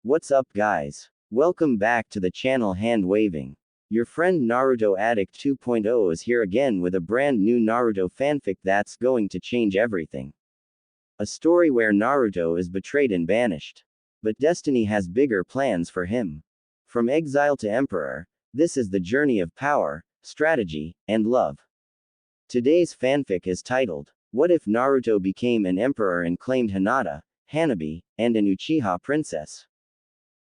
What's up guys? Welcome back to the channel Hand Waving. Your friend Naruto Addict 2.0 is here again with a brand new Naruto fanfic that's going to change everything. A story where Naruto is betrayed and banished. But destiny has bigger plans for him. From exile to emperor, this is the journey of power, strategy, and love. Today's fanfic is titled, What If Naruto Became an Emperor and Claimed Hinata, Hanabi, and an Uchiha Princess?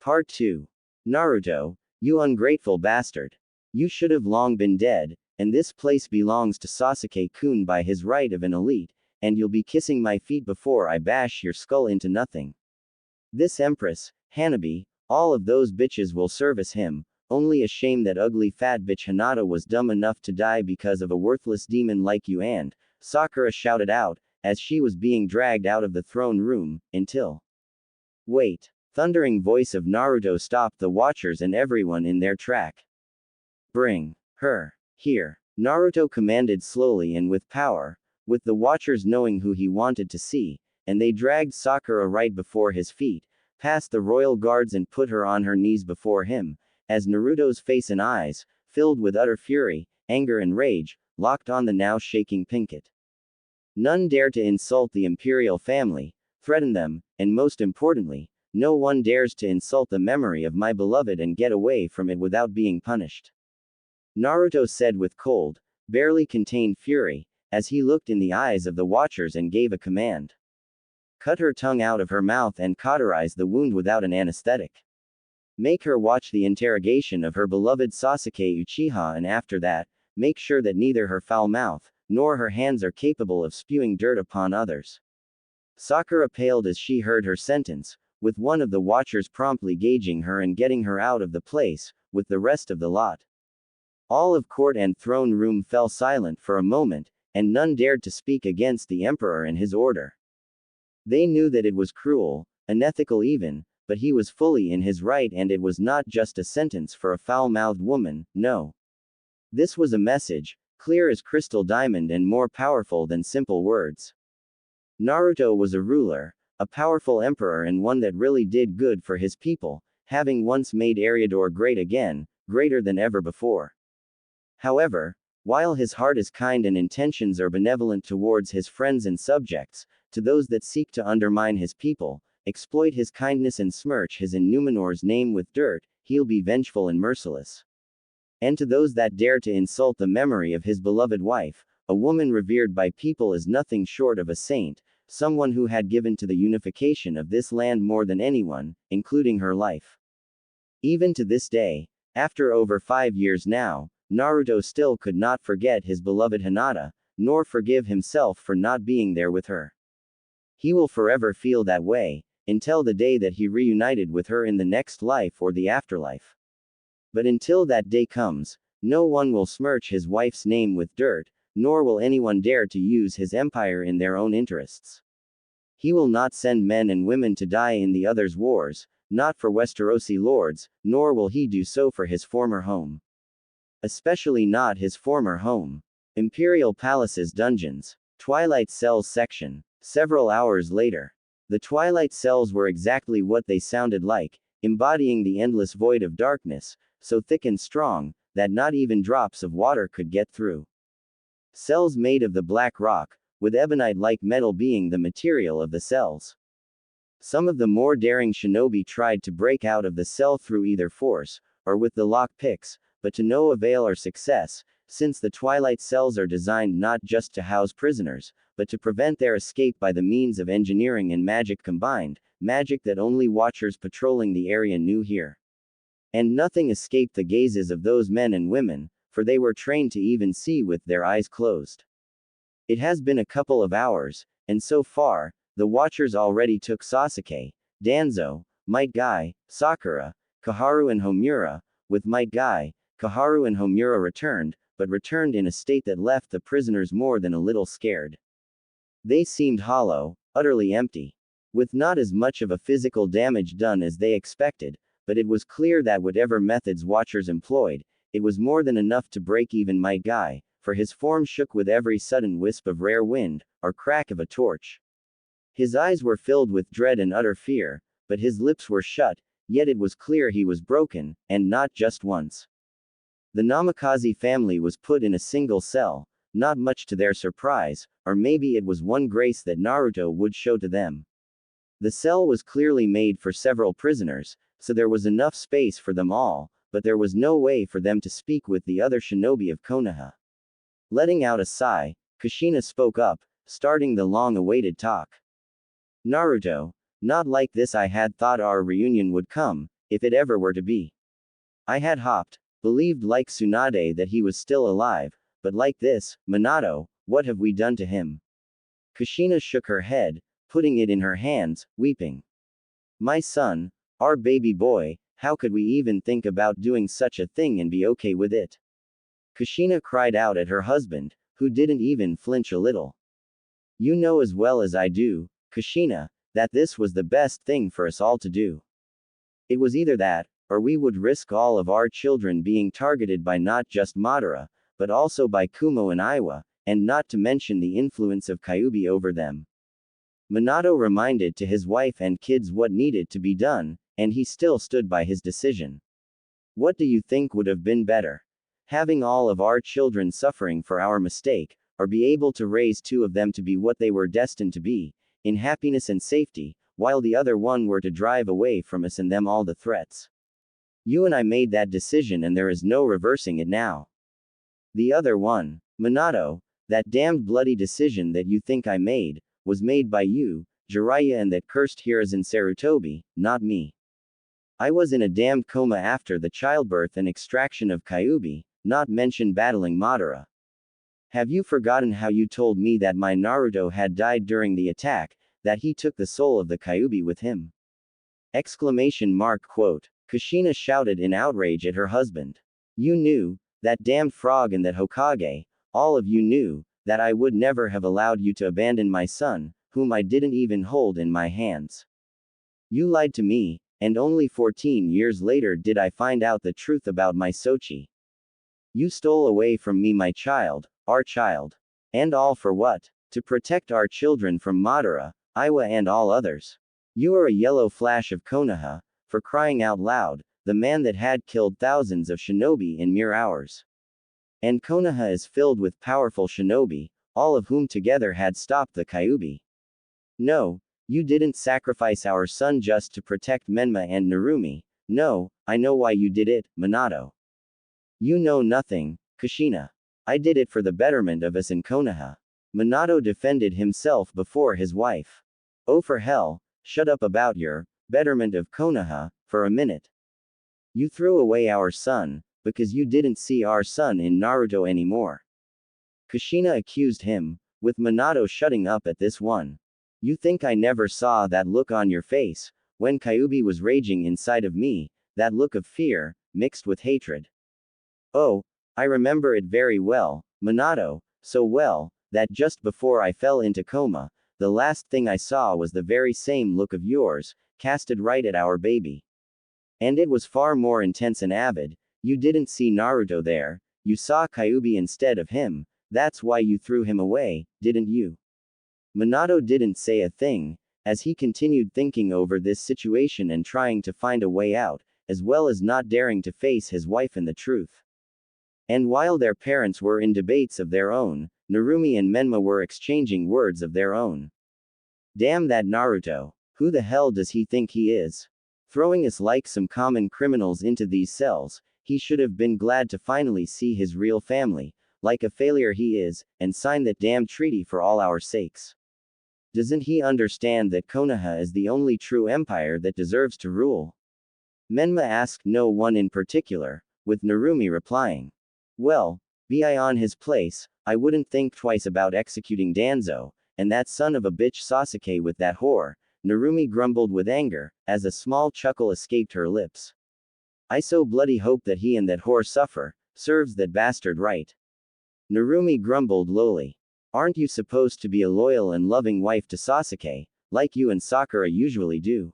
Part 2. Naruto, you ungrateful bastard. You should have long been dead, and this place belongs to Sasuke-kun by his right of an elite, and you'll be kissing my feet before I bash your skull into nothing. This empress, Hanabi, all of those bitches will service him, only a shame that ugly fat bitch Hinata was dumb enough to die because of a worthless demon like you and, Sakura shouted out, as she was being dragged out of the throne room, until. Wait. Thundering voice of Naruto stopped the watchers and everyone in their track. Bring her here. Naruto commanded slowly and with power, with the watchers knowing who he wanted to see, and they dragged Sakura right before his feet, past the royal guards and put her on her knees before him, as Naruto's face and eyes, filled with utter fury, anger and rage, locked on the now shaking Pinkett. None dare to insult the imperial family, threaten them, and most importantly, no one dares to insult the memory of my beloved and get away from it without being punished. Naruto said with cold, barely contained fury, as he looked in the eyes of the watchers and gave a command. Cut her tongue out of her mouth and cauterize the wound without an anesthetic. Make her watch the interrogation of her beloved Sasuke Uchiha, and after that, make sure that neither her foul mouth, nor her hands are capable of spewing dirt upon others. Sakura paled as she heard her sentence, with one of the watchers promptly gauging her and getting her out of the place, with the rest of the lot. All of court and throne room fell silent for a moment, and none dared to speak against the emperor and his order. They knew that it was cruel, unethical even, but he was fully in his right, and it was not just a sentence for a foul-mouthed woman, no. This was a message, clear as crystal diamond and more powerful than simple words. Naruto was a ruler, a powerful emperor, and one that really did good for his people, having once made Eriador great again, greater than ever before. However, while his heart is kind and intentions are benevolent towards his friends and subjects, to those that seek to undermine his people, exploit his kindness and smirch his and Numenor's name with dirt, he'll be vengeful and merciless. And to those that dare to insult the memory of his beloved wife, a woman revered by people as nothing short of a saint, someone who had given to the unification of this land more than anyone, including her life. Even to this day, after over 5 years now, Naruto still could not forget his beloved Hinata, nor forgive himself for not being there with her. He will forever feel that way, until the day that he reunited with her in the next life or the afterlife. But until that day comes, no one will smirch his wife's name with dirt, nor will anyone dare to use his empire in their own interests. He will not send men and women to die in the others' wars, not for Westerosi lords, nor will he do so for his former home. Especially not his former home. Imperial Palace's dungeons. Twilight Cells section. Several hours later. The Twilight Cells were exactly what they sounded like, embodying the endless void of darkness, so thick and strong, that not even drops of water could get through. Cells made of the black rock, with ebonite-like metal being the material of the cells. Some of the more daring shinobi tried to break out of the cell through either force, or with the lock picks, but to no avail or success, since the Twilight Cells are designed not just to house prisoners, but to prevent their escape by the means of engineering and magic combined, magic that only watchers patrolling the area knew here. And nothing escaped the gazes of those men and women, for they were trained to even see with their eyes closed. It has been a couple of hours, and so far, the watchers already took Sasuke, Danzo, Might Guy, Sakura, Koharu and Homura, with Might Guy, Koharu and Homura returned, but returned in a state that left the prisoners more than a little scared. They seemed hollow, utterly empty. With not as much of a physical damage done as they expected, but it was clear that whatever methods watchers employed, it was more than enough to break even Might Guy, for his form shook with every sudden wisp of rare wind, or crack of a torch. His eyes were filled with dread and utter fear, but his lips were shut, yet it was clear he was broken, and not just once. The Namikaze family was put in a single cell, not much to their surprise, or maybe it was one grace that Naruto would show to them. The cell was clearly made for several prisoners, so there was enough space for them all, but there was no way for them to speak with the other shinobi of Konoha. Letting out a sigh, Kushina spoke up, starting the long-awaited talk. Naruto, not like this. I had thought our reunion would come, if it ever were to be. I had hoped, believed like Tsunade that he was still alive, but like this, Minato, what have we done to him? Kushina shook her head, putting it in her hands, weeping. My son, our baby boy, how could we even think about doing such a thing and be okay with it? Kushina cried out at her husband, who didn't even flinch a little. You know as well as I do, Kushina, that this was the best thing for us all to do. It was either that, or we would risk all of our children being targeted by not just Madara, but also by Kumo and Iwa, and not to mention the influence of Kyuubi over them. Minato reminded to his wife and kids what needed to be done, and he still stood by his decision. What do you think would have been better? Having all of our children suffering for our mistake, or be able to raise two of them to be what they were destined to be, in happiness and safety, while the other one were to drive away from us and them all the threats. You and I made that decision and there is no reversing it now. The other one, Minato, that damned bloody decision that you think I made, was made by you, Jiraiya, and that cursed Hiruzen Sarutobi, not me. I was in a damned coma after the childbirth and extraction of Kyuubi, not mention battling Madara. Have you forgotten how you told me that my Naruto had died during the attack, that he took the soul of the Kyuubi with him? Exclamation mark quote. Kushina shouted in outrage at her husband. You knew, that damned frog and that Hokage, all of you knew, that I would never have allowed you to abandon my son, whom I didn't even hold in my hands. You lied to me, and only 14 years later did I find out the truth about my Sochi. You stole away from me my child, our child. And all for what? To protect our children from Madara, Iwa and all others. You are a yellow flash of Konoha, for crying out loud, the man that had killed thousands of shinobi in mere hours. And Konoha is filled with powerful shinobi, all of whom together had stopped the Kyuubi. No, you didn't sacrifice our son just to protect Menma and Narumi. No, I know why you did it, Minato. You know nothing, Kushina. I did it for the betterment of us in Konoha. Minato defended himself before his wife. Oh for hell, shut up about your betterment of Konoha, for a minute. You threw away our son, because you didn't see our son in Naruto anymore. Kushina accused him, with Minato shutting up at this one. You think I never saw that look on your face, when Kyuubi was raging inside of me, that look of fear, mixed with hatred. Oh, I remember it very well, Minato, so well, that just before I fell into coma, the last thing I saw was the very same look of yours, casted right at our baby. And it was far more intense and avid. You didn't see Naruto there, you saw Kyuubi instead of him, that's why you threw him away, didn't you? Minato didn't say a thing, as he continued thinking over this situation and trying to find a way out, as well as not daring to face his wife and the truth. And while their parents were in debates of their own, Narumi and Menma were exchanging words of their own. Damn that Naruto. Who the hell does he think he is? Throwing us like some common criminals into these cells, he should have been glad to finally see his real family, like a failure he is, and sign that damn treaty for all our sakes. Doesn't he understand that Konoha is the only true empire that deserves to rule? Menma asked no one in particular, with Narumi replying. Well, be I on his place, I wouldn't think twice about executing Danzo, and that son of a bitch Sasuke with that whore. Narumi grumbled with anger, as a small chuckle escaped her lips. I so bloody hope that he and that whore suffer, serves that bastard right. Narumi grumbled lowly. Aren't you supposed to be a loyal and loving wife to Sasuke, like you and Sakura usually do?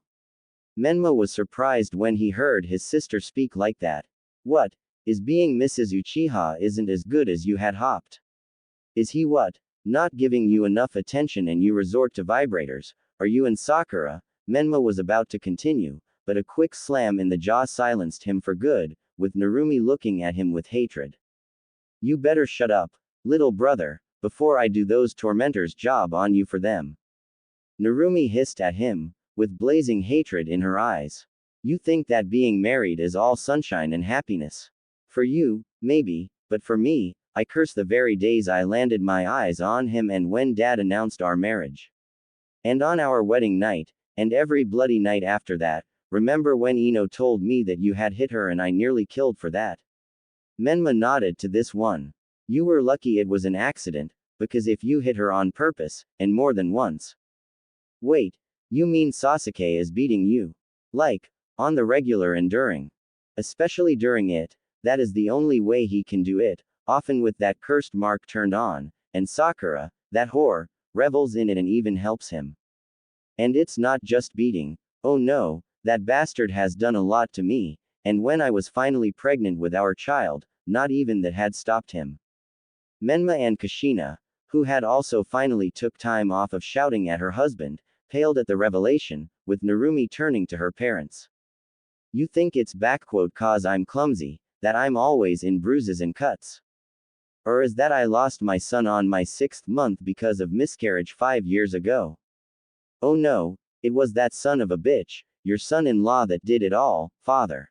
Menma was surprised when he heard his sister speak like that. What? Is being Mrs. Uchiha isn't as good as you had hoped? Is he what? Not giving you enough attention and you resort to vibrators? Are you and Sakura? Menma was about to continue, but a quick slam in the jaw silenced him for good, with Narumi looking at him with hatred. You better shut up, little brother, before I do those tormentors' job on you for them. Narumi hissed at him, with blazing hatred in her eyes. You think that being married is all sunshine and happiness. For you, maybe, but for me, I curse the very days I landed my eyes on him and when Dad announced our marriage. And on our wedding night, and every bloody night after that. Remember when Ino told me that you had hit her and I nearly killed for that? Menma nodded to this one. You were lucky it was an accident, because if you hit her on purpose, and more than once. Wait, you mean Sasuke is beating you? Like, on the regular and during. Especially during it, that is the only way he can do it, often with that cursed mark turned on, and Sakura, that whore, revels in it and even helps him. And it's not just beating, oh no. That bastard has done a lot to me, and when I was finally pregnant with our child, not even that had stopped him. Menma and Kushina, who had also finally took time off of shouting at her husband, paled at the revelation, with Narumi turning to her parents. You think it's "cause I'm clumsy, that I'm always in bruises and cuts? Or is that I lost my son on my 6th month because of miscarriage 5 years ago? Oh no, it was that son of a bitch, your son-in-law that did it all, father.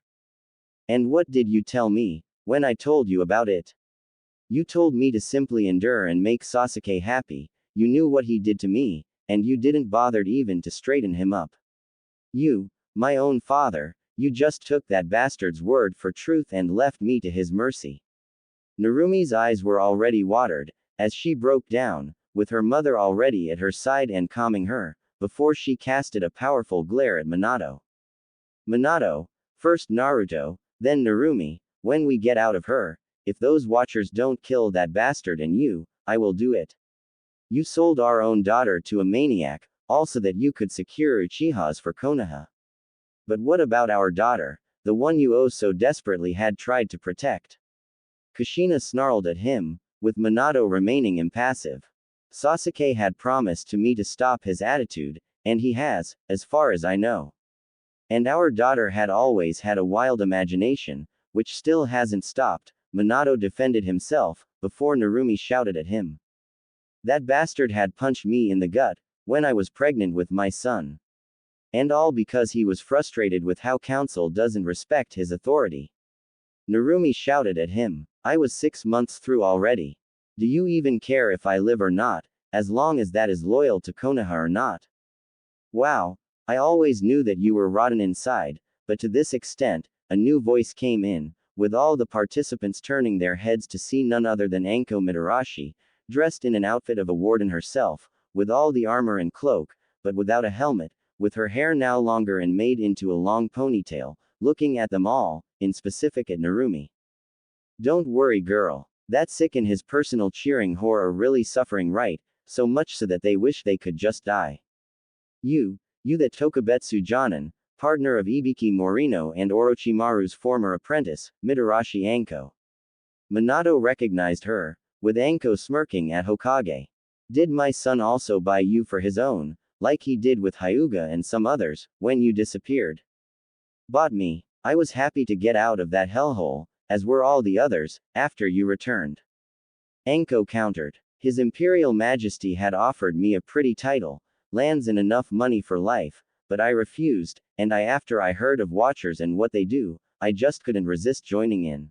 And what did you tell me, when I told you about it? You told me to simply endure and make Sasuke happy, you knew what he did to me, and you didn't bother even to straighten him up. You, my own father, you just took that bastard's word for truth and left me to his mercy. Narumi's eyes were already watered, as she broke down, with her mother already at her side and calming her, before she casted a powerful glare at Minato. Minato, first Naruto, then Narumi, when we get out of her, if those watchers don't kill that bastard and you, I will do it. You sold our own daughter to a maniac, also that you could secure Uchihas for Konoha. But what about our daughter, the one you oh so desperately had tried to protect? Kushina snarled at him, with Minato remaining impassive. Sasuke had promised to me to stop his attitude, and he has, as far as I know. And our daughter had always had a wild imagination, which still hasn't stopped, Minato defended himself, before Narumi shouted at him. That bastard had punched me in the gut, when I was pregnant with my son. And all because he was frustrated with how council doesn't respect his authority. Narumi shouted at him. I was 6 months through already. Do you even care if I live or not, as long as that is loyal to Konoha or not? Wow, I always knew that you were rotten inside, but to this extent, a new voice came in, with all the participants turning their heads to see none other than Anko Mitarashi, dressed in an outfit of a warden herself, with all the armor and cloak, but without a helmet, with her hair now longer and made into a long ponytail, looking at them all, in specific at Narumi. Don't worry girl, that sick and his personal cheering whore are really suffering right, so much so that they wish they could just die. You that Tokubetsu Jonin, partner of Ibiki Morino and Orochimaru's former apprentice, Mitarashi Anko. Minato recognized her, with Anko smirking at Hokage. Did my son also buy you for his own, like he did with Hyuga and some others, when you disappeared? Bought me. I was happy to get out of that hellhole, as were all the others, after you returned. Anko countered. His Imperial Majesty had offered me a pretty title, lands and enough money for life, but I refused, and after I heard of Watchers and what they do, I just couldn't resist joining in.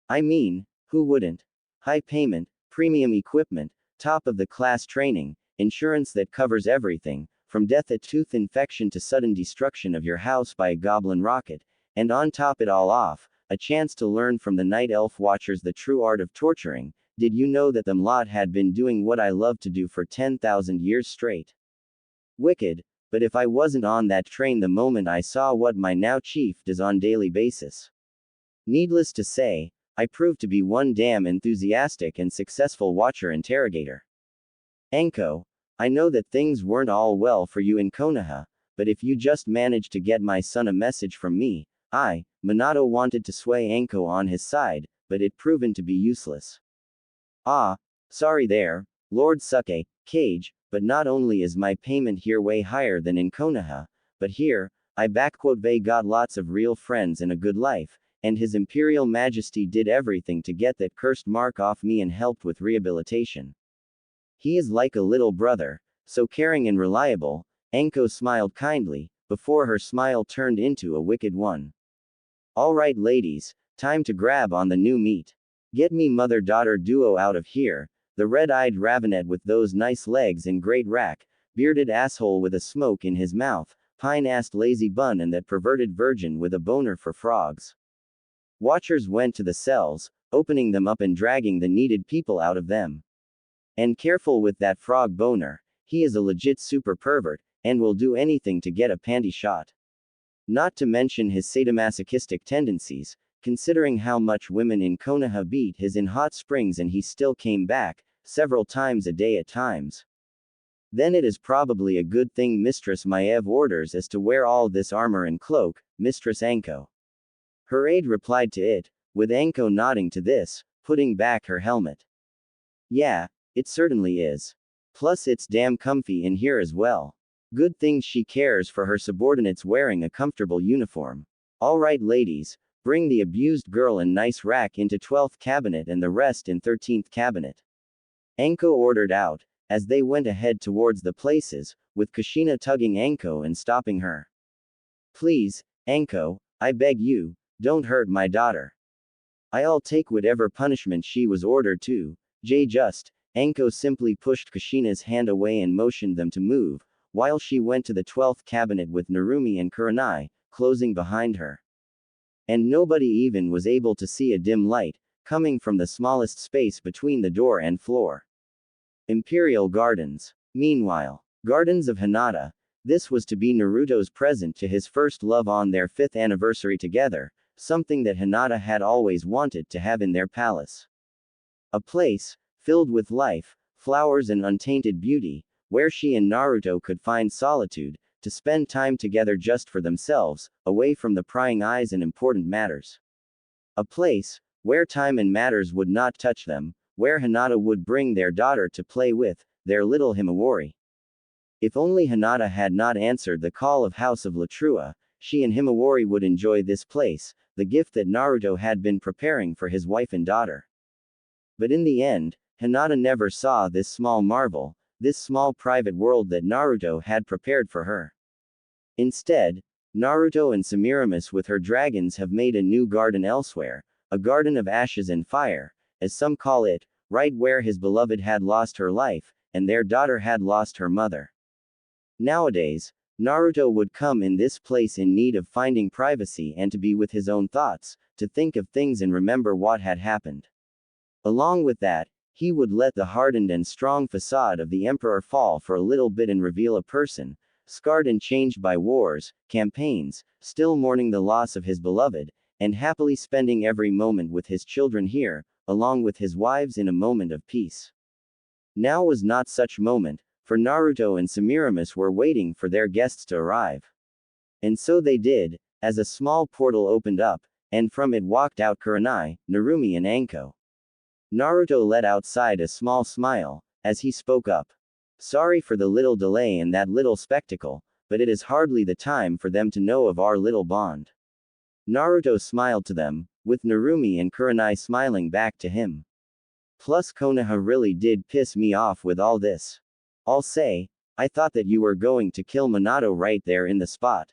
I mean, who wouldn't? High payment, premium equipment, top of the class training, insurance that covers everything, from death at tooth infection to sudden destruction of your house by a goblin rocket, and on top it all off, a chance to learn from the Night Elf Watchers the true art of torturing. Did you know that them lot had been doing what I love to do for 10,000 years straight? Wicked, but if I wasn't on that train the moment I saw what my now chief does on daily basis. Needless to say, I proved to be one damn enthusiastic and successful Watcher interrogator. Anko, I know that things weren't all well for you in Konoha, but if you just managed to get my son a message from me, Minato wanted to sway Anko on his side, but it proven to be useless. Ah, sorry there, Lord Suke, Cage, but not only is my payment here way higher than in Konoha, but here, they got lots of real friends and a good life, and His Imperial Majesty did everything to get that cursed mark off me and helped with rehabilitation. He is like a little brother, so caring and reliable." Anko smiled kindly, before her smile turned into a wicked one. "All right, ladies, time to grab on the new meat. Get me mother-daughter duo out of here, the red-eyed ravenet with those nice legs and great rack, bearded asshole with a smoke in his mouth, pine-assed lazy bun and that perverted virgin with a boner for frogs." Watchers went to the cells, opening them up and dragging the needed people out of them. "And careful with that frog boner, he is a legit super pervert, and will do anything to get a panty shot. Not to mention his sadomasochistic tendencies, considering how much women in Konoha beat his in hot springs and he still came back, several times a day at times. Then it is probably a good thing Mistress Maev orders us to wear all this armor and cloak, Mistress Anko." Her aide replied to it, with Anko nodding to this, putting back her helmet. "Yeah, it certainly is. Plus it's damn comfy in here as well. Good thing she cares for her subordinates wearing a comfortable uniform. All right, ladies, bring the abused girl and nice rack into 12th cabinet and the rest in 13th cabinet." Anko ordered out, as they went ahead towards the places, with Kushina tugging Anko and stopping her. "Please, Anko, I beg you, don't hurt my daughter. I'll take whatever punishment she was ordered to. Just." Anko simply pushed Kushina's hand away and motioned them to move, while she went to the 12th cabinet with Narumi and Kurenai, closing behind her. And nobody even was able to see a dim light, coming from the smallest space between the door and floor. Imperial Gardens. Meanwhile, Gardens of Hinata. This was to be Naruto's present to his first love on their 5th anniversary together, something that Hinata had always wanted to have in their palace. A place, filled with life, flowers and untainted beauty, where she and Naruto could find solitude, to spend time together just for themselves, away from the prying eyes and important matters. A place, where time and matters would not touch them, where Hinata would bring their daughter to play with, their little Himawari. If only Hinata had not answered the call of House of Latrua, she and Himawari would enjoy this place, the gift that Naruto had been preparing for his wife and daughter. But in the end, Hinata never saw this small marvel, this small private world that Naruto had prepared for her. Instead, Naruto and Semiramis with her dragons have made a new garden elsewhere, a garden of ashes and fire, as some call it, right where his beloved had lost her life, and their daughter had lost her mother. Nowadays, Naruto would come in this place in need of finding privacy and to be with his own thoughts, to think of things and remember what had happened. Along with that, he would let the hardened and strong facade of the emperor fall for a little bit and reveal a person, scarred and changed by wars, campaigns, still mourning the loss of his beloved, and happily spending every moment with his children here, along with his wives in a moment of peace. Now was not such moment, for Naruto and Semiramis were waiting for their guests to arrive. And so they did, as a small portal opened up, and from it walked out Kurenai, Narumi and Anko. Naruto let outside a small smile, as he spoke up. "Sorry for the little delay and that little spectacle, but it is hardly the time for them to know of our little bond." Naruto smiled to them, with Narumi and Kurenai smiling back to him. "Plus Konoha really did piss me off with all this. I'll say, I thought that you were going to kill Minato right there in the spot."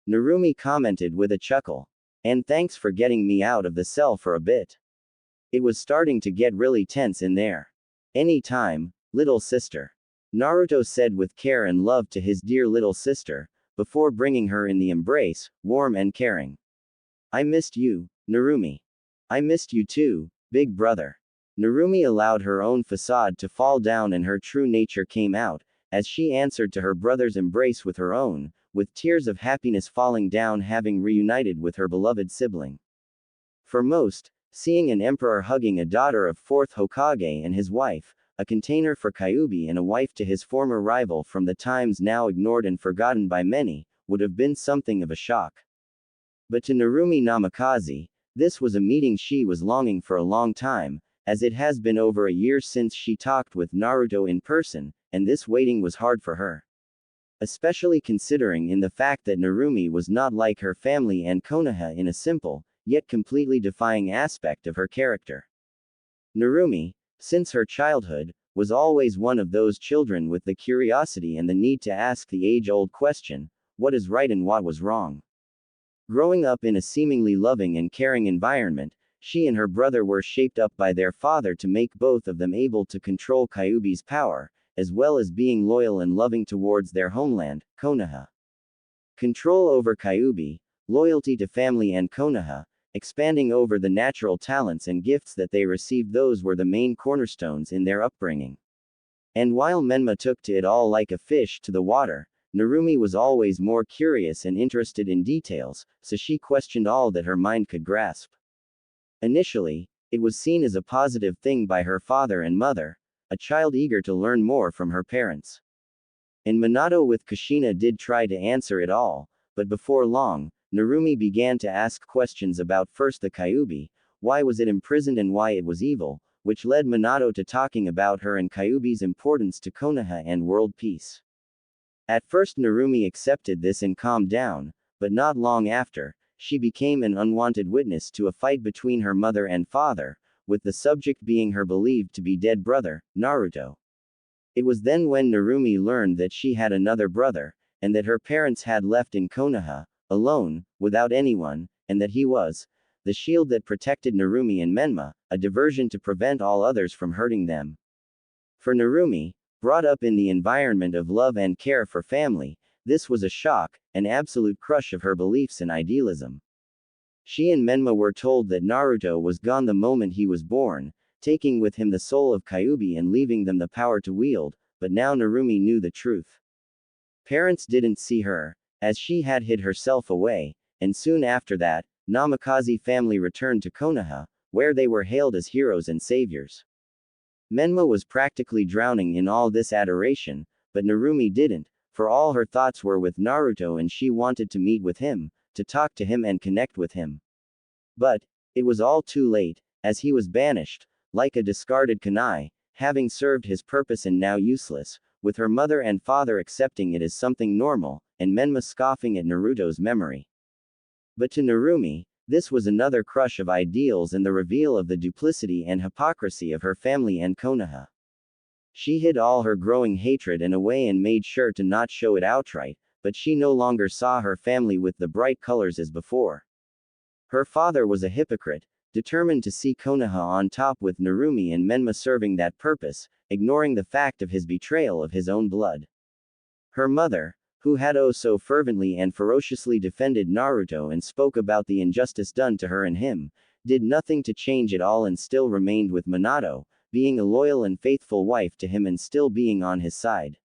Narumi commented with a chuckle. "And thanks for getting me out of the cell for a bit. It was starting to get really tense in there." "Any time, little sister," Naruto said with care and love to his dear little sister, before bringing her in the embrace, warm and caring. "I missed you, Narumi. I missed you too, big brother." Narumi allowed her own facade to fall down and her true nature came out, as she answered to her brother's embrace with her own, with tears of happiness falling down having reunited with her beloved sibling. For most, seeing an emperor hugging a daughter of 4th Hokage and his wife, a container for Kyuubi and a wife to his former rival from the times now ignored and forgotten by many, would have been something of a shock. But to Narumi Namikaze, this was a meeting she was longing for a long time, as it has been over a year since she talked with Naruto in person, and this waiting was hard for her. especially considering in the fact that Narumi was not like her family and Konoha in a simple, yet completely defying aspect of her character. Narumi, since her childhood, was always one of those children with the curiosity and the need to ask the age-old question, what is right and what was wrong. Growing up in a seemingly loving and caring environment, she and her brother were shaped up by their father to make both of them able to control Kyuubi's power, as well as being loyal and loving towards their homeland, Konoha. Control over Kyuubi, loyalty to family and Konoha, expanding over the natural talents and gifts that they received, those were the main cornerstones in their upbringing. And while Menma took to it all like a fish to the water, Narumi was always more curious and interested in details, so she questioned all that her mind could grasp. Initially, it was seen as a positive thing by her father and mother, a child eager to learn more from her parents. And Minato with Kushina did try to answer it all, but before long, Narumi began to ask questions about first the Kyuubi, why was it imprisoned and why it was evil, which led Minato to talking about her and Kyuubi's importance to Konoha and world peace. At first Narumi accepted this and calmed down, but not long after, she became an unwanted witness to a fight between her mother and father, with the subject being her believed to be dead brother, Naruto. It was then when Narumi learned that she had another brother, and that her parents had left in Konoha, alone, without anyone, and that he was the shield that protected Narumi and Menma, a diversion to prevent all others from hurting them. For Narumi, brought up in the environment of love and care for family, this was a shock, an absolute crush of her beliefs and idealism. She and Menma were told that Naruto was gone the moment he was born, taking with him the soul of Kyuubi and leaving them the power to wield, but now Narumi knew the truth. Parents didn't see her, as she had hid herself away, and soon after that, Namikaze family returned to Konoha, where they were hailed as heroes and saviors. Menma was practically drowning in all this adoration, but Narumi didn't, for all her thoughts were with Naruto and she wanted to meet with him, to talk to him and connect with him. But, it was all too late, as he was banished, like a discarded kunai, having served his purpose and now useless, with her mother and father accepting it as something normal, and Menma scoffing at Naruto's memory. But to Narumi, this was another crush of ideals and the reveal of the duplicity and hypocrisy of her family and Konoha. She hid all her growing hatred and away and made sure to not show it outright, but she no longer saw her family with the bright colors as before. Her father was a hypocrite, determined to see Konoha on top with Narumi and Menma serving that purpose, ignoring the fact of his betrayal of his own blood. Her mother, who had so fervently and ferociously defended Naruto and spoke about the injustice done to her and him, did nothing to change it all and still remained with Minato, being a loyal and faithful wife to him and still being on his side.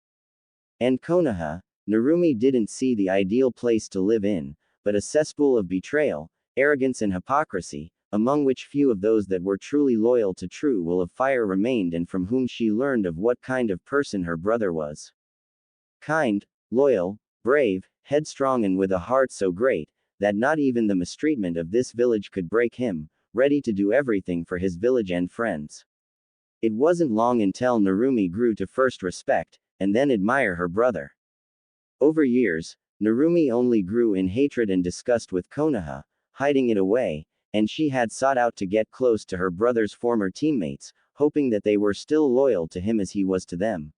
And Konoha, Narumi didn't see the ideal place to live in, but a cesspool of betrayal, arrogance and hypocrisy, among which few of those that were truly loyal to true will of fire remained and from whom she learned of what kind of person her brother was. Kind, loyal, brave, headstrong and with a heart so great, that not even the mistreatment of this village could break him, ready to do everything for his village and friends. It wasn't long until Narumi grew to first respect, and then admire her brother. Over years, Narumi only grew in hatred and disgust with Konoha, hiding it away, and she had sought out to get close to her brother's former teammates, hoping that they were still loyal to him as he was to them.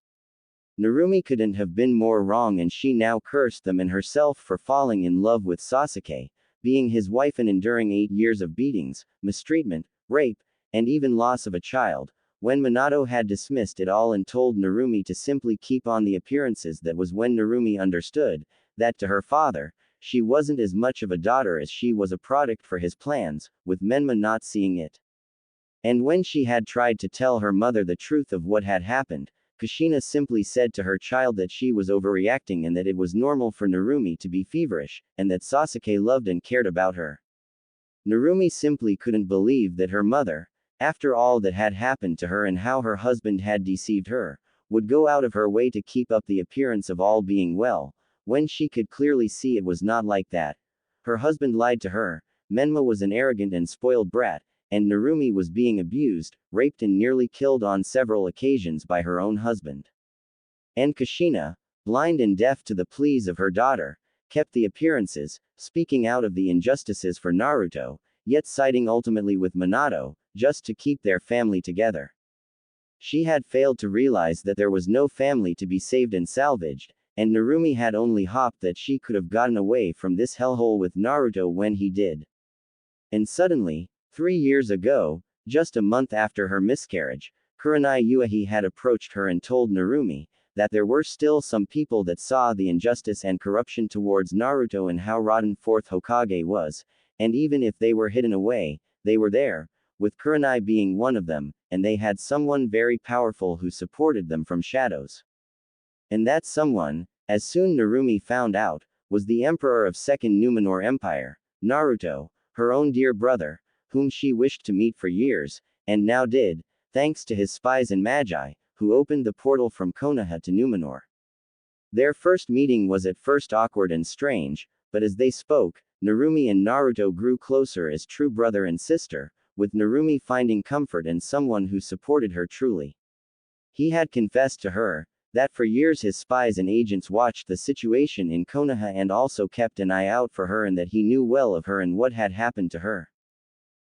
Narumi couldn't have been more wrong and she now cursed them and herself for falling in love with Sasuke, being his wife and enduring 8 years of beatings, mistreatment, rape, and even loss of a child, when Minato had dismissed it all and told Narumi to simply keep on the appearances. That was when Narumi understood that to her father, she wasn't as much of a daughter as she was a product for his plans, with Menma not seeing it. And when she had tried to tell her mother the truth of what had happened, Kushina simply said to her child that she was overreacting and that it was normal for Narumi to be feverish, and that Sasuke loved and cared about her. Narumi simply couldn't believe that her mother, after all that had happened to her and how her husband had deceived her, would go out of her way to keep up the appearance of all being well, when she could clearly see it was not like that. Her husband lied to her, Menma was an arrogant and spoiled brat, and Narumi was being abused, raped and nearly killed on several occasions by her own husband. And Kushina, blind and deaf to the pleas of her daughter, kept the appearances, speaking out of the injustices for Naruto, yet siding ultimately with Minato, just to keep their family together. She had failed to realize that there was no family to be saved and salvaged, and Narumi had only hoped that she could have gotten away from this hellhole with Naruto when he did. And suddenly, 3 years ago, just a month after her miscarriage, Kurenai Uehi had approached her and told Narumi that there were still some people that saw the injustice and corruption towards Naruto and how rotten 4th Hokage was, and even if they were hidden away, they were there, with Kurenai being one of them, and they had someone very powerful who supported them from shadows. And that someone, as soon Narumi found out, was the Emperor of Second Numenor Empire, Naruto, her own dear brother, whom she wished to meet for years, and now did, thanks to his spies and magi, who opened the portal from Konoha to Numenor. Their first meeting was at first awkward and strange, but as they spoke, Narumi and Naruto grew closer as true brother and sister, with Narumi finding comfort in someone who supported her truly. He had confessed to her that for years his spies and agents watched the situation in Konoha and also kept an eye out for her and that he knew well of her and what had happened to her.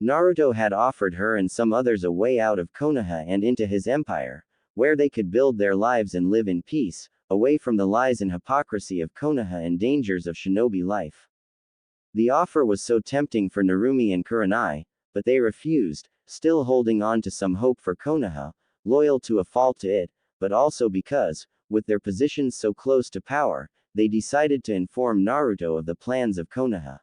Naruto had offered her and some others a way out of Konoha and into his empire, where they could build their lives and live in peace, away from the lies and hypocrisy of Konoha and dangers of shinobi life. The offer was so tempting for Narumi and Kurenai, but they refused, still holding on to some hope for Konoha, loyal to a fault to it, but also because, with their positions so close to power, they decided to inform Naruto of the plans of Konoha.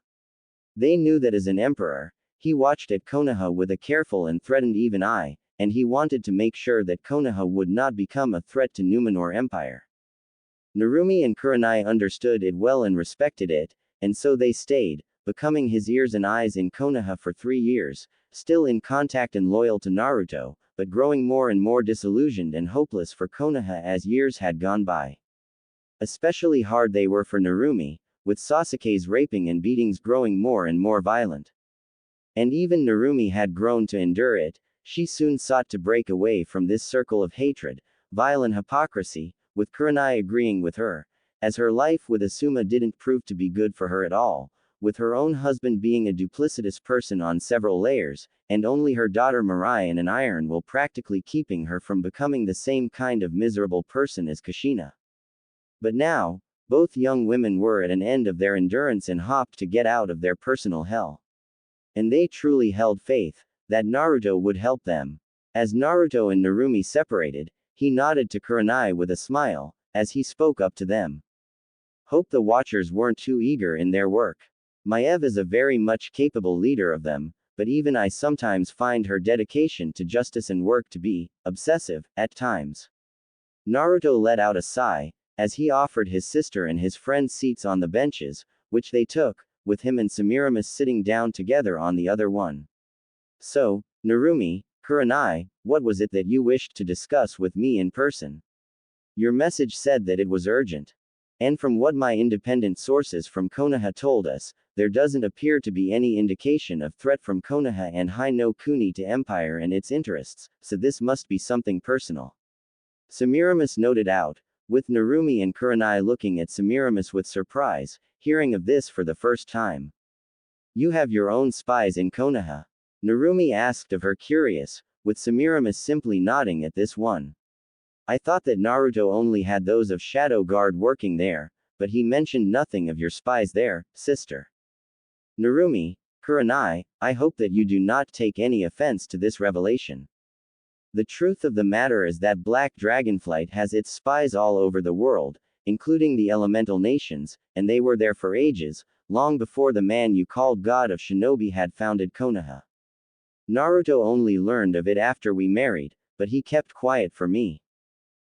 They knew that as an emperor, he watched at Konoha with a careful and threatened even eye, and he wanted to make sure that Konoha would not become a threat to Numenor Empire. Narumi and Kurenai understood it well and respected it, and so they stayed, becoming his ears and eyes in Konoha for 3 years, still in contact and loyal to Naruto, but growing more and more disillusioned and hopeless for Konoha as years had gone by. Especially hard they were for Narumi, with Sasuke's raping and beatings growing more and more violent. And even Narumi had grown to endure it. She soon sought to break away from this circle of hatred, violent hypocrisy, with Kurenai agreeing with her, as her life with Asuma didn't prove to be good for her at all, with her own husband being a duplicitous person on several layers, and only her daughter Mirai and an iron will practically keeping her from becoming the same kind of miserable person as Kushina. But now, both young women were at an end of their endurance and hoped to get out of their personal hell. And they truly held faith that Naruto would help them. As Naruto and Narumi separated, he nodded to Kurenai with a smile, as he spoke up to them. Hope the Watchers weren't too eager in their work. Maiev is a very much capable leader of them, but even I sometimes find her dedication to justice and work to be obsessive, at times. Naruto let out a sigh, as he offered his sister and his friend seats on the benches, which they took, with him and Semiramis sitting down together on the other one. So, Narumi, Kurenai, what was it that you wished to discuss with me in person? Your message said that it was urgent. And from what my independent sources from Konoha told us, there doesn't appear to be any indication of threat from Konoha and Hai no Kuni to Empire and its interests, so this must be something personal. Semiramis noted out, with Narumi and Kurenai looking at Semiramis with surprise, hearing of this for the first time. You have your own spies in Konoha? Narumi asked of her curious, with Semiramis simply nodding at this one. I thought that Naruto only had those of Shadow Guard working there, but he mentioned nothing of your spies there, sister. Narumi, Kurenai, I hope that you do not take any offense to this revelation. The truth of the matter is that Black Dragonflight has its spies all over the world, including the elemental nations, and they were there for ages, long before the man you called God of Shinobi had founded Konoha. Naruto only learned of it after we married, but he kept quiet for me.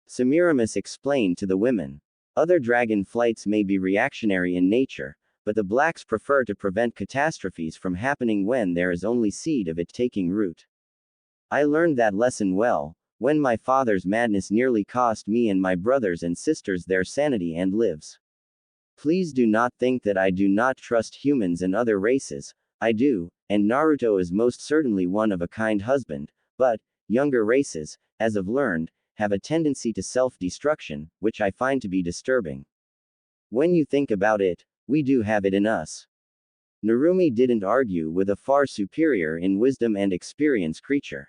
Semiramis explained to the women. Other dragon flights may be reactionary in nature, but the blacks prefer to prevent catastrophes from happening when there is only seed of it taking root. I learned that lesson well, when my father's madness nearly cost me and my brothers and sisters their sanity and lives. Please do not think that I do not trust humans and other races. I do, and Naruto is most certainly one of a kind husband, but younger races, as I've learned, have a tendency to self-destruction, which I find to be disturbing. When you think about it, we do have it in us. Narumi didn't argue with a far superior in wisdom and experience creature.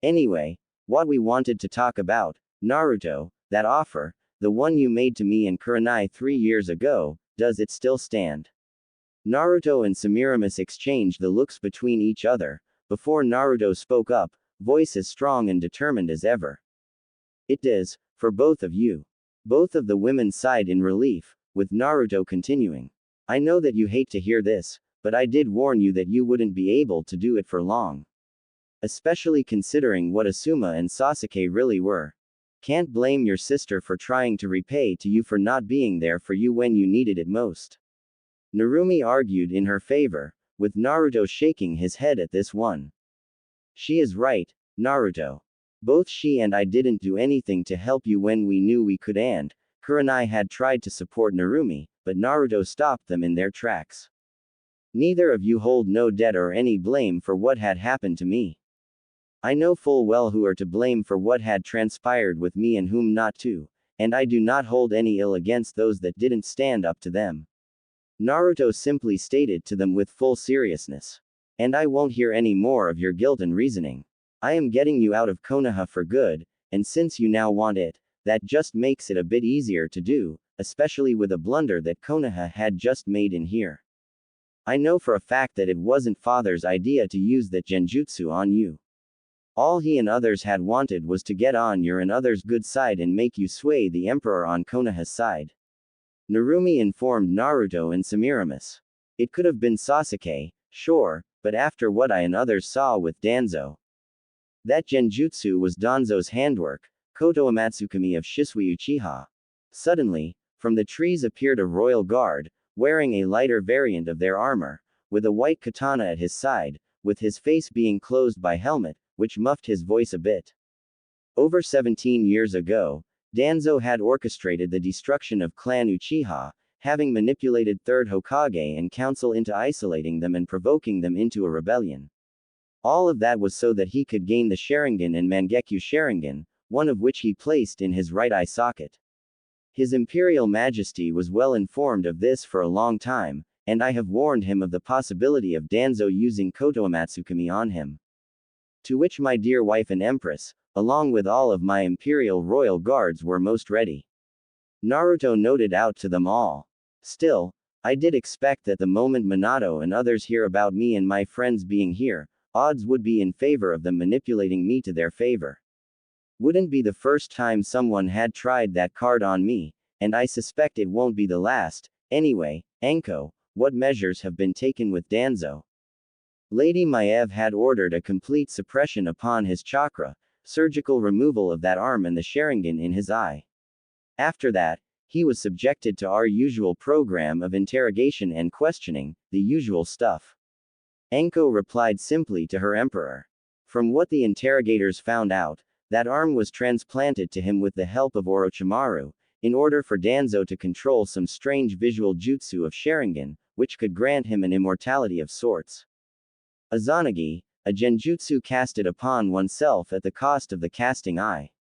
Anyway, what we wanted to talk about, Naruto, that offer, the one you made to me and Kurenai 3 years ago, does it still stand? Naruto and Semiramis exchanged the looks between each other, before Naruto spoke up, voice as strong and determined as ever. It does, for both of you. Both of the women sighed in relief, with Naruto continuing. I know that you hate to hear this, but I did warn you that you wouldn't be able to do it for long. Especially considering what Asuma and Sasuke really were. Can't blame your sister for trying to repay to you for not being there for you when you needed it most. Narumi argued in her favor, with Naruto shaking his head at this one. She is right, Naruto. Both she and I didn't do anything to help you when we knew we could, and Kurenai had tried to support Narumi, but Naruto stopped them in their tracks. Neither of you hold no debt or any blame for what had happened to me. I know full well who are to blame for what had transpired with me and whom not to, and I do not hold any ill against those that didn't stand up to them. Naruto simply stated to them with full seriousness. And I won't hear any more of your guilt and reasoning. I am getting you out of Konoha for good, and since you now want it, that just makes it a bit easier to do, especially with a blunder that Konoha had just made in here. I know for a fact that it wasn't father's idea to use that genjutsu on you. All he and others had wanted was to get on your and others' good side and make you sway the emperor on Konoha's side. Narumi informed Naruto and Semiramis. It could have been Sasuke, sure, but after what I and others saw with Danzo. That genjutsu was Danzo's handwork, Koto Amatsukami of Shisui Uchiha. Suddenly, from the trees appeared a royal guard, wearing a lighter variant of their armor, with a white katana at his side, with his face being closed by helmet, which muffled his voice a bit. Over 17 years ago, Danzo had orchestrated the destruction of Clan Uchiha, having manipulated Third Hokage and Council into isolating them and provoking them into a rebellion. All of that was so that he could gain the Sharingan and Mangekyo Sharingan, one of which he placed in his right eye socket. His Imperial Majesty was well informed of this for a long time, and I have warned him of the possibility of Danzo using Koto Amatsukami on him. To which my dear wife and Empress, along with all of my Imperial Royal Guards, were most ready. Naruto noted out to them all. Still, I did expect that the moment Minato and others hear about me and my friends being here, odds would be in favor of them manipulating me to their favor. Wouldn't be the first time someone had tried that card on me, and I suspect it won't be the last. Anyway, Anko, what measures have been taken with Danzo? Lady Maev had ordered a complete suppression upon his chakra, surgical removal of that arm and the Sharingan in his eye. After that, he was subjected to our usual program of interrogation and questioning, the usual stuff. Anko replied simply to her emperor. From what the interrogators found out, that arm was transplanted to him with the help of Orochimaru, in order for Danzo to control some strange visual jutsu of Sharingan, which could grant him an immortality of sorts. Izanagi, a genjutsu casted upon oneself at the cost of the casting eye.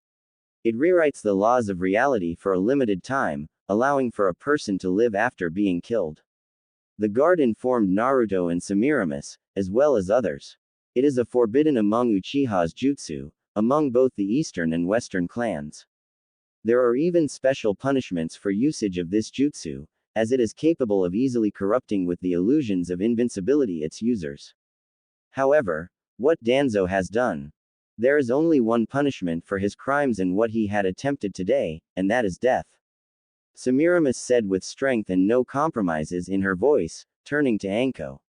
It rewrites the laws of reality for a limited time, allowing for a person to live after being killed. The guard informed Naruto and Semiramis, as well as others. It is a forbidden among Uchiha's jutsu, among both the eastern and western clans. There are even special punishments for usage of this jutsu, as it is capable of easily corrupting with the illusions of invincibility its users. However, what Danzo has done. There is only one punishment for his crimes and what he had attempted today, and that is death. Semiramis said with strength and no compromises in her voice, turning to Anko.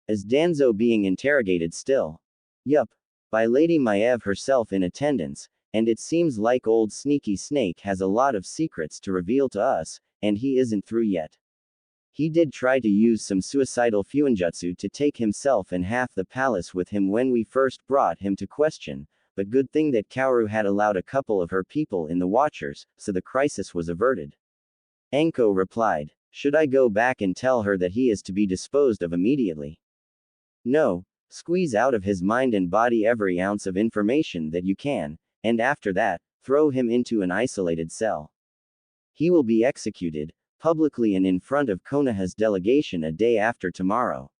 Is Danzo being interrogated still? Yup. By Lady Maev herself in attendance, and it seems like old Sneaky Snake has a lot of secrets to reveal to us, and he isn't through yet. He did try to use some suicidal fuinjutsu to take himself and half the palace with him when we first brought him to question, but good thing that Kaoru had allowed a couple of her people in the Watchers, so the crisis was averted. Anko replied. Should I go back and tell her that he is to be disposed of immediately? No, squeeze out of his mind and body every ounce of information that you can, and after that, throw him into an isolated cell. He will be executed, publicly and in front of Konoha's delegation a day after tomorrow.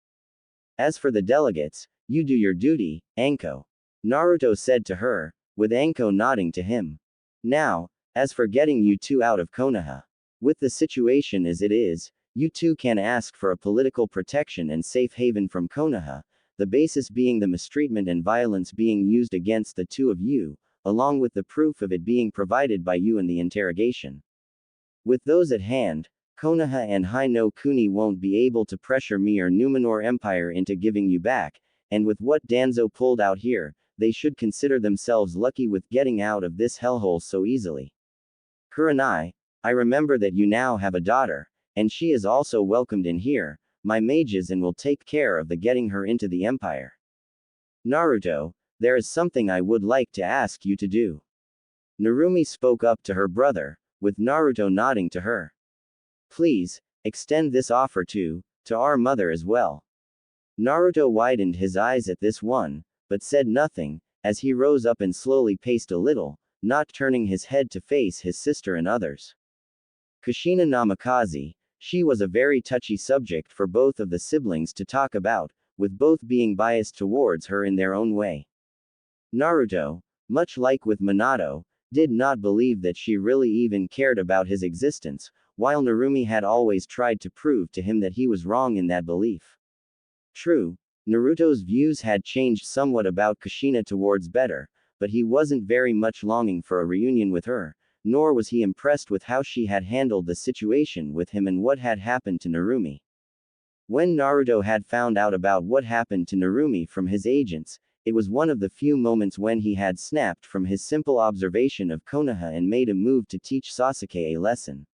As for the delegates, you do your duty, Anko. Naruto said to her, with Anko nodding to him. Now, as for getting you two out of Konoha. With the situation as it is, you two can ask for a political protection and safe haven from Konoha, the basis being the mistreatment and violence being used against the two of you, along with the proof of it being provided by you in the interrogation. With those at hand, Konoha and Hai no Kuni won't be able to pressure me or Numenor Empire into giving you back, and with what Danzo pulled out here, they should consider themselves lucky with getting out of this hellhole so easily. Kurenai, I remember that you now have a daughter, and she is also welcomed in here, my mages, and will take care of the getting her into the Empire. Naruto, there is something I would like to ask you to do. Narumi spoke up to her brother, with Naruto nodding to her. Please, extend this offer to our mother as well. Naruto widened his eyes at this one, but said nothing, as he rose up and slowly paced a little, not turning his head to face his sister and others. Kushina Namikaze, she was a very touchy subject for both of the siblings to talk about, with both being biased towards her in their own way. Naruto, much like with Minato, did not believe that she really even cared about his existence, while Narumi had always tried to prove to him that he was wrong in that belief. True, Naruto's views had changed somewhat about Kushina towards better, but he wasn't very much longing for a reunion with her, nor was he impressed with how she had handled the situation with him and what had happened to Narumi. When Naruto had found out about what happened to Narumi from his agents, it was one of the few moments when he had snapped from his simple observation of Konoha and made a move to teach Sasuke a lesson.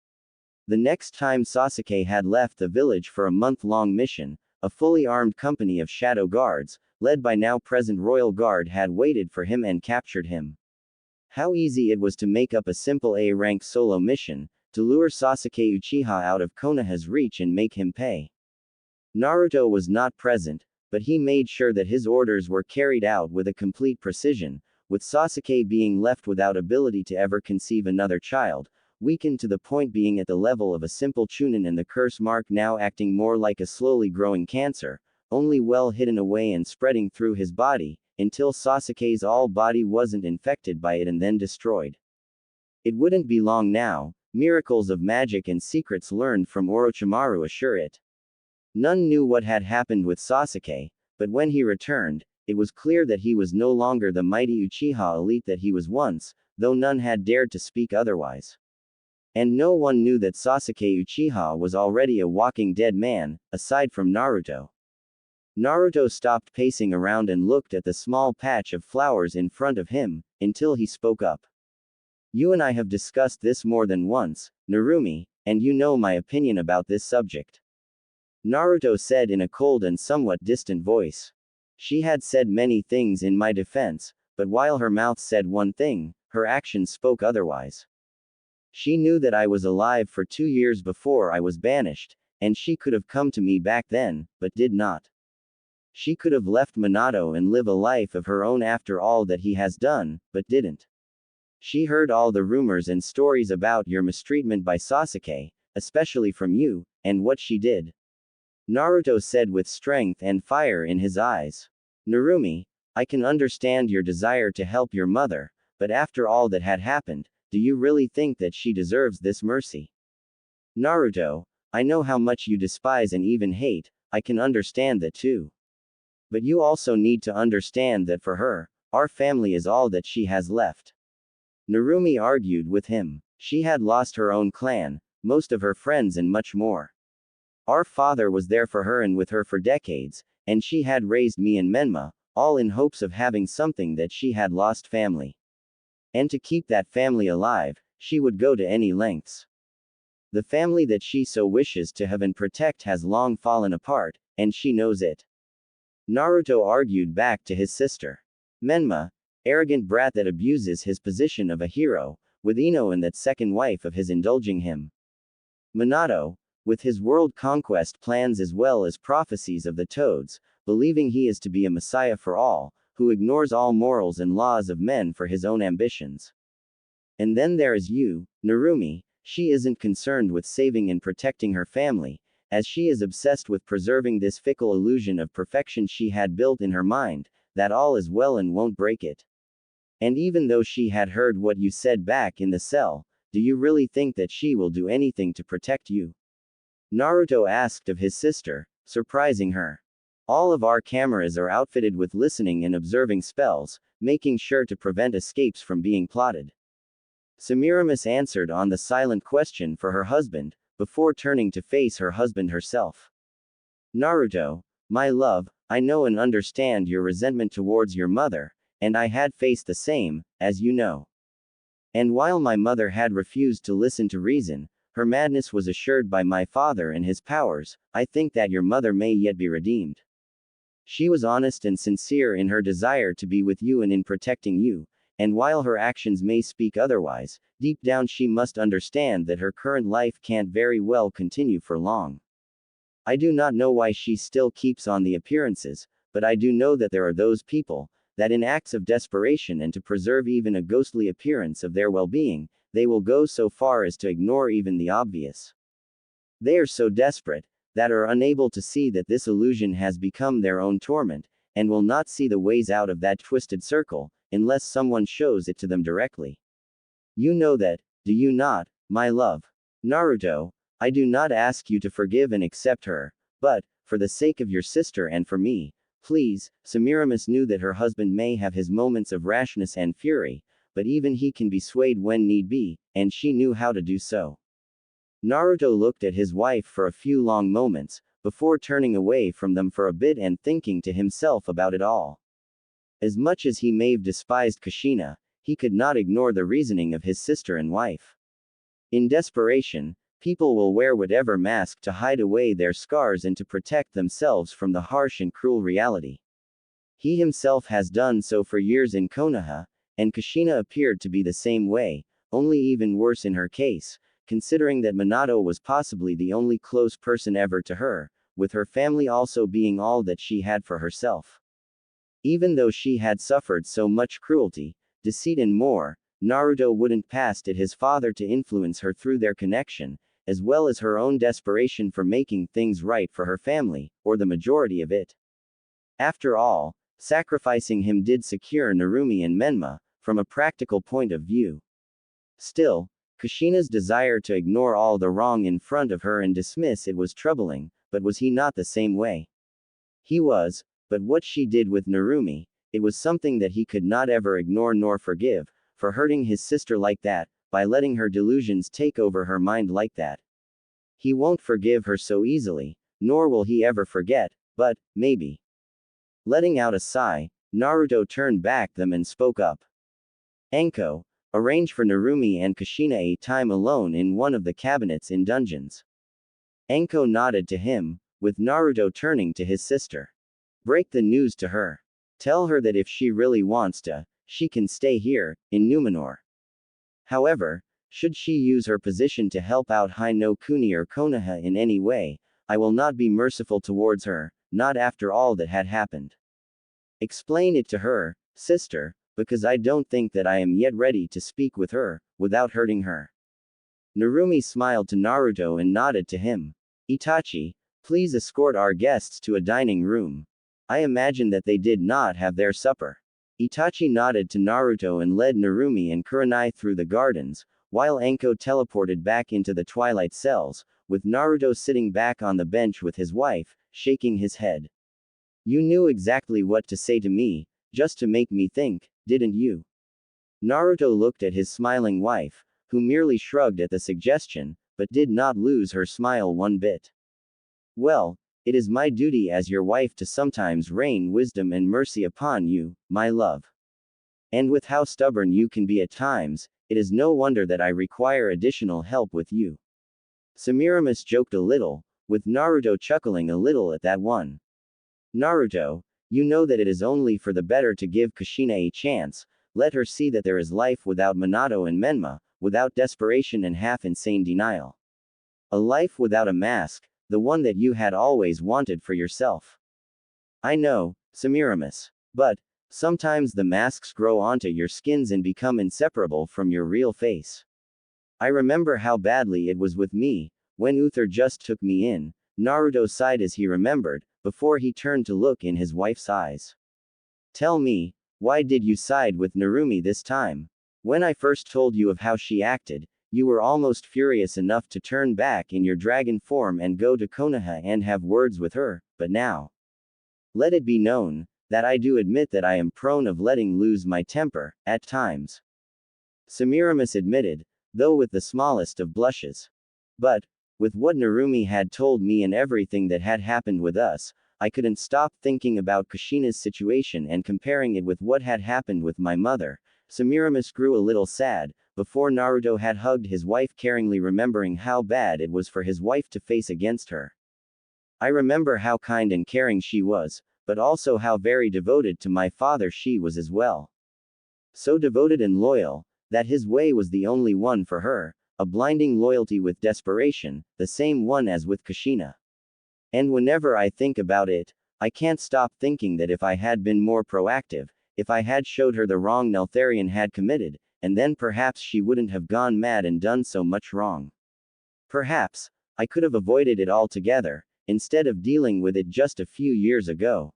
The next time Sasuke had left the village for a month-long mission, a fully armed company of shadow guards, led by now-present royal guard, had waited for him and captured him. How easy it was to make up a simple A-rank solo mission, to lure Sasuke Uchiha out of Konoha's reach and make him pay. Naruto was not present, but he made sure that his orders were carried out with a complete precision, with Sasuke being left without ability to ever conceive another child, weakened to the point being at the level of a simple chunin, and the curse mark now acting more like a slowly growing cancer, only well hidden away and spreading through his body, until Sasuke's all body wasn't infected by it and then destroyed. It wouldn't be long now, miracles of magic and secrets learned from Orochimaru assure it. None knew what had happened with Sasuke, but when he returned, it was clear that he was no longer the mighty Uchiha elite that he was once, though none had dared to speak otherwise. And no one knew that Sasuke Uchiha was already a walking dead man, aside from Naruto. Naruto stopped pacing around and looked at the small patch of flowers in front of him, until he spoke up. You and I have discussed this more than once, Narumi, and you know my opinion about this subject. Naruto said in a cold and somewhat distant voice. She had said many things in my defense, but while her mouth said one thing, her actions spoke otherwise. She knew that I was alive for 2 years before I was banished, and she could have come to me back then, but did not. She could have left Minato and live a life of her own after all that he has done, but didn't. She heard all the rumors and stories about your mistreatment by Sasuke, especially from you, and what she did. Naruto said with strength and fire in his eyes. Narumi, I can understand your desire to help your mother, but after all that had happened, do you really think that she deserves this mercy? Naruto, I know how much you despise and even hate, I can understand that too. But you also need to understand that for her, our family is all that she has left. Narumi argued with him. She had lost her own clan, most of her friends, and much more. Our father was there for her and with her for decades, and she had raised me and Menma, all in hopes of having something that she had lost: family. And to keep that family alive, she would go to any lengths. The family that she so wishes to have and protect has long fallen apart, and she knows it. Naruto argued back to his sister. Menma, arrogant brat that abuses his position of a hero, with Ino and that second wife of his indulging him. Minato, with his world conquest plans as well as prophecies of the toads, believing he is to be a messiah for all, who ignores all morals and laws of men for his own ambitions. And then there is you, Narumi. She isn't concerned with saving and protecting her family, as she is obsessed with preserving this fickle illusion of perfection she had built in her mind, that all is well and won't break it. And even though she had heard what you said back in the cell, do you really think that she will do anything to protect you? Naruto asked of his sister, surprising her. All of our cameras are outfitted with listening and observing spells, making sure to prevent escapes from being plotted. Semiramis answered on the silent question for her husband, before turning to face her husband herself. Naruto, my love, I know and understand your resentment towards your mother, and I had faced the same, as you know. And while my mother had refused to listen to reason, her madness was assured by my father and his powers. I think that your mother may yet be redeemed. She was honest and sincere in her desire to be with you and in protecting you, and while her actions may speak otherwise, deep down she must understand that her current life can't very well continue for long. I do not know why she still keeps on the appearances, but I do know that there are those people, that in acts of desperation and to preserve even a ghostly appearance of their well-being, they will go so far as to ignore even the obvious. They are so desperate, that are unable to see that this illusion has become their own torment, and will not see the ways out of that twisted circle, unless someone shows it to them directly. You know that, do you not, my love? Naruto, I do not ask you to forgive and accept her, but, for the sake of your sister and for me, please. Semiramis knew that her husband may have his moments of rashness and fury, but even he can be swayed when need be, and she knew how to do so. Naruto looked at his wife for a few long moments, before turning away from them for a bit and thinking to himself about it all. As much as he may have despised Kushina, he could not ignore the reasoning of his sister and wife. In desperation, people will wear whatever mask to hide away their scars and to protect themselves from the harsh and cruel reality. He himself has done so for years in Konoha, and Kushina appeared to be the same way, only even worse in her case, considering that Minato was possibly the only close person ever to her, with her family also being all that she had for herself. Even though she had suffered so much cruelty, deceit and more, Naruto wouldn't past it his father to influence her through their connection, as well as her own desperation for making things right for her family, or the majority of it. After all, sacrificing him did secure Narumi and Menma, from a practical point of view. Still, Kushina's desire to ignore all the wrong in front of her and dismiss it was troubling, but was he not the same way? He was, but what she did with Narumi, it was something that he could not ever ignore nor forgive, for hurting his sister like that, by letting her delusions take over her mind like that. He won't forgive her so easily, nor will he ever forget, but, maybe. Letting out a sigh, Naruto turned back them and spoke up. Enko, arrange for Narumi and Kushina a time alone in one of the cabinets in dungeons. Enko nodded to him, with Naruto turning to his sister. Break the news to her. Tell her that if she really wants to, she can stay here, in Numenor. However, should she use her position to help out no Kuni or Konoha in any way, I will not be merciful towards her, not after all that had happened. Explain it to her, sister, because I don't think that I am yet ready to speak with her, without hurting her. Narumi smiled to Naruto and nodded to him. Itachi, please escort our guests to a dining room. I imagine that they did not have their supper. Itachi nodded to Naruto and led Narumi and Kurenai through the gardens, while Enko teleported back into the twilight cells, with Naruto sitting back on the bench with his wife, shaking his head. You knew exactly what to say to me, just to make me think, didn't you? Naruto looked at his smiling wife, who merely shrugged at the suggestion, but did not lose her smile one bit. Well, it is my duty as your wife to sometimes rain wisdom and mercy upon you, my love. And with how stubborn you can be at times, it is no wonder that I require additional help with you. Semiramis joked a little, with Naruto chuckling a little at that one. Naruto, you know that it is only for the better to give Kushina a chance, let her see that there is life without Minato and Menma, without desperation and half-insane denial. A life without a mask, the one that you had always wanted for yourself. I know, Semiramis. But, Sometimes the masks grow onto your skins and become inseparable from your real face. I remember how badly it was with me, when Uther just took me in. Naruto sighed as he remembered, before he turned to look in his wife's eyes. Tell me, why did you side with Narumi this time? When I first told you of how she acted, you were almost furious enough to turn back in your dragon form and go to Konoha and have words with her, but now. Let it be known, that I do admit that I am prone of letting lose my temper, at times. Semiramis admitted, though with the smallest of blushes. But, with what Narumi had told me and everything that had happened with us, I couldn't stop thinking about Kushina's situation and comparing it with what had happened with my mother. Semiramis grew a little sad, before Naruto had hugged his wife caringly, remembering how bad it was for his wife to face against her. I remember how kind and caring she was, but also how very devoted to my father she was as well. So devoted and loyal, that his way was the only one for her, a blinding loyalty with desperation, the same one as with Kushina. And whenever I think about it, I can't stop thinking that if I had been more proactive, if I had showed her the wrong Neltharion had committed, and then perhaps she wouldn't have gone mad and done so much wrong. Perhaps, I could have avoided it altogether, instead of dealing with it just a few years ago.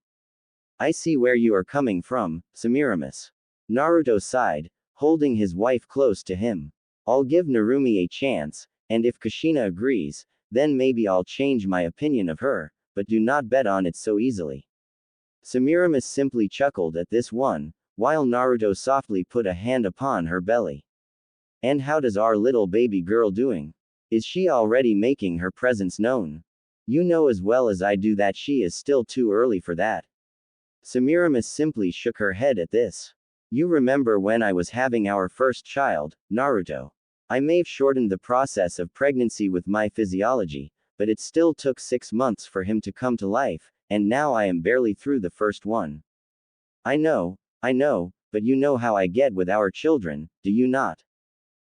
I see where you are coming from, Semiramis. Naruto sighed, holding his wife close to him. I'll give Narumi a chance, and if Kushina agrees, then maybe I'll change my opinion of her, but do not bet on it so easily. Semiramis simply chuckled at this one, while Naruto softly put a hand upon her belly. And how does our little baby girl doing? Is she already making her presence known? You know as well as I do that she is still too early for that. Semiramis simply shook her head at this. You remember when I was having our first child, Naruto. I may've shortened the process of pregnancy with my physiology, but it still took 6 months for him to come to life, and now I am barely through the first one. I know, but you know how I get with our children, do you not?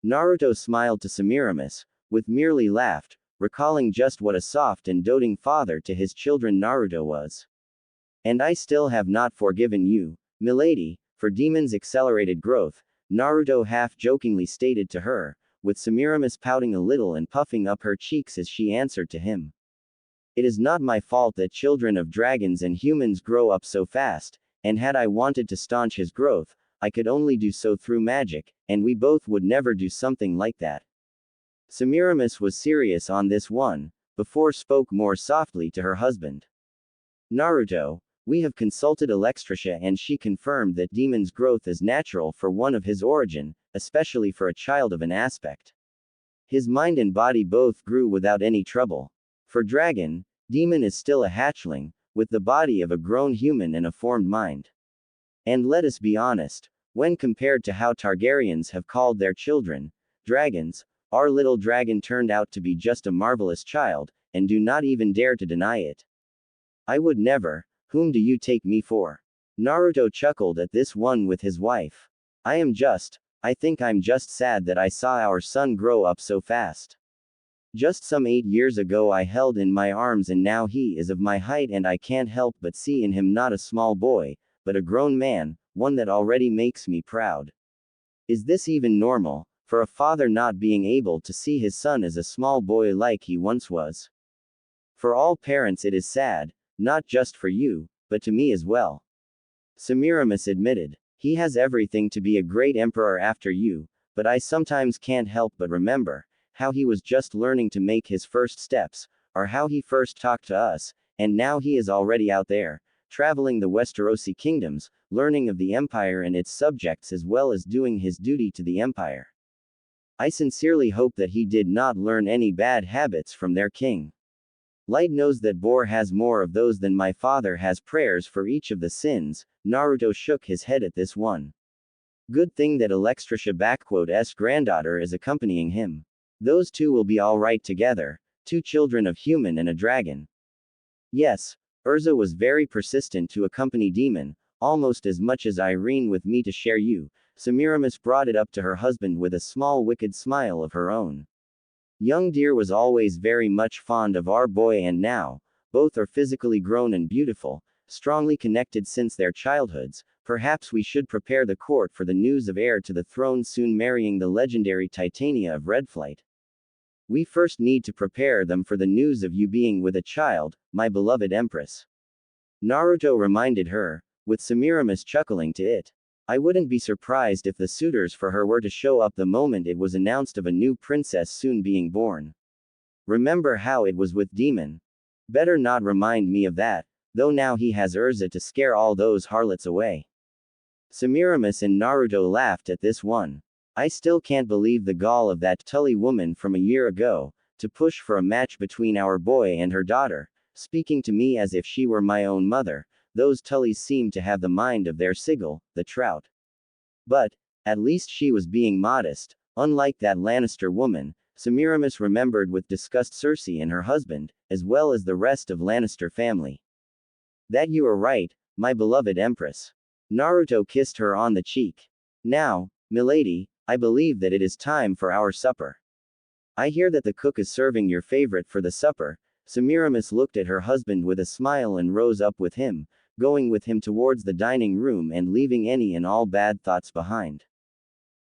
Naruto smiled to Semiramis, with merely laughed, recalling just what a soft and doting father to his children Naruto was. And I still have not forgiven you, milady, for Demon's accelerated growth, Naruto half-jokingly stated to her, with Semiramis pouting a little and puffing up her cheeks as she answered to him. It is not my fault that children of dragons and humans grow up so fast, and had I wanted to staunch his growth, I could only do so through magic, and we both would never do something like that. Semiramis was serious on this one, before spoke more softly to her husband. Naruto, we have consulted Alexstrasza and she confirmed that Demon's growth is natural for one of his origin, especially for a child of an aspect. His mind and body both grew without any trouble. For Dragon, Demon is still a hatchling, with the body of a grown human and a formed mind. And let us be honest, when compared to how Targaryens have called their children, dragons, our little dragon turned out to be just a marvelous child, and do not even dare to deny it. I would never. Whom do you take me for? Naruto chuckled at this one with his wife. I think I'm just sad that I saw our son grow up so fast. Just some 8 years ago I held in my arms and now he is of my height and I can't help but see in him not a small boy, but a grown man, one that already makes me proud. Is this even normal, for a father not being able to see his son as a small boy like he once was? For all parents it is sad, not just for you, but to me as well. Semiramis admitted. He has everything to be a great emperor after you, but I sometimes can't help but remember how he was just learning to make his first steps, or how he first talked to us, and now he is already out there, traveling the Westerosi kingdoms, learning of the empire and its subjects as well as doing his duty to the empire. I sincerely hope that he did not learn any bad habits from their king. Light knows that Bor has more of those than my father has prayers for each of the sins. Naruto shook his head at this one. Good thing that Alexstrasza's granddaughter is accompanying him. Those two will be alright together, 2 children of human and a dragon. Yes, Urza was very persistent to accompany Demon, almost as much as Irene with me to share you. Semiramis brought it up to her husband with a small wicked smile of her own. Young dear was always very much fond of our boy and now, both are physically grown and beautiful, strongly connected since their childhoods. Perhaps we should prepare the court for the news of heir to the throne soon marrying the legendary Titania of Red Flight. We first need to prepare them for the news of you being with a child, my beloved Empress. Naruto reminded her, with Semiramis chuckling to it. I wouldn't be surprised if the suitors for her were to show up the moment it was announced of a new princess soon being born. Remember how it was with Demon? Better not remind me of that, though now he has Urza to scare all those harlots away. Semiramis and Naruto laughed at this one. I still can't believe the gall of that Tully woman from a year ago, to push for a match between our boy and her daughter, speaking to me as if she were my own mother. Those Tullys seem to have the mind of their Sigil, the trout. But, at least she was being modest, unlike that Lannister woman. Semiramis remembered with disgust Cersei and her husband, as well as the rest of Lannister family. That you are right, my beloved Empress. Naruto kissed her on the cheek. Now, milady, I believe that it is time for our supper. I hear that the cook is serving your favorite for the supper. Semiramis looked at her husband with a smile and rose up with him, going with him towards the dining room and leaving any and all bad thoughts behind.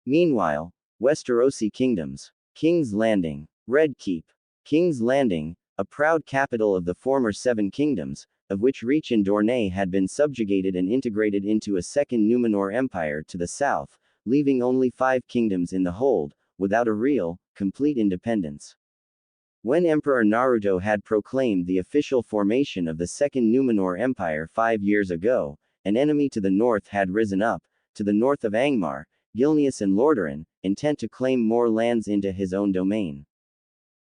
Meanwhile, Westerosi Kingdoms. King's Landing. Red Keep. King's Landing, a proud capital of the former Seven Kingdoms, of which Reach and Dorne had been subjugated and integrated into a second Numenor Empire to the south, leaving only 5 kingdoms in the hold, without a real, complete independence. When Emperor Naruto had proclaimed the official formation of the Second Numenor Empire 5 years ago, an enemy to the north had risen up, to the north of Angmar, Gilneas and Lordaeron, intent to claim more lands into his own domain.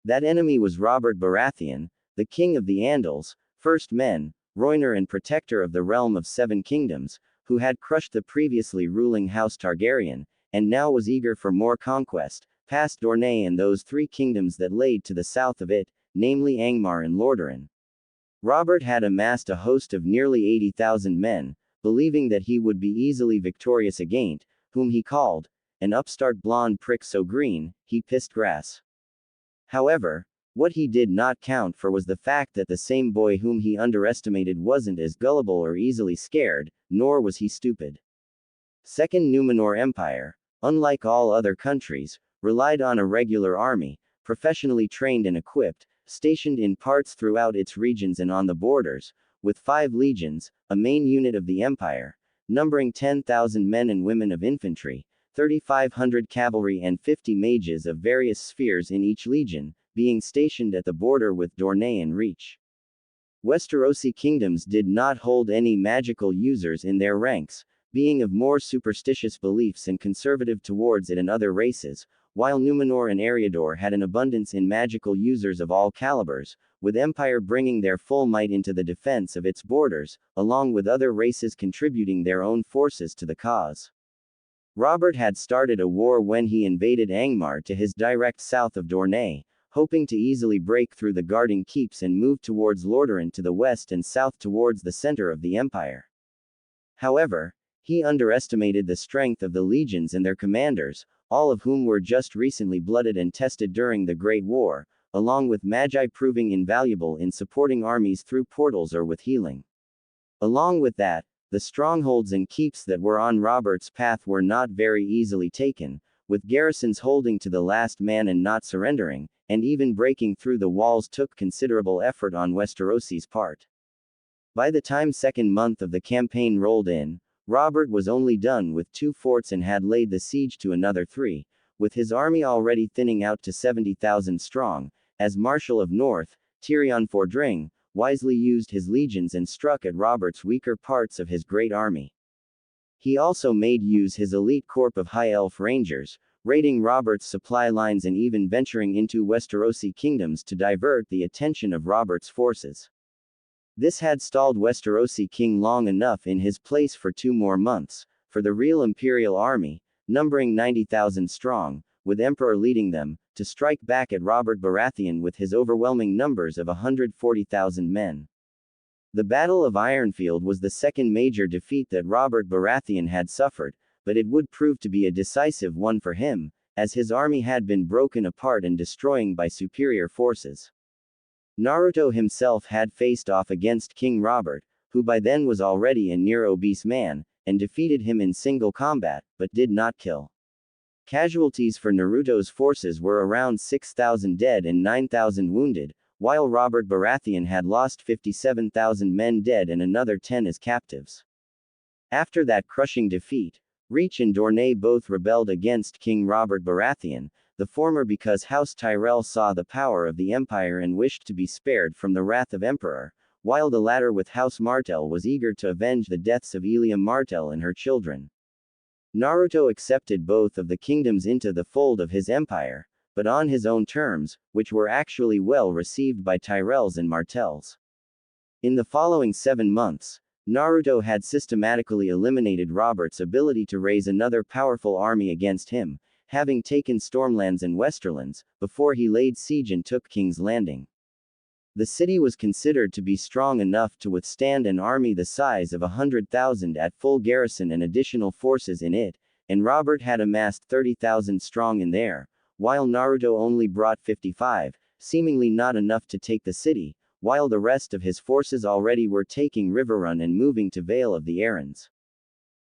That enemy was Robert Baratheon, the king of the Andals, first men, ruiner and protector of the realm of 7 kingdoms, who had crushed the previously ruling House Targaryen, and now was eager for more conquest, past Dorne and those 3 kingdoms that laid to the south of it, namely Angmar and Lordaeron. Robert had amassed a host of nearly 80,000 men, believing that he would be easily victorious against, whom he called, an upstart blonde prick so green, he pissed grass. However, what he did not count for was the fact that the same boy whom he underestimated wasn't as gullible or easily scared, nor was he stupid. Second Numenor Empire, unlike all other countries, relied on a regular army, professionally trained and equipped, stationed in parts throughout its regions and on the borders, with 5 legions, a main unit of the empire, numbering 10,000 men and women of infantry, 3,500 cavalry and 50 mages of various spheres in each legion, being stationed at the border with Dorne and Reach. Westerosi kingdoms did not hold any magical users in their ranks, being of more superstitious beliefs and conservative towards it and other races, while Numenor and Eriador had an abundance in magical users of all calibers, with Empire bringing their full might into the defense of its borders, along with other races contributing their own forces to the cause. Robert had started a war when he invaded Angmar to his direct south of Dorne, hoping to easily break through the guarding keeps and move towards Lordaeron to the west and south towards the center of the empire. However, he underestimated the strength of the legions and their commanders, all of whom were just recently blooded and tested during the Great War, along with Magi proving invaluable in supporting armies through portals or with healing. Along with that, the strongholds and keeps that were on Robert's path were not very easily taken, with garrisons holding to the last man and not surrendering, and even breaking through the walls took considerable effort on Westerosi's part. By the time second month of the campaign rolled in, Robert was only done with 2 forts and had laid the siege to another 3, with his army already thinning out to 70,000 strong, as Marshal of North, Tyrion Fordring, wisely used his legions and struck at Robert's weaker parts of his great army. He also made use his elite corps of High Elf Rangers, raiding Robert's supply lines and even venturing into Westerosi kingdoms to divert the attention of Robert's forces. This had stalled Westerosi king long enough in his place for 2 more months, for the real imperial army, numbering 90,000 strong, with Emperor leading them, to strike back at Robert Baratheon with his overwhelming numbers of 140,000 men. The Battle of Ironfield was the second major defeat that Robert Baratheon had suffered, but it would prove to be a decisive one for him, as his army had been broken apart and destroying by superior forces. Naruto himself had faced off against King Robert, who by then was already a near-obese man, and defeated him in single combat, but did not kill. Casualties for Naruto's forces were around 6,000 dead and 9,000 wounded, while Robert Baratheon had lost 57,000 men dead and another 10 as captives. After that crushing defeat, Reach and Dorne both rebelled against King Robert Baratheon, the former because House Tyrell saw the power of the Empire and wished to be spared from the wrath of Emperor, while the latter with House Martell was eager to avenge the deaths of Elia Martell and her children. Naruto accepted both of the kingdoms into the fold of his empire, but on his own terms, which were actually well received by Tyrells and Martells. In the following 7 months, Naruto had systematically eliminated Robert's ability to raise another powerful army against him, having taken Stormlands and Westerlands, before he laid siege and took King's Landing. The city was considered to be strong enough to withstand an army the size of 100,000 at full garrison and additional forces in it, and Robert had amassed 30,000 strong in there, while Naruto only brought 55, seemingly not enough to take the city, while the rest of his forces already were taking Riverrun and moving to Vale of the Errands.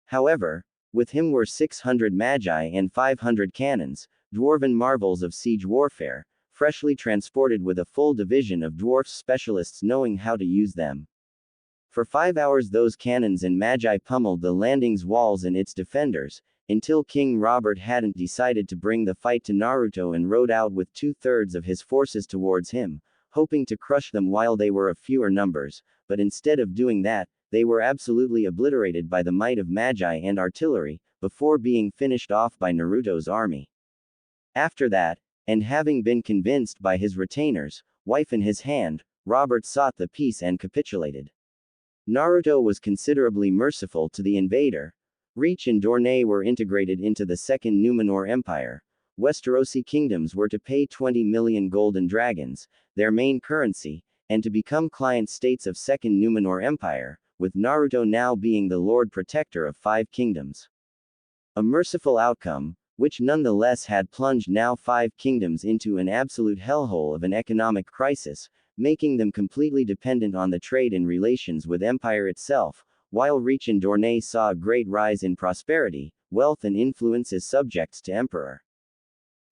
However, with him were 600 magi and 500 cannons, dwarven marvels of siege warfare, freshly transported with a full division of dwarf specialists knowing how to use them. For 5 hours those cannons and magi pummeled the landing's walls and its defenders, until King Robert hadn't decided to bring the fight to Naruto and rode out with 2/3 of his forces towards him, hoping to crush them while they were of fewer numbers, but instead of doing that, they were absolutely obliterated by the might of magi and artillery, before being finished off by Naruto's army. After that, and having been convinced by his retainers, wife in his hand, Robert sought the peace and capitulated. Naruto was considerably merciful to the invader. Reach and Dorne were integrated into the Second Numenor Empire. Westerosi kingdoms were to pay 20 million golden dragons, their main currency, and to become client states of Second Numenor Empire, with Naruto now being the Lord Protector of 5 kingdoms. A merciful outcome, which nonetheless had plunged now 5 kingdoms into an absolute hellhole of an economic crisis, making them completely dependent on the trade and relations with Empire itself, while Reach and Dorne saw a great rise in prosperity, wealth and influence as subjects to Emperor.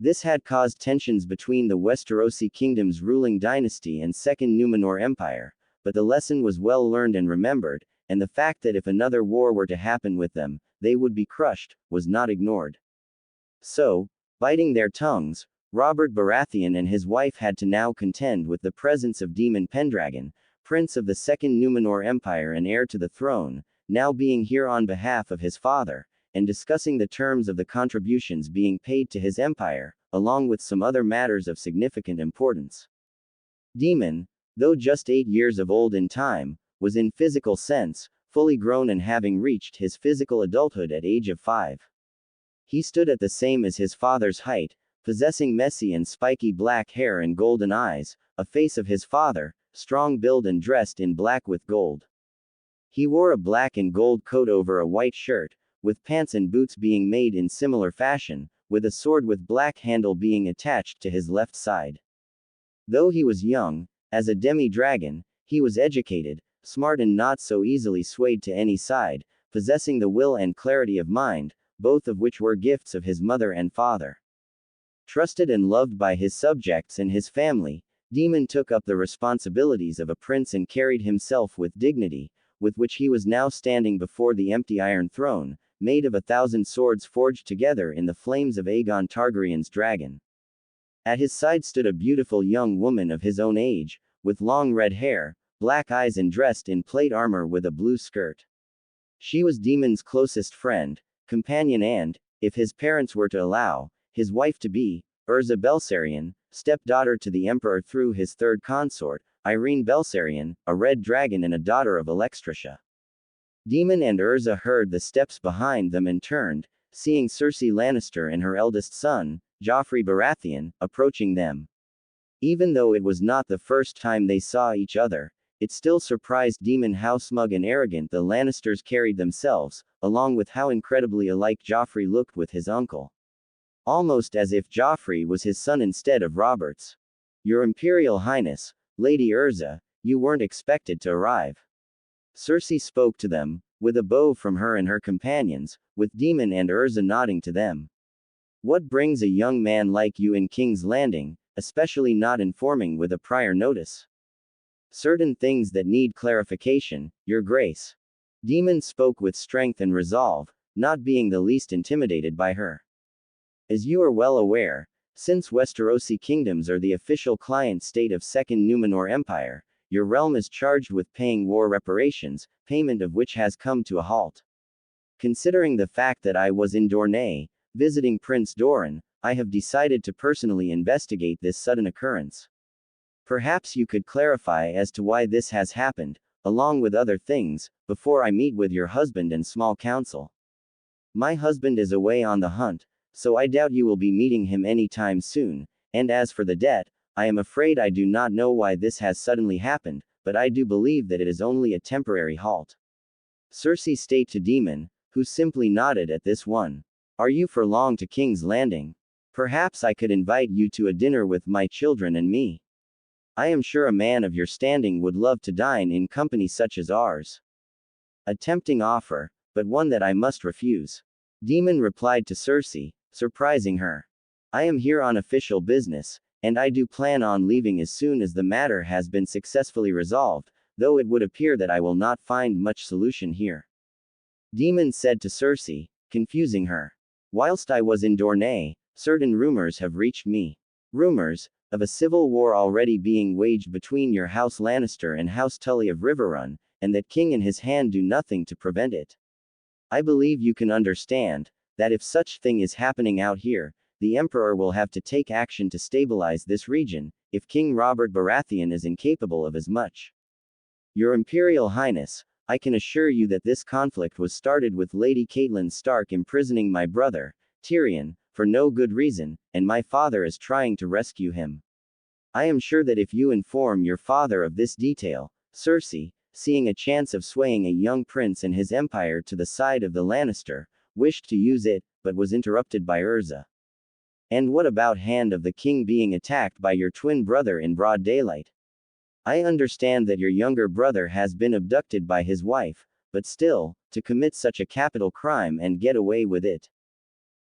This had caused tensions between the Westerosi kingdom's ruling dynasty and Second Numenor Empire, but the lesson was well learned and remembered, and the fact that if another war were to happen with them, they would be crushed, was not ignored. So, biting their tongues, Robert Baratheon and his wife had to now contend with the presence of Demon Pendragon, prince of the Second Numenor Empire and heir to the throne, now being here on behalf of his father, and discussing the terms of the contributions being paid to his empire, along with some other matters of significant importance. Demon, though just 8 years of old in time, was in physical sense, fully grown and having reached his physical adulthood at age of 5. He stood at the same as his father's height, possessing messy and spiky black hair and golden eyes, a face of his father, strong build and dressed in black with gold. He wore a black and gold coat over a white shirt, with pants and boots being made in similar fashion, with a sword with black handle being attached to his left side. Though he was young, as a demi-dragon, he was educated, smart and not so easily swayed to any side, possessing the will and clarity of mind, both of which were gifts of his mother and father. Trusted and loved by his subjects and his family, Demon took up the responsibilities of a prince and carried himself with dignity, with which he was now standing before the empty Iron Throne, made of 1,000 swords forged together in the flames of Aegon Targaryen's dragon. At his side stood a beautiful young woman of his own age, with long red hair, black eyes and dressed in plate armor with a blue skirt. She was Demon's closest friend, companion and, if his parents were to allow, his wife-to-be, Urza Belsarion, stepdaughter to the Emperor through his third consort, Irene Belsarion, a red dragon and a daughter of Alexstrasza. Demon and Urza heard the steps behind them and turned, seeing Cersei Lannister and her eldest son, Joffrey Baratheon, approaching them. Even though it was not the first time they saw each other, it still surprised Demon how smug and arrogant the Lannisters carried themselves, along with how incredibly alike Joffrey looked with his uncle. Almost as if Joffrey was his son instead of Robert's. "Your Imperial Highness, Lady Urza, you weren't expected to arrive." Cersei spoke to them, with a bow from her and her companions, with Demon and Urza nodding to them. What brings a young man like you in King's Landing, especially not informing with a prior notice? Certain things that need clarification, Your Grace. Demon spoke with strength and resolve, not being the least intimidated by her. As you are well aware, since Westerosi kingdoms are the official client state of Second Numenor Empire, your realm is charged with paying war reparations, payment of which has come to a halt. Considering the fact that I was in Dorne, visiting Prince Doran, I have decided to personally investigate this sudden occurrence. Perhaps you could clarify as to why this has happened, along with other things, before I meet with your husband and small council. My husband is away on the hunt, so I doubt you will be meeting him anytime soon, and as for the debt, I am afraid I do not know why this has suddenly happened, but I do believe that it is only a temporary halt. Cersei stated to Demon, who simply nodded at this one. Are you for long to King's Landing? Perhaps I could invite you to a dinner with my children and me. I am sure a man of your standing would love to dine in company such as ours. A tempting offer, but one that I must refuse. Demon replied to Cersei, surprising her. I am here on official business, and I do plan on leaving as soon as the matter has been successfully resolved, though it would appear that I will not find much solution here. Demon said to Cersei, confusing her. Whilst I was in Dorne, certain rumors have reached me. Rumors of a civil war already being waged between your House Lannister and House Tully of Riverrun, and that King and his hand do nothing to prevent it. I believe you can understand that if such thing is happening out here, the Emperor will have to take action to stabilize this region, if King Robert Baratheon is incapable of as much. Your Imperial Highness, I can assure you that this conflict was started with Lady Catelyn Stark imprisoning my brother, Tyrion, for no good reason, and my father is trying to rescue him. I am sure that if you inform your father of this detail, Cersei, seeing a chance of swaying a young prince and his empire to the side of the Lannister, wished to use it, but was interrupted by Urza. And what about Hand of the King being attacked by your twin brother in broad daylight? I understand that your younger brother has been abducted by his wife, but still, to commit such a capital crime and get away with it.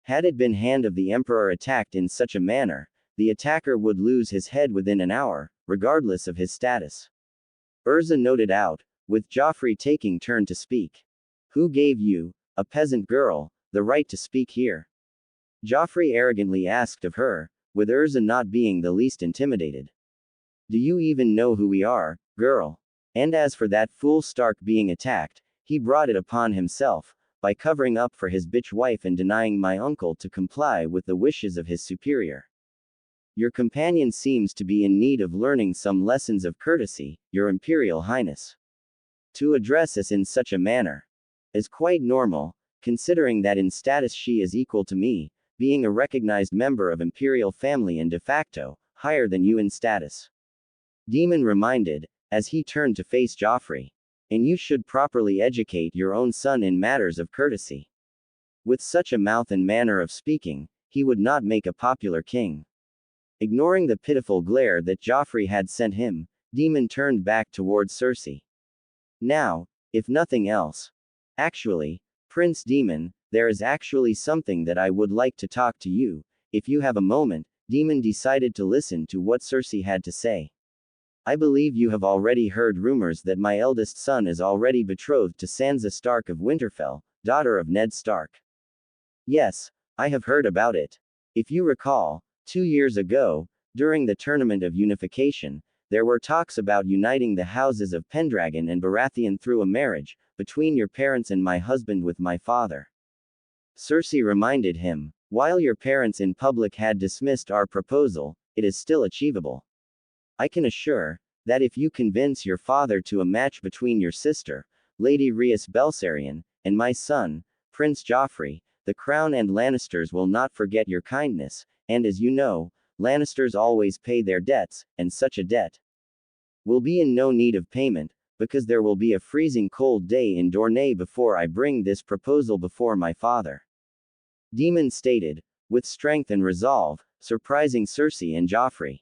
Had it been Hand of the Emperor attacked in such a manner, the attacker would lose his head within an hour, regardless of his status. Urza noted out, with Joffrey taking turn to speak. Who gave you, a peasant girl, the right to speak here? Joffrey arrogantly asked of her, with Urza not being the least intimidated. Do you even know who we are, girl? And as for that fool Stark being attacked, he brought it upon himself, by covering up for his bitch wife and denying my uncle to comply with the wishes of his superior. Your companion seems to be in need of learning some lessons of courtesy, Your Imperial Highness. To address us in such a manner is quite normal, considering that in status she is equal to me, being a recognized member of Imperial family and de facto, higher than you in status. Demon reminded, as he turned to face Joffrey. And you should properly educate your own son in matters of courtesy. With such a mouth and manner of speaking, he would not make a popular king. Ignoring the pitiful glare that Joffrey had sent him, Demon turned back towards Cersei. Now, if nothing else. Actually, Prince Demon, there is actually something that I would like to talk to you, if you have a moment. Demon decided to listen to what Cersei had to say. I believe you have already heard rumors that my eldest son is already betrothed to Sansa Stark of Winterfell, daughter of Ned Stark. Yes, I have heard about it. If you recall, 2 years ago, during the Tournament of Unification, there were talks about uniting the houses of Pendragon and Baratheon through a marriage, between your parents and my husband with my father. Cersei reminded him, while your parents in public had dismissed our proposal, it is still achievable. I can assure that if you convince your father to a match between your sister, Lady Rhys Belsarion, and my son, Prince Joffrey, the crown and Lannisters will not forget your kindness, and as you know, Lannisters always pay their debts, and such a debt will be in no need of payment, because there will be a freezing cold day in Dorne before I bring this proposal before my father. Demon stated, with strength and resolve, surprising Cersei and Joffrey.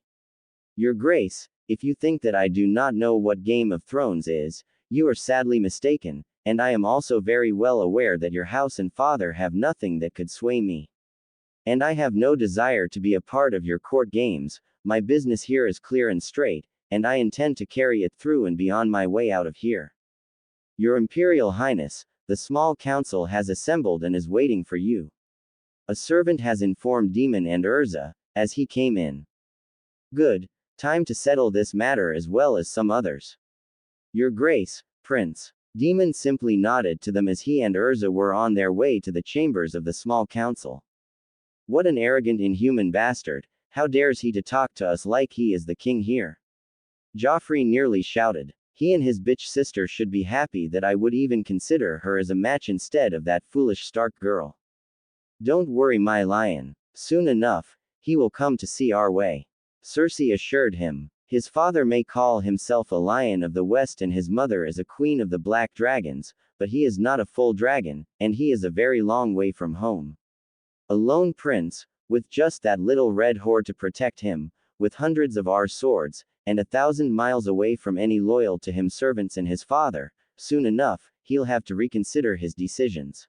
Your Grace, if you think that I do not know what Game of Thrones is, You are sadly mistaken, and I am also very well aware that your house and father have nothing that could sway me. And I have no desire to be a part of your court games. My business here is clear and straight, and I intend to carry it through and be on my way out of here. Your Imperial Highness, the small council has assembled and is waiting for you. A servant has informed Demon and Urza, as he came in. Good. Time to settle this matter as well as some others. Your Grace, Prince. Demon simply nodded to them as he and Urza were on their way to the chambers of the small council. What an arrogant inhuman bastard, how dares he to talk to us like he is the king here? Joffrey nearly shouted. He and his bitch sister should be happy that I would even consider her as a match instead of that foolish Stark girl. Don't worry my lion, soon enough, he will come to see our way. Cersei assured him. His father may call himself a lion of the west and his mother is a queen of the black dragons, but he is not a full dragon, and he is a very long way from home. A lone prince, with just that little red horde to protect him, with hundreds of our swords, and 1,000 miles away from any loyal to him servants and his father, soon enough, he'll have to reconsider his decisions.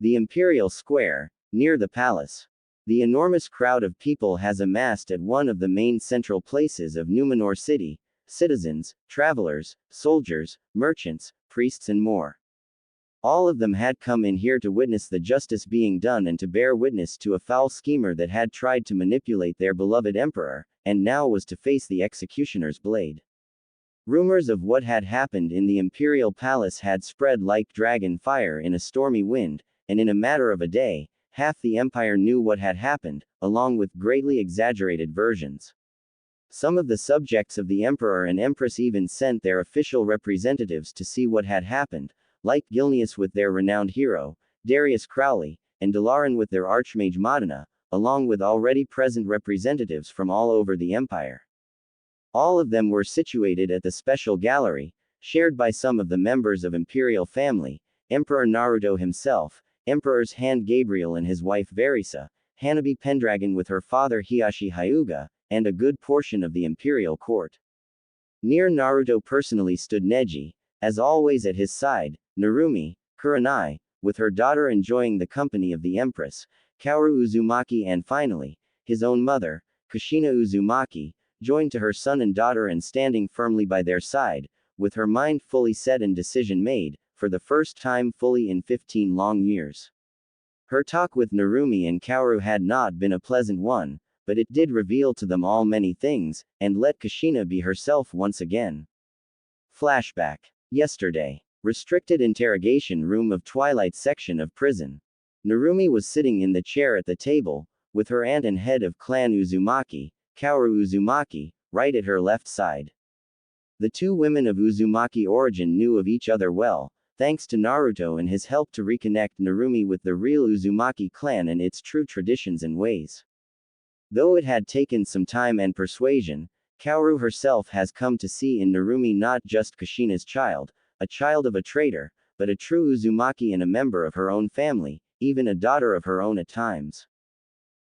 The Imperial Square, near the palace. The enormous crowd of people has amassed at one of the main central places of Numenor City, citizens, travelers, soldiers, merchants, priests and more. All of them had come in here to witness the justice being done and to bear witness to a foul schemer that had tried to manipulate their beloved emperor, and now was to face the executioner's blade. Rumors of what had happened in the imperial palace had spread like dragon fire in a stormy wind, and in a matter of a day, half the empire knew what had happened, along with greatly exaggerated versions. Some of the subjects of the emperor and empress even sent their official representatives to see what had happened, like Gilneas with their renowned hero, Darius Crowley, and Dalaran with their archmage Modena, along with already present representatives from all over the empire. All of them were situated at the special gallery, shared by some of the members of imperial family, Emperor Naruto himself, Emperor's hand Gabriel and his wife Verisa, Hanabi Pendragon with her father Hiashi Hyuga, and a good portion of the imperial court. Near Naruto personally stood Neji, as always at his side, Narumi, Kurenai, with her daughter enjoying the company of the empress, Kaoru Uzumaki and finally, his own mother, Kushina Uzumaki, joined to her son and daughter and standing firmly by their side, with her mind fully set and decision made, for the first time fully in 15 long years. Her talk with Narumi and Kaoru had not been a pleasant one, but it did reveal to them all many things, and let Kushina be herself once again. Flashback. Yesterday. Restricted interrogation room of Twilight section of prison. Narumi was sitting in the chair at the table, with her aunt and head of clan Uzumaki, Kaoru Uzumaki, right at her left side. The two women of Uzumaki origin knew of each other well, thanks to Naruto and his help to reconnect Narumi with the real Uzumaki clan and its true traditions and ways. Though it had taken some time and persuasion, Kaoru herself has come to see in Narumi not just Kushina's child, a child of a traitor, but a true Uzumaki and a member of her own family, even a daughter of her own at times.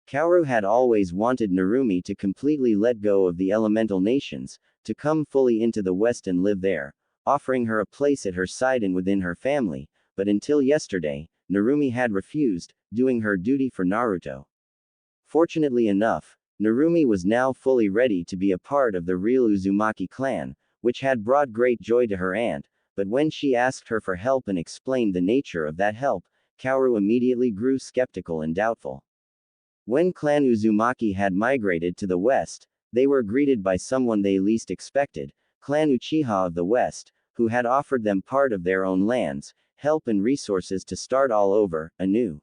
Kaoru had always wanted Narumi to completely let go of the elemental nations, to come fully into the West and live there, offering her a place at her side and within her family, but until yesterday, Narumi had refused, doing her duty for Naruto. Fortunately enough, Narumi was now fully ready to be a part of the real Uzumaki clan, which had brought great joy to her aunt, but when she asked her for help and explained the nature of that help, Kaoru immediately grew skeptical and doubtful. When Clan Uzumaki had migrated to the west, they were greeted by someone they least expected, Clan Uchiha of the West, who had offered them part of their own lands, help and resources to start all over, anew.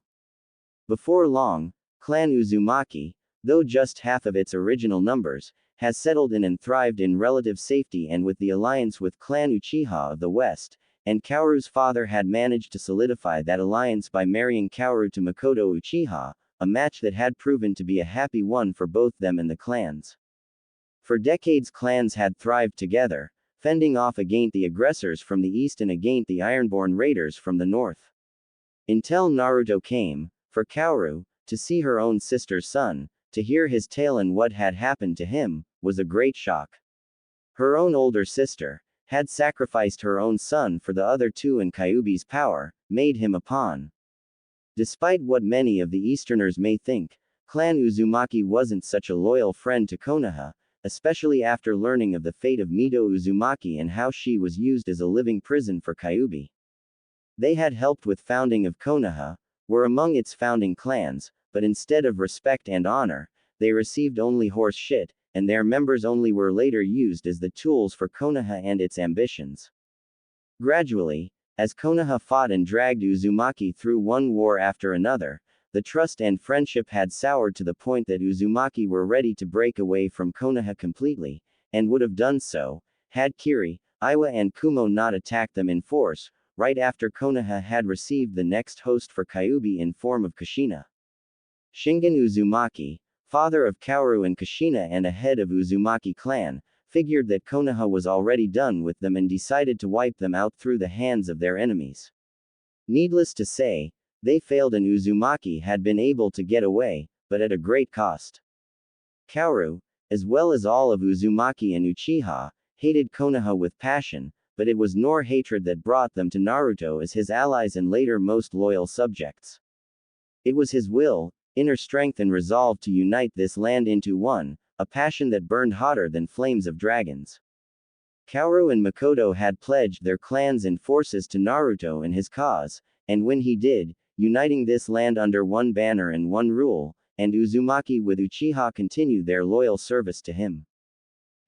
Before long, Clan Uzumaki, though just half of its original numbers, has settled in and thrived in relative safety and with the alliance with Clan Uchiha of the West, and Kaoru's father had managed to solidify that alliance by marrying Kaoru to Makoto Uchiha, a match that had proven to be a happy one for both them and the clans. For decades clans had thrived together, fending off against the aggressors from the east and against the Ironborn raiders from the north. Until Naruto came, for Kaoru, to see her own sister's son, to hear his tale and what had happened to him, was a great shock. Her own older sister, had sacrificed her own son for the other two, and Kyuubi's power made him a pawn. Despite what many of the Easterners may think, Clan Uzumaki wasn't such a loyal friend to Konoha, especially after learning of the fate of Mito Uzumaki and how she was used as a living prison for Kyuubi. They had helped with founding of Konoha, were among its founding clans, but instead of respect and honor, they received only horse shit, and their members only were later used as the tools for Konoha and its ambitions. Gradually, as Konoha fought and dragged Uzumaki through one war after another, the trust and friendship had soured to the point that Uzumaki were ready to break away from Konoha completely, and would have done so, had Kiri, Iwa and Kumo not attacked them in force, right after Konoha had received the next host for Kyuubi in form of Kushina. Shingen Uzumaki, father of Kaoru and Kushina and a head of Uzumaki clan, figured that Konoha was already done with them and decided to wipe them out through the hands of their enemies. Needless to say, they failed and Uzumaki had been able to get away, but at a great cost. Kaoru, as well as all of Uzumaki and Uchiha, hated Konoha with passion, but it was nor hatred that brought them to Naruto as his allies and later most loyal subjects. It was his will, inner strength and resolve to unite this land into one, a passion that burned hotter than flames of dragons. Kaoru and Makoto had pledged their clans and forces to Naruto in his cause, and when he did, uniting this land under one banner and one rule, and Uzumaki with Uchiha continued their loyal service to him.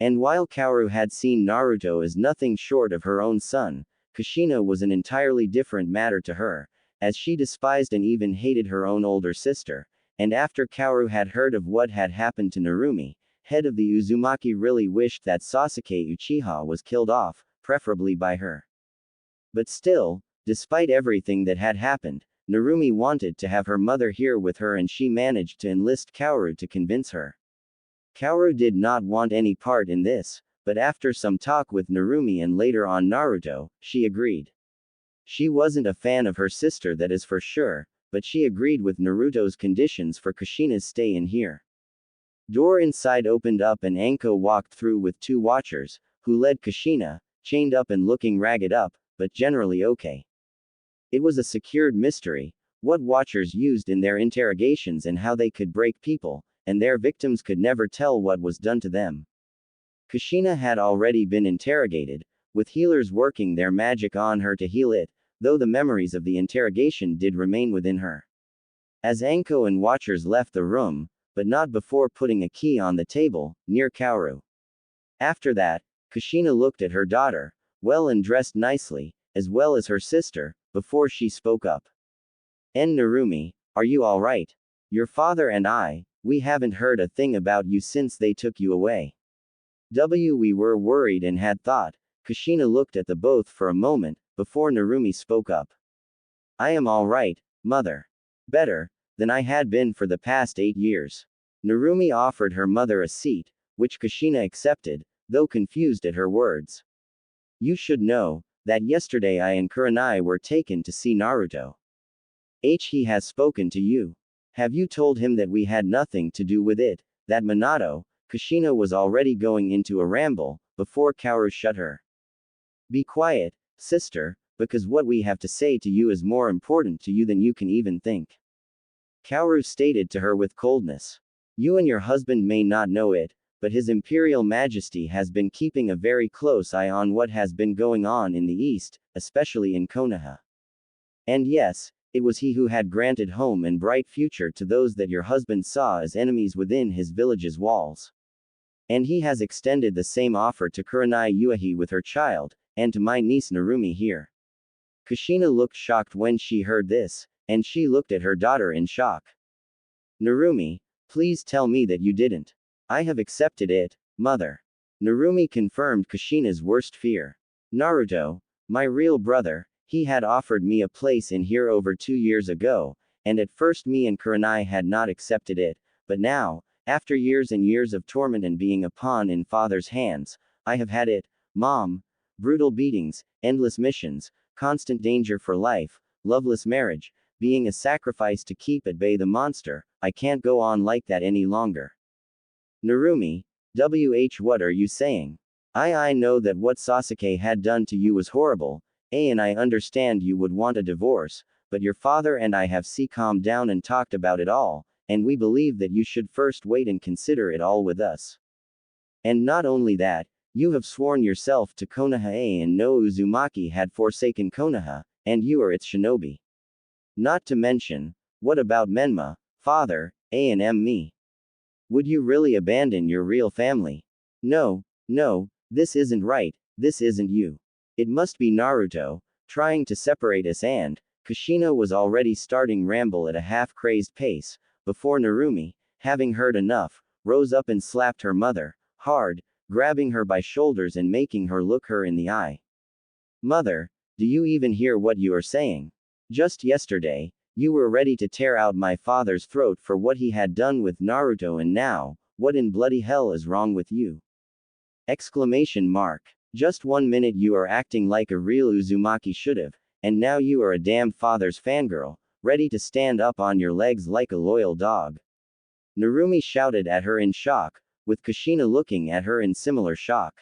And while Kaoru had seen Naruto as nothing short of her own son, Kushina was an entirely different matter to her, as she despised and even hated her own older sister, and after Kaoru had heard of what had happened to Narumi, head of the Uzumaki, really wished that Sasuke Uchiha was killed off, preferably by her. But still, despite everything that had happened, Narumi wanted to have her mother here with her and she managed to enlist Kaoru to convince her. Kaoru did not want any part in this, but after some talk with Narumi and later on Naruto, she agreed. She wasn't a fan of her sister, that is for sure, but she agreed with Naruto's conditions for Kushina's stay in here. Door inside opened up and Anko walked through with two watchers, who led Kushina, chained up and looking ragged up, but generally okay. It was a secured mystery, what watchers used in their interrogations and how they could break people, and their victims could never tell what was done to them. Kushina had already been interrogated, with healers working their magic on her to heal it, though the memories of the interrogation did remain within her. As Anko and watchers left the room, but not before putting a key on the table, near Kaoru. After that, Kushina looked at her daughter, well and dressed nicely, as well as her sister, before she spoke up. Narumi, are you alright? Your father and I, we haven't heard a thing about you since they took you away. We were worried and had thought. Kushina looked at the both for a moment, before Narumi spoke up. I am alright, mother. Better than I had been for the past 8 years. Narumi offered her mother a seat, which Kushina accepted, though confused at her words. You should know that yesterday I and Kurenai were taken to see Naruto. He has spoken to you. Have you told him that we had nothing to do with it, that Minato? Kushina was already going into a ramble, before Kaoru shut her. Be quiet, sister, because what we have to say to you is more important to you than you can even think. Kaoru stated to her with coldness. You and your husband may not know it, but His Imperial Majesty has been keeping a very close eye on what has been going on in the East, especially in Konoha. And yes, it was he who had granted home and bright future to those that your husband saw as enemies within his village's walls. And he has extended the same offer to Kurenai Yuahi with her child, and to my niece Narumi here. Kushina looked shocked when she heard this, and she looked at her daughter in shock. Narumi, please tell me that you didn't. I have accepted it, mother. Narumi confirmed Kushina's worst fear. Naruto, my real brother, he had offered me a place in here over 2 years ago, and at first me and Kurenai had not accepted it, but now, after years and years of torment and being a pawn in father's hands, I have had it, mom. Brutal beatings, endless missions, constant danger for life, loveless marriage, being a sacrifice to keep at bay the monster. I can't go on like that any longer. Narumi, what are you saying? I know that what Sasuke had done to you was horrible, and I understand you would want a divorce, but your father and I have calmed down and talked about it all, and we believe that you should first wait and consider it all with us. And not only that, you have sworn yourself to Konoha and no Uzumaki had forsaken Konoha, and you are its shinobi. Not to mention, what about Menma, father, and me? Would you really abandon your real family? No, no, this isn't right, this isn't you. It must be Naruto, trying to separate us and, Kushina was already starting ramble at a half-crazed pace, before Narumi, having heard enough, rose up and slapped her mother, hard, grabbing her by shoulders and making her look her in the eye. Mother, do you even hear what you are saying? Just yesterday, you were ready to tear out my father's throat for what he had done with Naruto, and now, what in bloody hell is wrong with you? Exclamation mark. Just 1 minute you are acting like a real Uzumaki should've, and now you are a damn father's fangirl, ready to stand up on your legs like a loyal dog. Narumi shouted at her in shock, with Kushina looking at her in similar shock.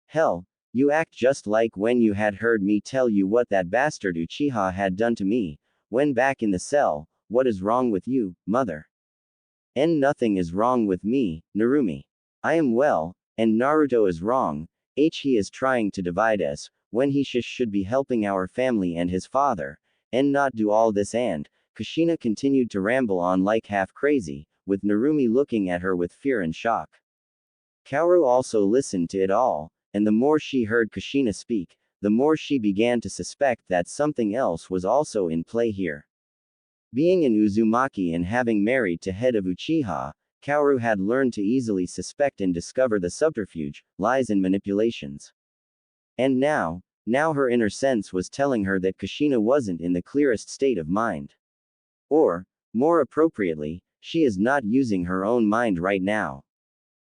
Hell, you act just like when you had heard me tell you what that bastard Uchiha had done to me, when back in the cell. What is wrong with you, mother? And nothing is wrong with me, Narumi. I am well, and Naruto is wrong. He is trying to divide us, when he should be helping our family and his father, and not do all this. And Kushina continued to ramble on like half crazy, with Narumi looking at her with fear and shock. Kaoru also listened to it all, and the more she heard Kushina speak, the more she began to suspect that something else was also in play here. Being an Uzumaki and having married to head of Uchiha, Kaoru had learned to easily suspect and discover the subterfuge, lies and manipulations. And now her inner sense was telling her that Kushina wasn't in the clearest state of mind. Or, more appropriately, she is not using her own mind right now.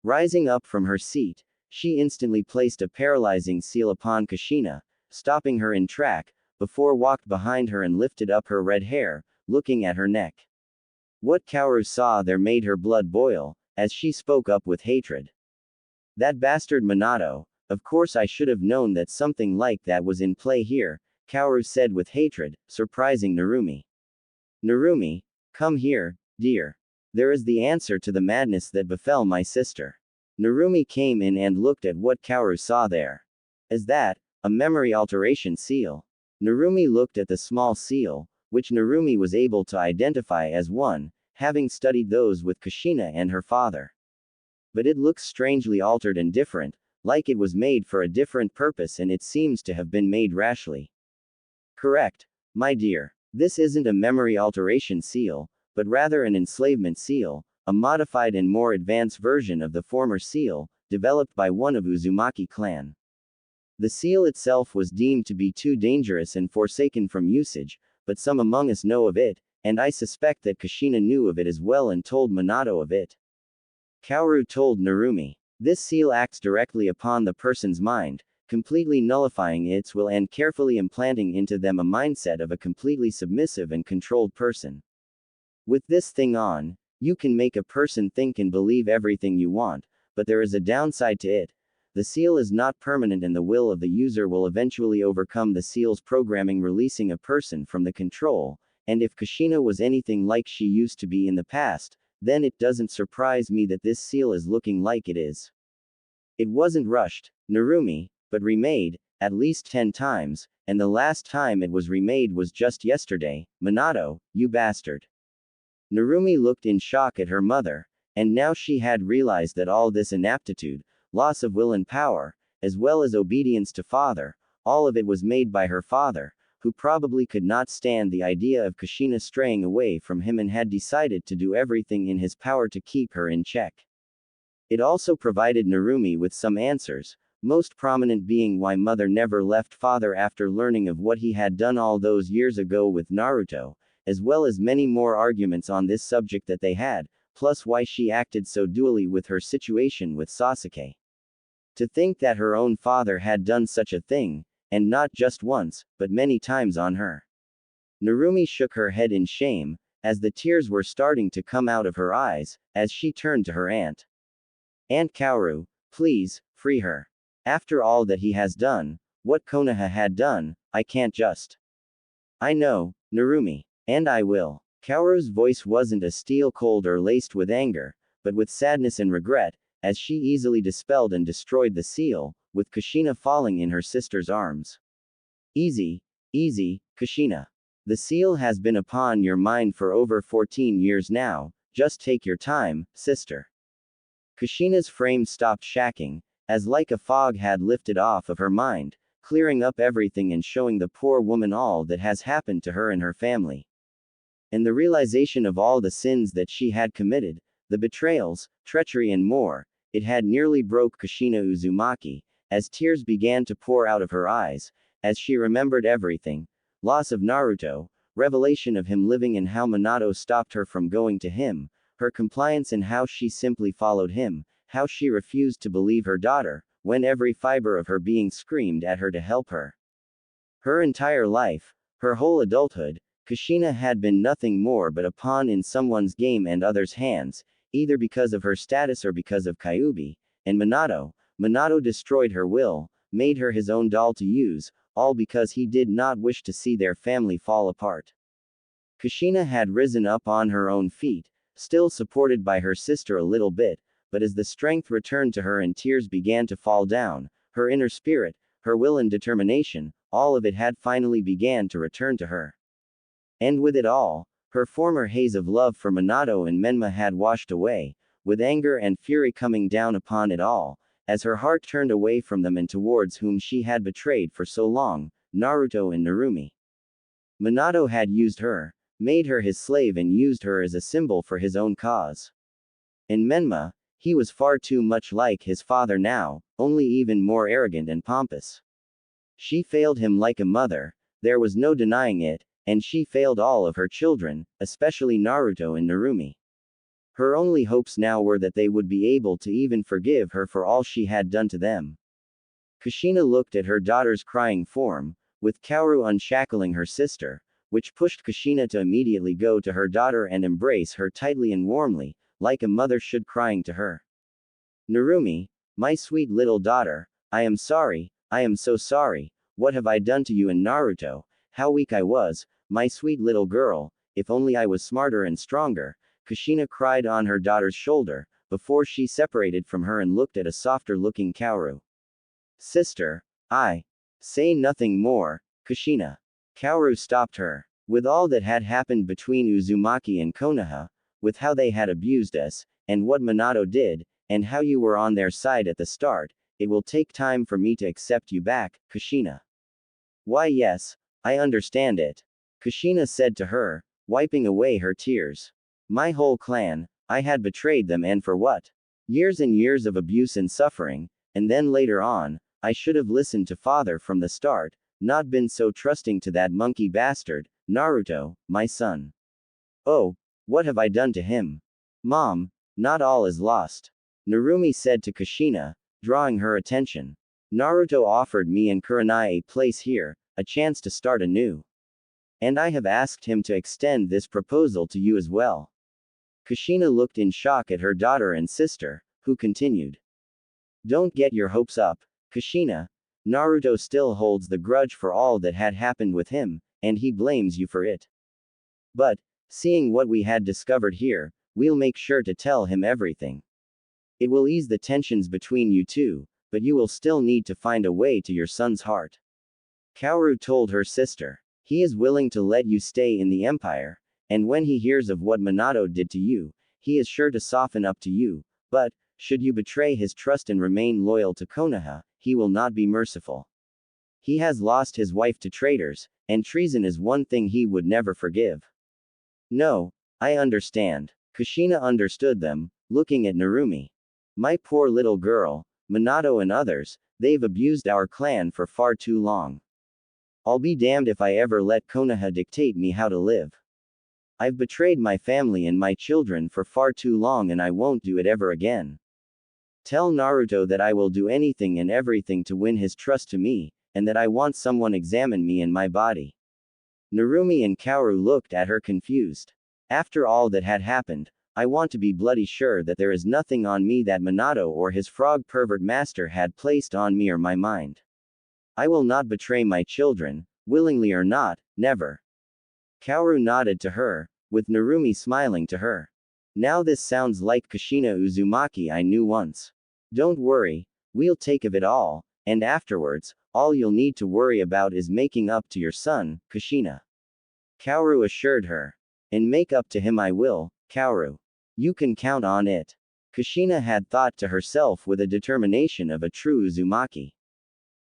Rising up from her seat, she instantly placed a paralyzing seal upon Kushina, stopping her in track, before walked behind her and lifted up her red hair, looking at her neck. What Kaoru saw there made her blood boil, as she spoke up with hatred. That bastard Minato, of course I should have known that something like that was in play here, Kaoru said with hatred, surprising Narumi. Narumi, come here, dear. There is the answer to the madness that befell my sister. Narumi came in and looked at what Kaoru saw there. Is that a memory alteration seal? Narumi looked at the small seal, which Narumi was able to identify as one, having studied those with Kushina and her father. But it looks strangely altered and different, like it was made for a different purpose, and it seems to have been made rashly. Correct, my dear. This isn't a memory alteration seal, but rather an enslavement seal, a modified and more advanced version of the former seal, developed by one of Uzumaki clan. The seal itself was deemed to be too dangerous and forsaken from usage, but some among us know of it, and I suspect that Kushina knew of it as well and told Minato of it. Kaoru told Narumi. This seal acts directly upon the person's mind, completely nullifying its will and carefully implanting into them a mindset of a completely submissive and controlled person. With this thing on, you can make a person think and believe everything you want, but there is a downside to it. The seal is not permanent and the will of the user will eventually overcome the seal's programming, releasing a person from the control, and if Kushina was anything like she used to be in the past, then it doesn't surprise me that this seal is looking like it is. It wasn't rushed, Narumi, but remade, at least 10 times, and the last time it was remade was just yesterday. Minato, you bastard. Narumi looked in shock at her mother, and now she had realized that all this inaptitude, loss of will and power, as well as obedience to father, all of it was made by her father, who probably could not stand the idea of Kushina straying away from him and had decided to do everything in his power to keep her in check. It also provided Narumi with some answers, most prominent being why mother never left father after learning of what he had done all those years ago with Naruto, as well as many more arguments on this subject that they had, plus why she acted so dually with her situation with Sasuke. To think that her own father had done such a thing, and not just once, but many times on her. Narumi shook her head in shame, as the tears were starting to come out of her eyes, as she turned to her aunt. Aunt Kaoru, please, free her. After all that he has done, what Konoha had done, I can't just. I know, Narumi. And I will. Kaoru's voice wasn't a steel cold or laced with anger, but with sadness and regret, as she easily dispelled and destroyed the seal, with Kushina falling in her sister's arms. Easy, easy, Kushina. The seal has been upon your mind for over 14 years now, just take your time, sister. Kushina's frame stopped shaking, as like a fog had lifted off of her mind, clearing up everything and showing the poor woman all that has happened to her and her family. And the realization of all the sins that she had committed, the betrayals, treachery and more, it had nearly broke Kushina Uzumaki, as tears began to pour out of her eyes, as she remembered everything, loss of Naruto, revelation of him living and how Minato stopped her from going to him, her compliance and how she simply followed him, how she refused to believe her daughter, when every fiber of her being screamed at her to help her. Her entire life, her whole adulthood, Kushina had been nothing more but a pawn in someone's game and others' hands, either because of her status or because of Kyuubi, and Minato destroyed her will, made her his own doll to use, all because he did not wish to see their family fall apart. Kushina had risen up on her own feet, still supported by her sister a little bit, but as the strength returned to her and tears began to fall down, her inner spirit, her will and determination, all of it had finally began to return to her. And with it all, her former haze of love for Minato and Menma had washed away, with anger and fury coming down upon it all, as her heart turned away from them and towards whom she had betrayed for so long, Naruto and Narumi. Minato had used her, made her his slave and used her as a symbol for his own cause. And Menma, he was far too much like his father now, only even more arrogant and pompous. She failed him like a mother, there was no denying it, and she failed all of her children, especially Naruto and Narumi. Her only hopes now were that they would be able to even forgive her for all she had done to them. Kushina looked at her daughter's crying form, with Kaoru unshackling her sister, which pushed Kushina to immediately go to her daughter and embrace her tightly and warmly, like a mother should, crying to her. Narumi, my sweet little daughter, I am sorry, I am so sorry, what have I done to you and Naruto, how weak I was, my sweet little girl, if only I was smarter and stronger, Kushina cried on her daughter's shoulder, before she separated from her and looked at a softer-looking Kaoru. Sister, I. Say nothing more, Kushina. Kaoru stopped her. With all that had happened between Uzumaki and Konoha, with how they had abused us, and what Minato did, and how you were on their side at the start, it will take time for me to accept you back, Kushina. Why yes, I understand it. Kushina said to her, wiping away her tears. My whole clan, I had betrayed them, and for what? Years and years of abuse and suffering, and then later on, I should have listened to father from the start, not been so trusting to that monkey bastard, Naruto, my son. Oh, what have I done to him? Mom, not all is lost. Narumi said to Kushina, drawing her attention. Naruto offered me and Kurenai a place here, a chance to start anew. And I have asked him to extend this proposal to you as well. Kushina looked in shock at her daughter and sister, who continued. Don't get your hopes up, Kushina. Naruto still holds the grudge for all that had happened with him, and he blames you for it. But, seeing what we had discovered here, we'll make sure to tell him everything. It will ease the tensions between you two, but you will still need to find a way to your son's heart. Kaoru told her sister. He is willing to let you stay in the empire, and when he hears of what Minato did to you, he is sure to soften up to you, but, should you betray his trust and remain loyal to Konoha, he will not be merciful. He has lost his wife to traitors, and treason is one thing he would never forgive. No, I understand. Kushina understood them, looking at Narumi. My poor little girl, Minato and others, they've abused our clan for far too long. I'll be damned if I ever let Konoha dictate me how to live. I've betrayed my family and my children for far too long, and I won't do it ever again. Tell Naruto that I will do anything and everything to win his trust to me, and that I want someone examine me and my body. Narumi and Kaoru looked at her confused. After all that had happened, I want to be bloody sure that there is nothing on me that Minato or his frog pervert master had placed on me or my mind. I will not betray my children, willingly or not, never. Kaoru nodded to her, with Narumi smiling to her. Now this sounds like Kushina Uzumaki I knew once. Don't worry, we'll take of it all, and afterwards, all you'll need to worry about is making up to your son, Kushina. Kaoru assured her. And make up to him I will, Kaoru. You can count on it. Kushina had thought to herself with a determination of a true Uzumaki.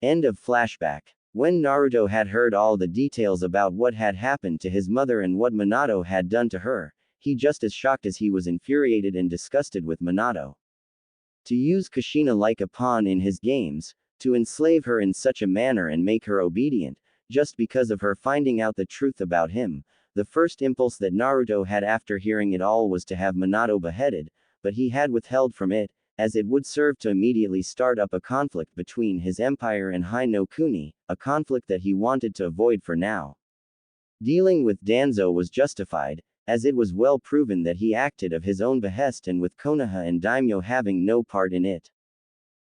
End of flashback. When Naruto had heard all the details about what had happened to his mother and what Minato had done to her, he just as shocked as he was infuriated and disgusted with Minato. To use Kushina like a pawn in his games, to enslave her in such a manner and make her obedient, just because of her finding out the truth about him, the first impulse that Naruto had after hearing it all was to have Minato beheaded, but he had withheld from it, as it would serve to immediately start up a conflict between his empire and Hai no Kuni, a conflict that he wanted to avoid for now. Dealing with Danzo was justified, as it was well proven that he acted of his own behest and with Konoha and Daimyo having no part in it.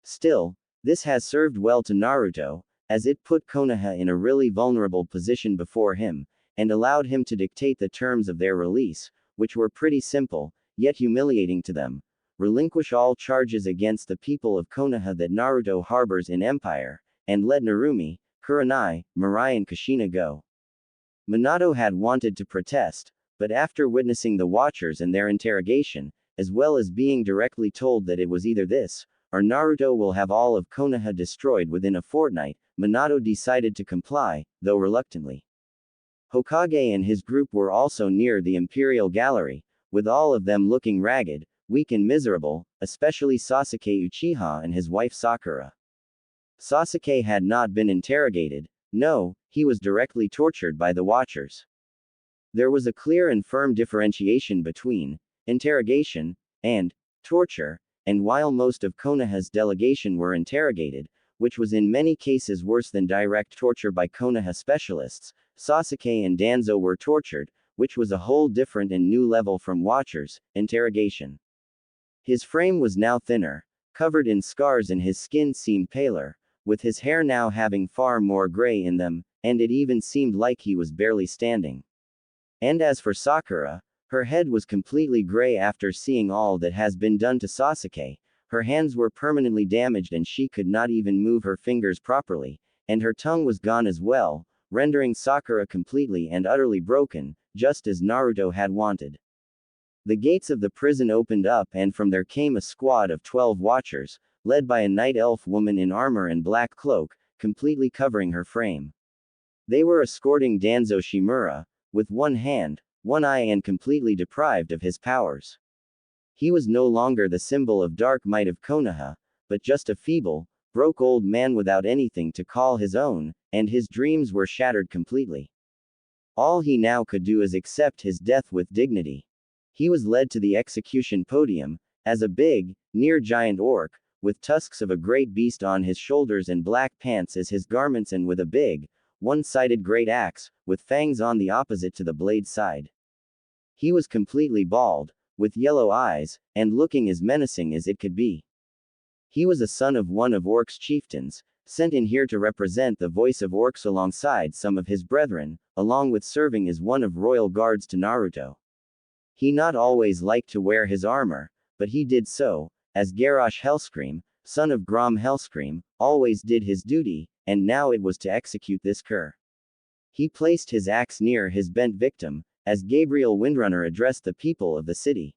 Still, this has served well to Naruto, as it put Konoha in a really vulnerable position before him, and allowed him to dictate the terms of their release, which were pretty simple, yet humiliating to them. Relinquish all charges against the people of Konoha that Naruto harbors in Empire, and let Narumi, Kurenai, Mirai and Kushina go. Minato had wanted to protest, but after witnessing the Watchers and their interrogation, as well as being directly told that it was either this, or Naruto will have all of Konoha destroyed within a fortnight, Minato decided to comply, though reluctantly. Hokage and his group were also near the Imperial Gallery, with all of them looking ragged, weak and miserable, especially Sasuke Uchiha and his wife Sakura. Sasuke had not been interrogated, no, he was directly tortured by the Watchers. There was a clear and firm differentiation between interrogation and torture, and while most of Konoha's delegation were interrogated, which was in many cases worse than direct torture by Konoha specialists, Sasuke and Danzo were tortured, which was a whole different and new level from Watchers' interrogation. His frame was now thinner, covered in scars, and his skin seemed paler, with his hair now having far more gray in them, and it even seemed like he was barely standing. And as for Sakura, her head was completely gray after seeing all that has been done to Sasuke. Her hands were permanently damaged and she could not even move her fingers properly, and her tongue was gone as well, rendering Sakura completely and utterly broken, just as Naruto had wanted. The gates of the prison opened up and from there came a squad of 12 Watchers, led by a night elf woman in armor and black cloak, completely covering her frame. They were escorting Danzo Shimura, with one hand, one eye and completely deprived of his powers. He was no longer the symbol of dark might of Konoha, but just a feeble, broke old man without anything to call his own, and his dreams were shattered completely. All he now could do is accept his death with dignity. He was led to the execution podium, as a big, near-giant orc, with tusks of a great beast on his shoulders and black pants as his garments and with a big, one-sided great axe, with fangs on the opposite to the blade side. He was completely bald, with yellow eyes, and looking as menacing as it could be. He was a son of one of Orc's chieftains, sent in here to represent the voice of Orcs alongside some of his brethren, along with serving as one of royal guards to Naruto. He not always liked to wear his armor, but he did so, as Garrosh Hellscream, son of Grom Hellscream, always did his duty, and now it was to execute this cur. He placed his axe near his bent victim, as Gabriel Windrunner addressed the people of the city.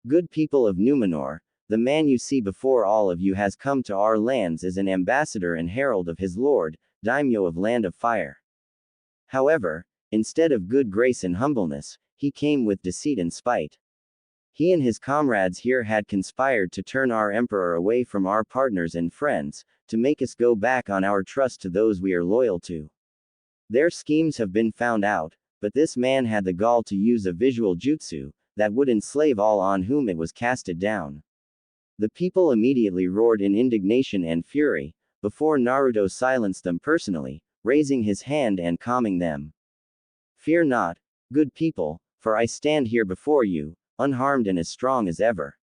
Good people of Numenor, the man you see before all of you has come to our lands as an ambassador and herald of his lord, daimyo of Land of Fire. However, instead of good grace and humbleness, he came with deceit and spite. He and his comrades here had conspired to turn our emperor away from our partners and friends, to make us go back on our trust to those we are loyal to. Their schemes have been found out, but this man had the gall to use a visual jutsu, that would enslave all on whom it was casted down. The people immediately roared in indignation and fury, before Naruto silenced them personally, raising his hand and calming them. Fear not, good people, for I stand here before you, unharmed and as strong as ever.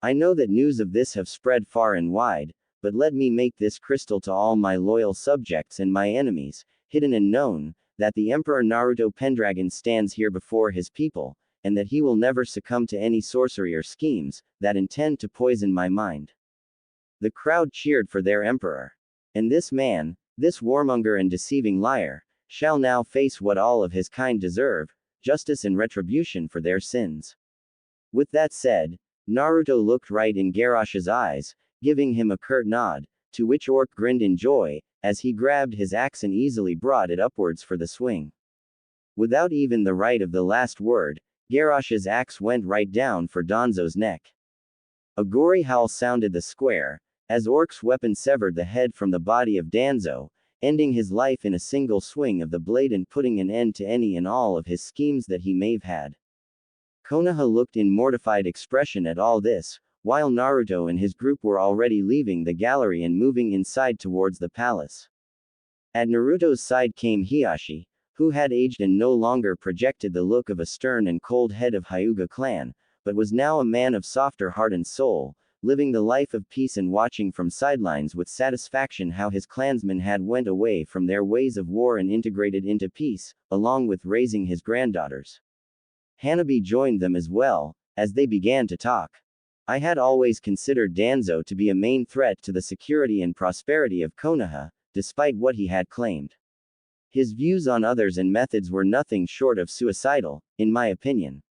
I know that news of this have spread far and wide, but let me make this crystal to all my loyal subjects and my enemies, hidden and known, that the Emperor Naruto Pendragon stands here before his people, and that he will never succumb to any sorcery or schemes that intend to poison my mind. The crowd cheered for their emperor. And this man, this warmonger and deceiving liar, shall now face what all of his kind deserve, justice and retribution for their sins. With that said, Naruto looked right in Garrosh's eyes, giving him a curt nod, to which Orc grinned in joy, as he grabbed his axe and easily brought it upwards for the swing. Without even the right of the last word, Garrosh's axe went right down for Danzo's neck. A gory howl sounded the square, as Orc's weapon severed the head from the body of Danzo, ending his life in a single swing of the blade and putting an end to any and all of his schemes that he may have had. Konoha looked in mortified expression at all this, while Naruto and his group were already leaving the gallery and moving inside towards the palace. At Naruto's side came Hiashi, who had aged and no longer projected the look of a stern and cold head of Hyuga clan, but was now a man of softer heart and soul, living the life of peace and watching from sidelines with satisfaction how his clansmen had went away from their ways of war and integrated into peace, along with raising his granddaughters. Hanabi joined them as well, as they began to talk. I had always considered Danzo to be a main threat to the security and prosperity of Konoha, despite what he had claimed. His views on others and methods were nothing short of suicidal, in my opinion.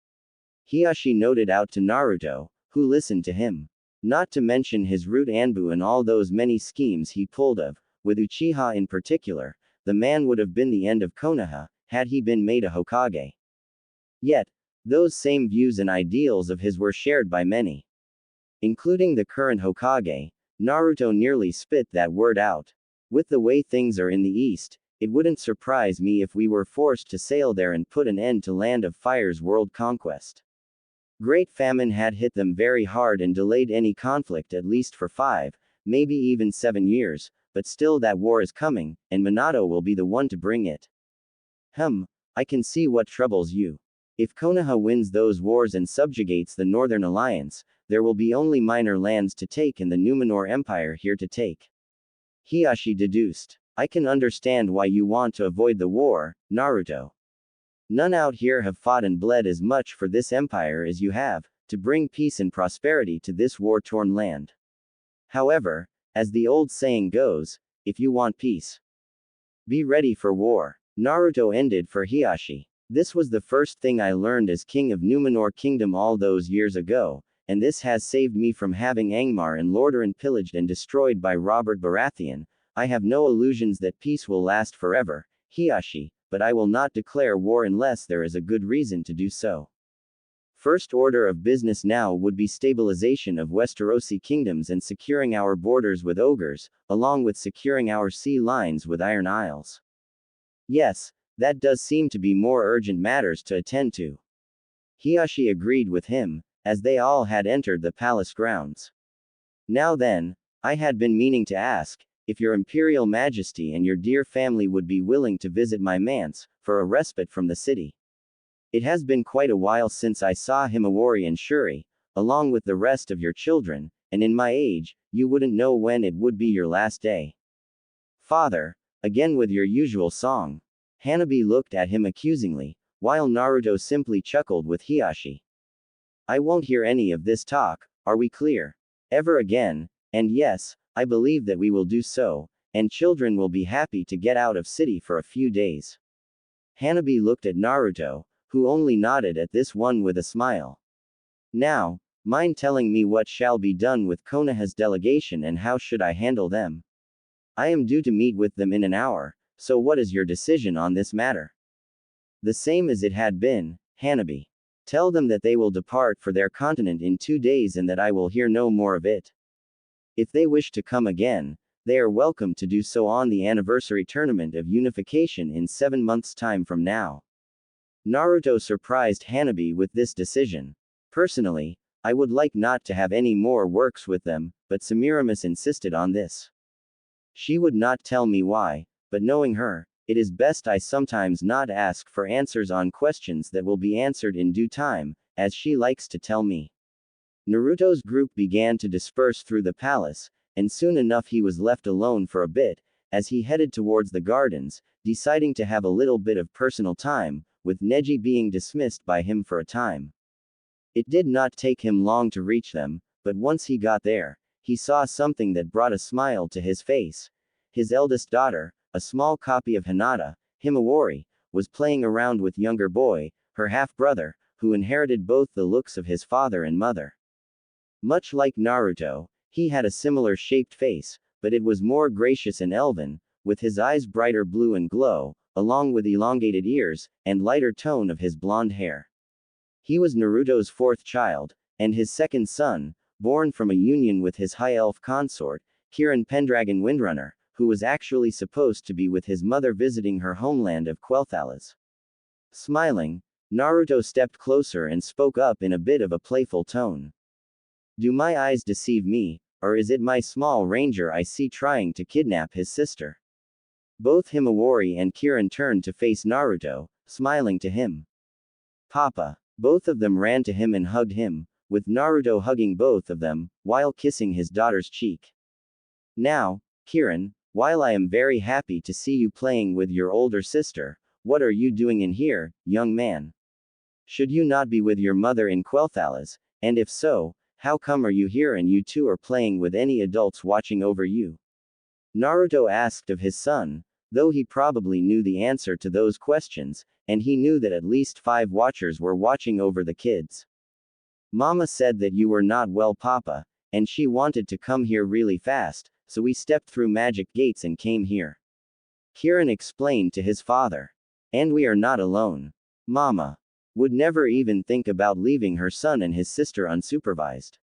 Hiashi noted out to Naruto, who listened to him. Not to mention his root Anbu and all those many schemes he pulled of, with Uchiha in particular, the man would have been the end of Konoha, had he been made a Hokage. Yet, those same views and ideals of his were shared by many. Including the current Hokage, Naruto nearly spit that word out. With the way things are in the East, it wouldn't surprise me if we were forced to sail there and put an end to Land of Fire's world conquest. Great famine had hit them very hard and delayed any conflict at least for 5, maybe even 7 years, but still that war is coming, and Minato will be the one to bring it. I can see what troubles you. If Konoha wins those wars and subjugates the Northern Alliance, there will be only minor lands to take and the Numenor Empire here to take. Hiashi deduced. I can understand why you want to avoid the war, Naruto. None out here have fought and bled as much for this empire as you have, to bring peace and prosperity to this war-torn land. However, as the old saying goes, if you want peace, be ready for war. Naruto ended for Hiashi. This was the first thing I learned as king of Numenor Kingdom all those years ago, and this has saved me from having Angmar and Lordaeron pillaged and destroyed by Robert Baratheon. I have no illusions that peace will last forever, Hiashi, but I will not declare war unless there is a good reason to do so. First order of business now would be stabilization of Westerosi kingdoms and securing our borders with ogres, along with securing our sea lines with Iron Isles. Yes, that does seem to be more urgent matters to attend to. Hiashi agreed with him, as they all had entered the palace grounds. Now then, I had been meaning to ask, if your Imperial Majesty and your dear family would be willing to visit my manse, for a respite from the city. It has been quite a while since I saw Himawari and Shuri, along with the rest of your children, and in my age, you wouldn't know when it would be your last day. Father, again with your usual song. Hanabi looked at him accusingly, while Naruto simply chuckled with Hiashi. I won't hear any of this talk, are we clear? Ever again, and yes, I believe that we will do so, and children will be happy to get out of city for a few days. Hanabi looked at Naruto, who only nodded at this one with a smile. Now, mind telling me what shall be done with Konoha's delegation and how should I handle them? I am due to meet with them in an hour, so what is your decision on this matter? The same as it had been, Hanabi. Tell them that they will depart for their continent in 2 days and that I will hear no more of it. If they wish to come again, they are welcome to do so on the anniversary tournament of unification in 7 months' time from now. Naruto surprised Hanabi with this decision. Personally, I would like not to have any more works with them, but Semiramis insisted on this. She would not tell me why, but knowing her, it is best I sometimes not ask for answers on questions that will be answered in due time, as she likes to tell me. Naruto's group began to disperse through the palace, and soon enough he was left alone for a bit, as he headed towards the gardens, deciding to have a little bit of personal time, with Neji being dismissed by him for a time. It did not take him long to reach them, but once he got there, he saw something that brought a smile to his face. His eldest daughter, a small copy of Hinata, Himawari, was playing around with younger boy, her half-brother, who inherited both the looks of his father and mother. Much like Naruto, he had a similar shaped face, but it was more gracious and elven, with his eyes brighter blue and glow, along with elongated ears, and lighter tone of his blonde hair. He was Naruto's fourth child, and his second son, born from a union with his high elf consort, Kirin Pendragon Windrunner, who was actually supposed to be with his mother visiting her homeland of Quel'Thalas. Smiling, Naruto stepped closer and spoke up in a bit of a playful tone. Do my eyes deceive me, or is it my small ranger I see trying to kidnap his sister? Both Himawari and Kirin turned to face Naruto, smiling to him. Papa. Both of them ran to him and hugged him, with Naruto hugging both of them, while kissing his daughter's cheek. Now, Kirin, while I am very happy to see you playing with your older sister, what are you doing in here, young man? Should you not be with your mother in Quel'Thalas, and if so, how come are you here and you two are playing with any adults watching over you? Naruto asked of his son, though he probably knew the answer to those questions, and he knew that at least 5 watchers were watching over the kids. Mama said that you were not well, Papa, and she wanted to come here really fast, so we stepped through magic gates and came here. Kirin explained to his father. And we are not alone. Mama would never even think about leaving her son and his sister unsupervised.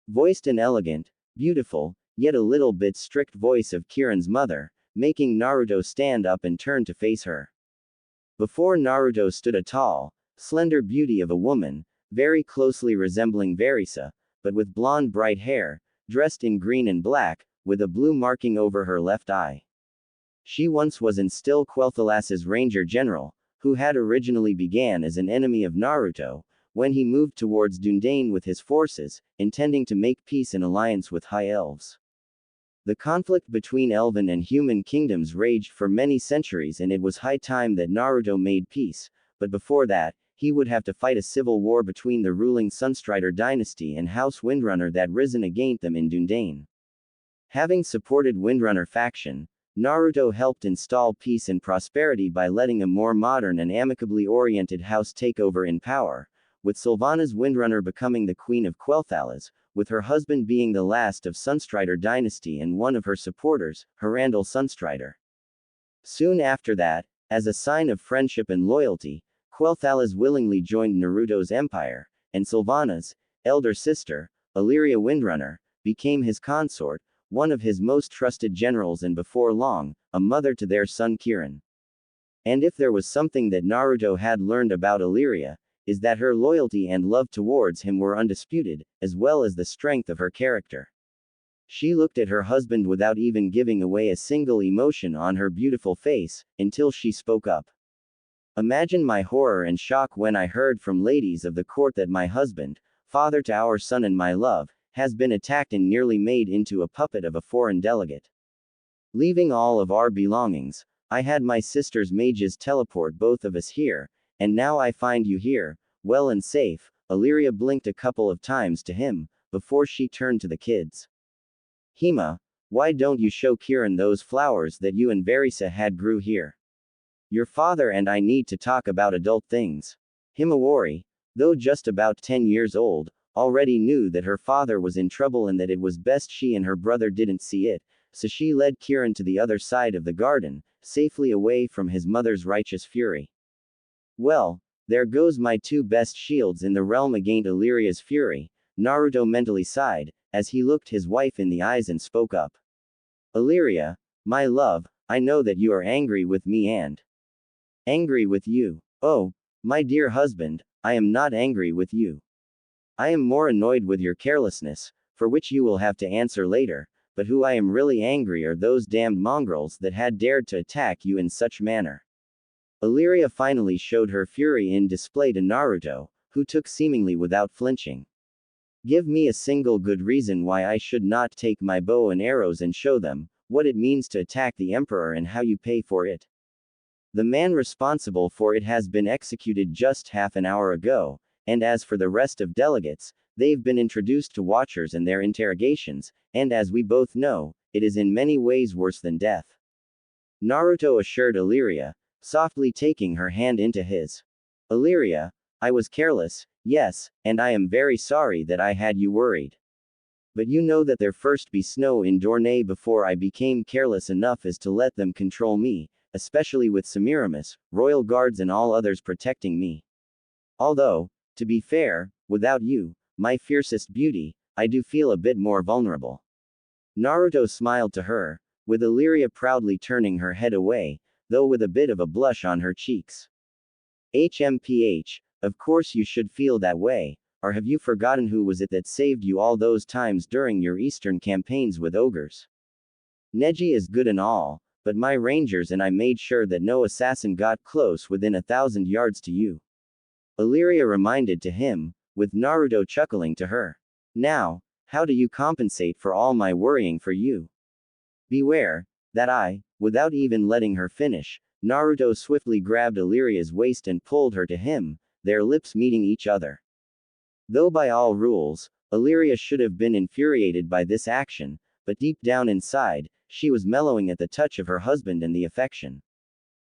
Voiced an elegant, beautiful, yet a little bit strict voice of Kirin's mother, making Naruto stand up and turn to face her. Before Naruto stood a tall, slender beauty of a woman, very closely resembling Verisa, but with blonde bright hair, dressed in green and black, with a blue marking over her left eye. She once was in still Quel'Thalas's Ranger General, who had originally began as an enemy of Naruto, when he moved towards Dundane with his forces, intending to make peace and alliance with High Elves. The conflict between Elven and human kingdoms raged for many centuries and it was high time that Naruto made peace, but before that, he would have to fight a civil war between the ruling Sunstrider dynasty and House Windrunner that risen against them in Dundane. Having supported Windrunner faction, Naruto helped install peace and prosperity by letting a more modern and amicably oriented house take over in power, with Sylvanas Windrunner becoming the queen of Quel'Thalas, with her husband being the last of Sunstrider dynasty and one of her supporters, Hirandel Sunstrider. Soon after that, as a sign of friendship and loyalty, Quel'Thalas willingly joined Naruto's empire, and Sylvanas, elder sister, Illyria Windrunner, became his consort, one of his most trusted generals and before long, a mother to their son Kirin. And if there was something that Naruto had learned about Illyria, is that her loyalty and love towards him were undisputed, as well as the strength of her character. She looked at her husband without even giving away a single emotion on her beautiful face, until she spoke up. Imagine my horror and shock when I heard from ladies of the court that my husband, father to our son and my love, has been attacked and nearly made into a puppet of a foreign delegate. Leaving all of our belongings, I had my sister's mages teleport both of us here, and now I find you here, well and safe. Illyria blinked a couple of times to him, before she turned to the kids. Hima, why don't you show Kirin those flowers that you and Verisa had grew here? Your father and I need to talk about adult things. Himawari, though just about 10 years old, already knew that her father was in trouble and that it was best she and her brother didn't see it, so she led Kirin to the other side of the garden, safely away from his mother's righteous fury. Well, there goes my 2 best shields in the realm against Illyria's fury, Naruto mentally sighed, as he looked his wife in the eyes and spoke up. Illyria, my love, I know that you are angry with me and angry with you. Oh, my dear husband, I am not angry with you. I am more annoyed with your carelessness, for which you will have to answer later, but who I am really angry are those damned mongrels that had dared to attack you in such manner. Illyria finally showed her fury in display to Naruto, who took seemingly without flinching. Give me a single good reason why I should not take my bow and arrows and show them what it means to attack the emperor and how you pay for it. The man responsible for it has been executed just half an hour ago, and as for the rest of delegates, they've been introduced to watchers and their interrogations, and as we both know, it is in many ways worse than death. Naruto assured Illyria, softly taking her hand into his. Illyria, I was careless, yes, and I am very sorry that I had you worried. But you know that there first be snow in Dorne before I became careless enough as to let them control me, especially with Semiramis, royal guards and all others protecting me. Although, to be fair, without you, my fiercest beauty, I do feel a bit more vulnerable. Naruto smiled to her, with Illyria proudly turning her head away, though with a bit of a blush on her cheeks. HMPH, of course you should feel that way, or have you forgotten who was it that saved you all those times during your eastern campaigns with ogres? Neji is good and all, but my rangers and I made sure that no assassin got close within 1,000 yards to you. Illyria reminded to him, with Naruto chuckling to her. Now, how do you compensate for all my worrying for you? Beware, that I, without even letting her finish, Naruto swiftly grabbed Illyria's waist and pulled her to him, their lips meeting each other. Though by all rules, Illyria should have been infuriated by this action, but deep down inside, she was mellowing at the touch of her husband and the affection.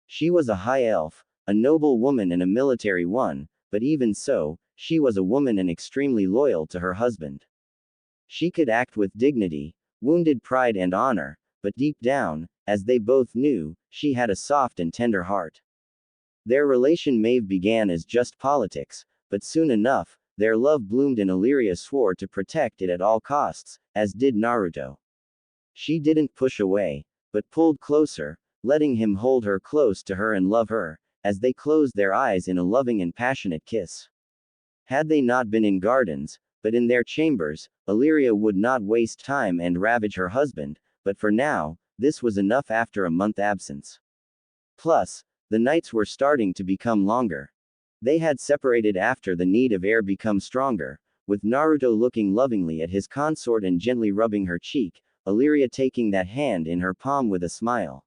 She was a high elf, a noble woman and a military one, but even so, she was a woman and extremely loyal to her husband. She could act with dignity, wounded pride and honor, but deep down, as they both knew, she had a soft and tender heart. Their relation may have began as just politics, but soon enough, their love bloomed and Illyria swore to protect it at all costs, as did Naruto. She didn't push away, but pulled closer, letting him hold her close to her and love her, as they closed their eyes in a loving and passionate kiss. Had they not been in gardens, but in their chambers, Illyria would not waste time and ravage her husband, but for now, this was enough after a month absence. Plus, the nights were starting to become longer. They had separated after the need of air become stronger, with Naruto looking lovingly at his consort and gently rubbing her cheek, Illyria taking that hand in her palm with a smile.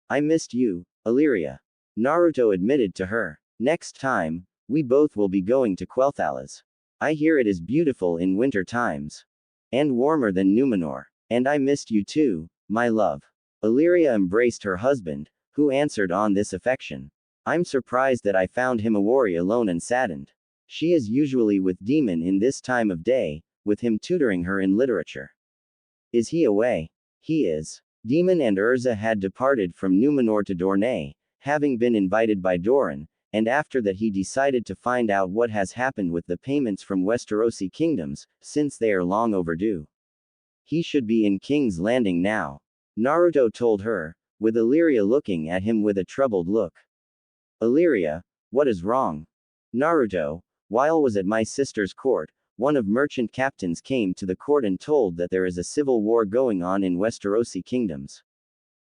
I missed you, Illyria. Naruto admitted to her. Next time, we both will be going to Quel'Thalas. I hear it is beautiful in winter times. And warmer than Numenor. And I missed you too, my love. Illyria embraced her husband, who answered on this affection. I'm surprised that I found Himawari alone and saddened. She is usually with Demon in this time of day, with him tutoring her in literature. Is he away? He is. Demon and Urza had departed from Numenor to Dorne, having been invited by Doran, and after that he decided to find out what has happened with the payments from Westerosi kingdoms, since they are long overdue. He should be in King's Landing now. Naruto told her, with Illyria looking at him with a troubled look. Illyria, what is wrong? Naruto, while was at my sister's court, one of merchant captains came to the court and told that there is a civil war going on in Westerosi kingdoms.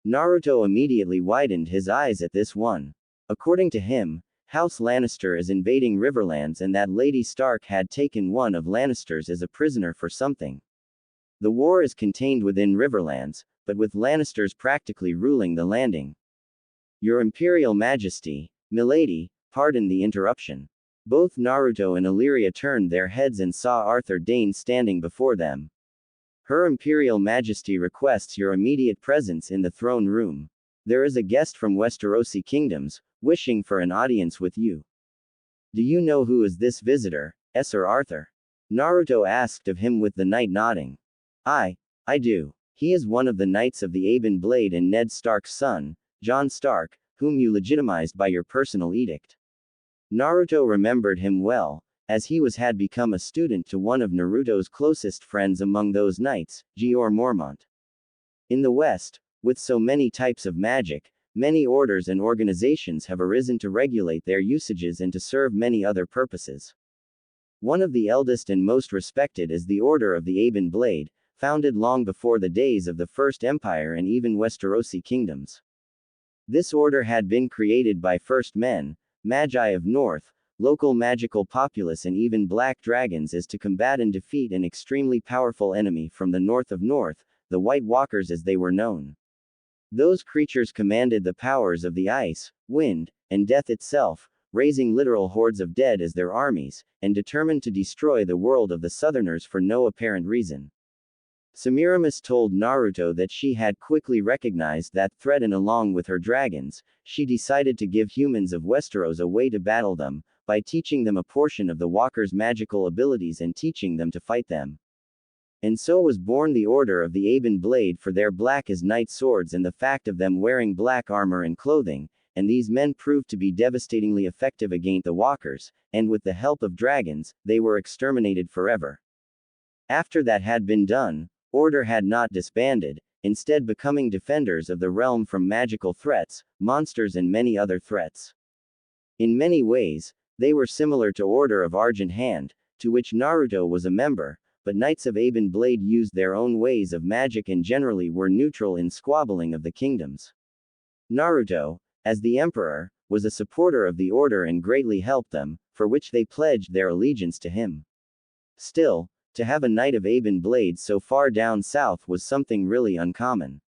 Naruto immediately widened his eyes at this one. According to him, House Lannister is invading Riverlands and that Lady Stark had taken one of Lannisters as a prisoner for something. The war is contained within Riverlands, but with Lannisters practically ruling the landing. Your Imperial Majesty, milady, pardon the interruption. Both Naruto and Illyria turned their heads and saw Arthur Dane standing before them. Her Imperial Majesty requests your immediate presence in the throne room. There is a guest from Westerosi kingdoms, wishing for an audience with you. Do you know who is this visitor, Sir Arthur? Naruto asked of him with the knight nodding. I do. He is one of the knights of the Ebon Blade and Ned Stark's son, Jon Stark, whom you legitimized by your personal edict. Naruto remembered him well, as he had become a student to one of Naruto's closest friends among those knights, Jeor Mormont. In the West, with so many types of magic, many orders and organizations have arisen to regulate their usages and to serve many other purposes. One of the eldest and most respected is the Order of the Ebon Blade, founded long before the days of the First Empire and even Westerosi kingdoms. This order had been created by first men, Magi of North, local magical populace and even black dragons is to combat and defeat an extremely powerful enemy from the north of North, the White Walkers as they were known. Those creatures commanded the powers of the ice, wind, and death itself, raising literal hordes of dead as their armies, and determined to destroy the world of the Southerners for no apparent reason. Semiramis told Naruto that she had quickly recognized that threat and along with her dragons, she decided to give humans of Westeros a way to battle them, by teaching them a portion of the Walkers' magical abilities and teaching them to fight them. And so was born the Order of the Ebon Blade for their black as night swords and the fact of them wearing black armor and clothing, and these men proved to be devastatingly effective against the Walkers, and with the help of dragons, they were exterminated forever. After that had been done, Order had not disbanded, instead becoming defenders of the realm from magical threats, monsters and many other threats. In many ways, they were similar to Order of Argent Hand, to which Naruto was a member, but Knights of Ebon Blade used their own ways of magic and generally were neutral in squabbling of the kingdoms. Naruto, as the emperor, was a supporter of the order and greatly helped them, for which they pledged their allegiance to him. Still, to have a Knight of Ebon Blade so far down south was something really uncommon.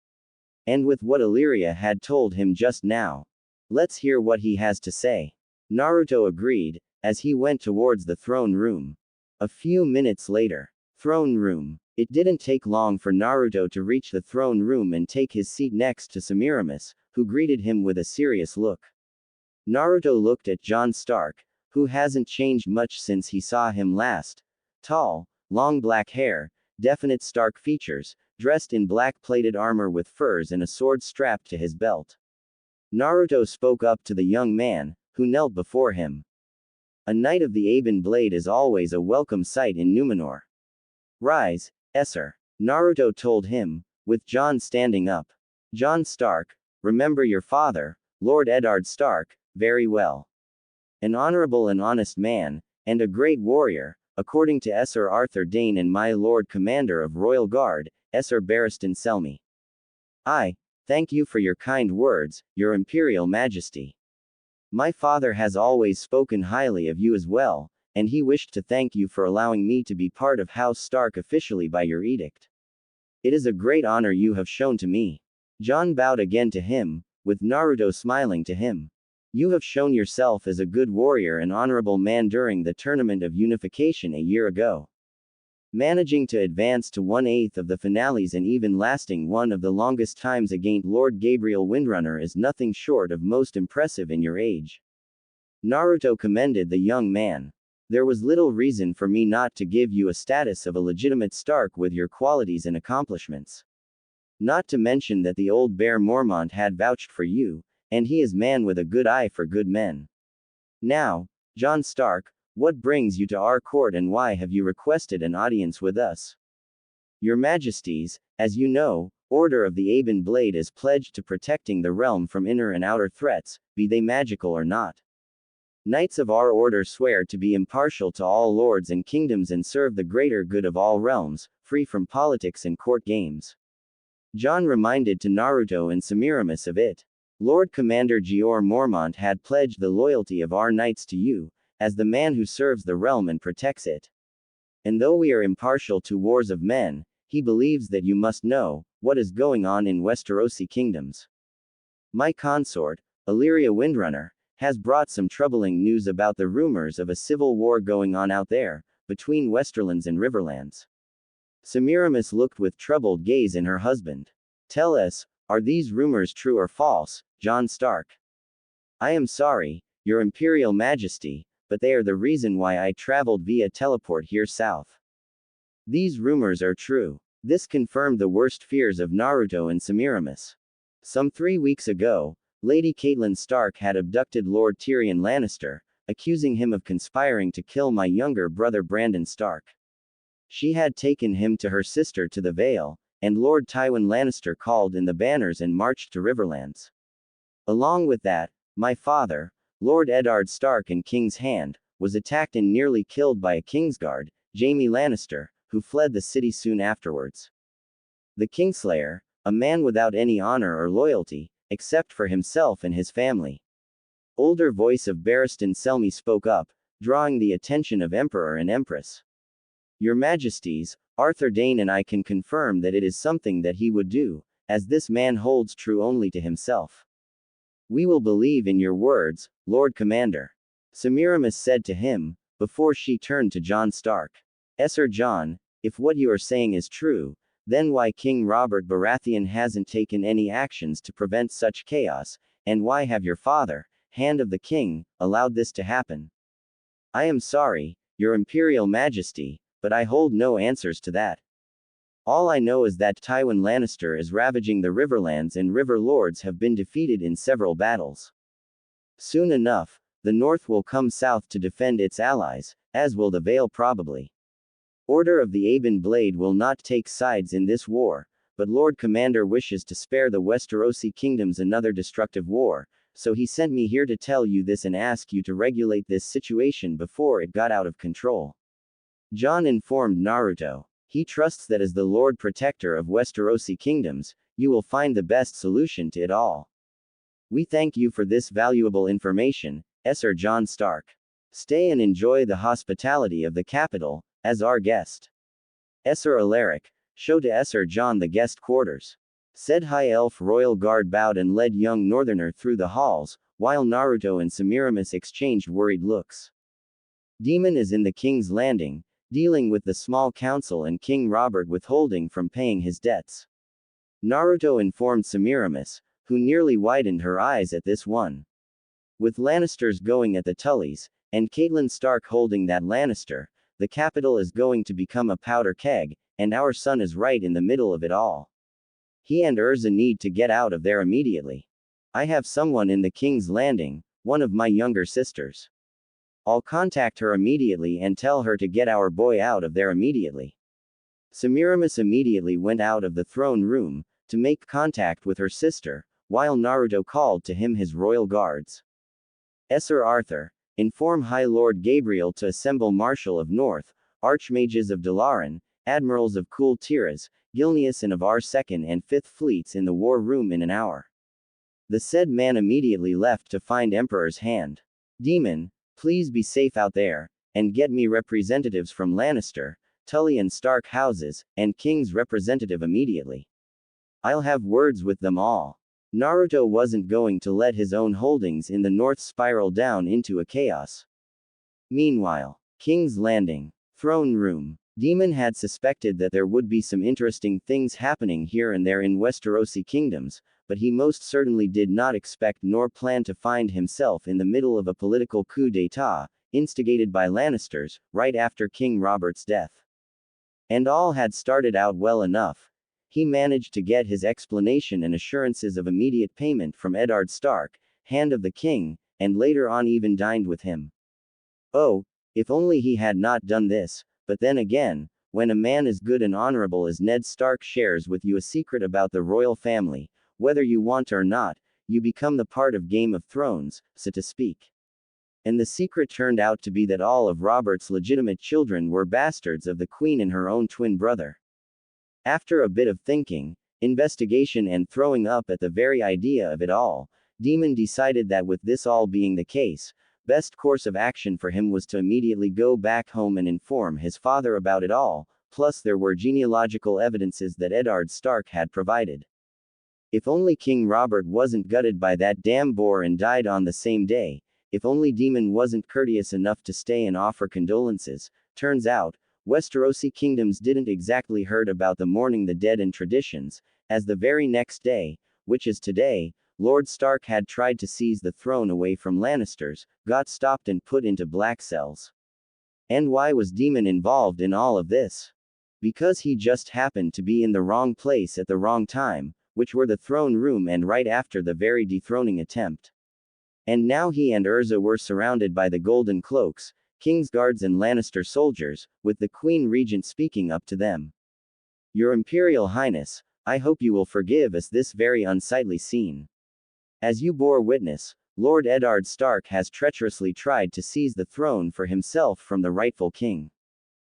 And with what Illyria had told him just now, let's hear what he has to say. Naruto agreed, as he went towards the throne room. A few minutes later. Throne room. It didn't take long for Naruto to reach the throne room and take his seat next to Semiramis, who greeted him with a serious look. Naruto looked at Jon Stark, who hasn't changed much since he saw him last. Tall, long black hair, definite Stark features, dressed in black plated armor with furs and a sword strapped to his belt. Naruto spoke up to the young man, who knelt before him. A Knight of the Ebon Blade is always a welcome sight in Numenor. Rise, Esser. Naruto told him, with Jon standing up. Jon Stark, remember your father, Lord Eddard Stark, very well. An honorable and honest man, and a great warrior, according to Esser Arthur Dane and my Lord Commander of Royal Guard, Esser Barristan Selmy. I thank you for your kind words, your Imperial Majesty. My father has always spoken highly of you as well, and he wished to thank you for allowing me to be part of House Stark officially by your edict. It is a great honor you have shown to me. Jon bowed again to him, with Naruto smiling to him. You have shown yourself as a good warrior and honorable man during the Tournament of Unification a year ago. Managing to advance to 1/8 of the finales and even lasting one of the longest times against Lord Gabriel Windrunner is nothing short of most impressive in your age. Naruto commended the young man. There was little reason for me not to give you a status of a legitimate Stark with your qualities and accomplishments. Not to mention that the old Bear Mormont had vouched for you, and he is man with a good eye for good men. Now, Jon Stark, what brings you to our court and why have you requested an audience with us? Your Majesties, as you know, Order of the Ebon Blade is pledged to protecting the realm from inner and outer threats, be they magical or not. Knights of our order swear to be impartial to all lords and kingdoms and serve the greater good of all realms, free from politics and court games. Jon reminded to Naruto and Semiramis of it. Lord Commander Jeor Mormont had pledged the loyalty of our knights to you, as the man who serves the realm and protects it. And though we are impartial to wars of men, he believes that you must know what is going on in Westerosi kingdoms. My consort, Illyria Windrunner, has brought some troubling news about the rumors of a civil war going on out there, between Westerlands and Riverlands. Semiramis looked with troubled gaze in her husband. Tell us, are these rumors true or false, Jon Stark? I am sorry, your Imperial Majesty, but they are the reason why I traveled via teleport here south. These rumors are true. This confirmed the worst fears of Naruto and Semiramis. Some 3 weeks ago, Lady Catelyn Stark had abducted Lord Tyrion Lannister, accusing him of conspiring to kill my younger brother Brandon Stark. She had taken him to her sister to the Vale, and Lord Tywin Lannister called in the banners and marched to Riverlands. Along with that, my father, Lord Eddard Stark in King's Hand, was attacked and nearly killed by a Kingsguard, Jaime Lannister, who fled the city soon afterwards. The Kingslayer, a man without any honor or loyalty, except for himself and his family. Older voice of Barristan Selmy spoke up, drawing the attention of Emperor and Empress. Your Majesties, Arthur Dane and I can confirm that it is something that he would do, as this man holds true only to himself. We will believe in your words, Lord Commander. Semiramis said to him, before she turned to John Stark. Sir John, if what you are saying is true, then why King Robert Baratheon hasn't taken any actions to prevent such chaos, and why have your father, Hand of the King, allowed this to happen? I am sorry, Your Imperial Majesty, but I hold no answers to that. All I know is that Tywin Lannister is ravaging the Riverlands and River Lords have been defeated in several battles. Soon enough, the North will come south to defend its allies, as will the Vale probably. Order of the Aben Blade will not take sides in this war, but Lord Commander wishes to spare the Westerosi kingdoms another destructive war, so he sent me here to tell you this and ask you to regulate this situation before it got out of control. Jon informed Naruto. He trusts that as the Lord Protector of Westerosi kingdoms, you will find the best solution to it all. We thank you for this valuable information, Sir John Stark. Stay and enjoy the hospitality of the capital, as our guest. Sir Alaric, show to Sir John the guest quarters. Said High Elf Royal Guard bowed and led young Northerner through the halls, while Naruto and Semiramis exchanged worried looks. Demon is in the King's Landing, dealing with the small council and King Robert withholding from paying his debts. Naruto informed Semiramis, who nearly widened her eyes at this one. With Lannisters going at the Tullys, and Catelyn Stark holding that Lannister, the capital is going to become a powder keg, and our son is right in the middle of it all. He and Urza need to get out of there immediately. I have someone in the King's Landing, one of my younger sisters. I'll contact her immediately and tell her to get our boy out of there immediately. Semiramis immediately went out of the throne room, to make contact with her sister, while Naruto called to him his royal guards. Sir Arthur, inform High Lord Gabriel to assemble Marshal of North, Archmages of Dalaran, Admirals of Kul Tiras, Gilneas and of our 2nd and 5th fleets in the war room in an hour. The said man immediately left to find Emperor's Hand. Demon, please be safe out there, and get me representatives from Lannister, Tully and Stark houses, and King's representative immediately. I'll have words with them all. Naruto wasn't going to let his own holdings in the north spiral down into a chaos. Meanwhile, King's Landing, throne room. Demon had suspected that there would be some interesting things happening here and there in Westerosi kingdoms, but he most certainly did not expect nor plan to find himself in the middle of a political coup d'état, instigated by Lannisters, right after King Robert's death. And all had started out well enough. He managed to get his explanation and assurances of immediate payment from Eddard Stark, Hand of the King, and later on even dined with him. Oh, if only he had not done this, but then again, when a man as good and honorable as Ned Stark shares with you a secret about the royal family, whether you want or not, you become the part of Game of Thrones, so to speak. And the secret turned out to be that all of Robert's legitimate children were bastards of the Queen and her own twin brother. After a bit of thinking, investigation and throwing up at the very idea of it all, Demon decided that with this all being the case, best course of action for him was to immediately go back home and inform his father about it all, plus there were genealogical evidences that Eddard Stark had provided. If only King Robert wasn't gutted by that damn boar and died on the same day, if only Demon wasn't courteous enough to stay and offer condolences. Turns out, Westerosi kingdoms didn't exactly heard about the mourning the dead and traditions, as the very next day, which is today, Lord Stark had tried to seize the throne away from Lannisters, got stopped and put into black cells. And why was Demon involved in all of this? Because he just happened to be in the wrong place at the wrong time, which were the throne room and right after the very dethroning attempt. And now he and Urza were surrounded by the Golden Cloaks, King's guards and Lannister soldiers, with the Queen Regent speaking up to them. Your Imperial Highness, I hope you will forgive us this very unsightly scene. As you bore witness, Lord Eddard Stark has treacherously tried to seize the throne for himself from the rightful king.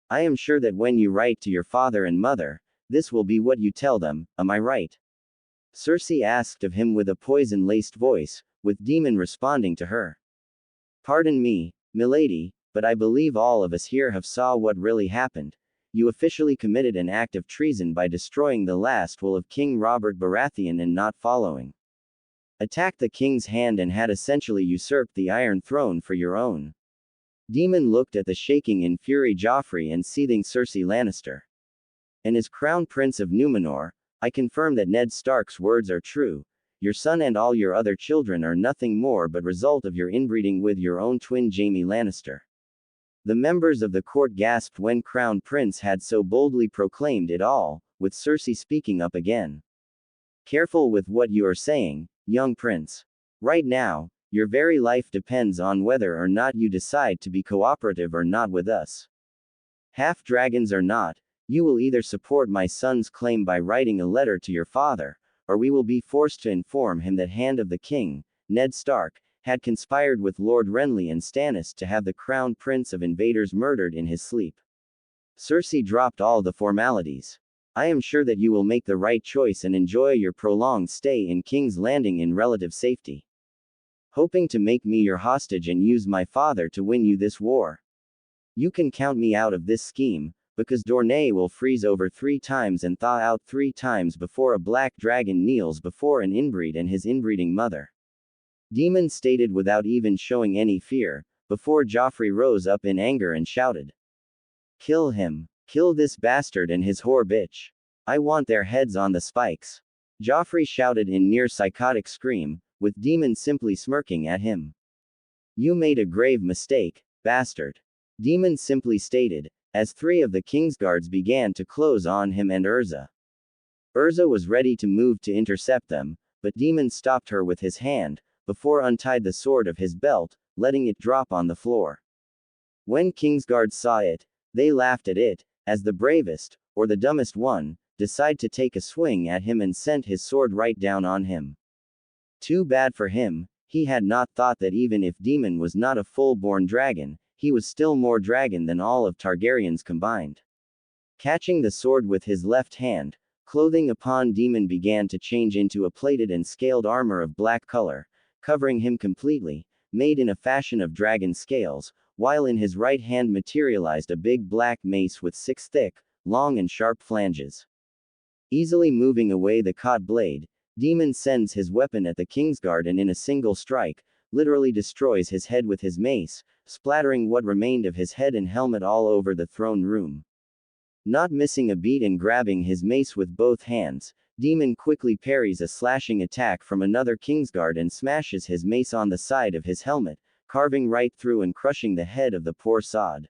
I am sure that when you write to your father and mother, this will be what you tell them, am I right? Cersei asked of him with a poison-laced voice, with Demon responding to her. Pardon me, milady, but I believe all of us here have saw what really happened. You officially committed an act of treason by destroying the last will of King Robert Baratheon and not following. Attacked the king's hand and had essentially usurped the Iron Throne for your own. Daemon looked at the shaking in fury Joffrey and seething Cersei Lannister. And as Crown Prince of Numenor, I confirm that Ned Stark's words are true. Your son and all your other children are nothing more but result of your inbreeding with your own twin Jaime Lannister. The members of the court gasped when Crown Prince had so boldly proclaimed it all, with Cersei speaking up again. Careful with what you are saying, young prince. Right now, your very life depends on whether or not you decide to be cooperative or not with us. Half-dragons or not, you will either support my son's claim by writing a letter to your father, or we will be forced to inform him that Hand of the King, Ned Stark, had conspired with Lord Renly and Stannis to have the Crown Prince of Invaders murdered in his sleep. Cersei dropped all the formalities. I am sure that you will make the right choice and enjoy your prolonged stay in King's Landing in relative safety. Hoping to make me your hostage and use my father to win you this war. You can count me out of this scheme, because Dorne will freeze over 3 times and thaw out 3 times before a black dragon kneels before an inbreed and his inbreeding mother. Daemon stated without even showing any fear, before Joffrey rose up in anger and shouted. Kill him. Kill this bastard and his whore bitch. I want their heads on the spikes. Joffrey shouted in near psychotic scream, with Daemon simply smirking at him. You made a grave mistake, bastard. Daemon simply stated, as 3 of the Kingsguards began to close on him and Urza. Urza was ready to move to intercept them, but Daemon stopped her with his hand, before untied the sword of his belt, letting it drop on the floor. When Kingsguards saw it, they laughed at it, as the bravest, or the dumbest one, decided to take a swing at him and sent his sword right down on him. Too bad for him, he had not thought that even if Daemon was not a full-born dragon, he was still more dragon than all of Targaryens combined. Catching the sword with his left hand, clothing upon Daemon began to change into a plated and scaled armor of black color, covering him completely, made in a fashion of dragon scales, while in his right hand materialized a big black mace with 6 thick, long and sharp flanges. Easily moving away the caught blade, Daemon sends his weapon at the Kingsguard and in a single strike, literally destroys his head with his mace, splattering what remained of his head and helmet all over the throne room. Not missing a beat and grabbing his mace with both hands, Daemon quickly parries a slashing attack from another Kingsguard and smashes his mace on the side of his helmet, carving right through and crushing the head of the poor sod.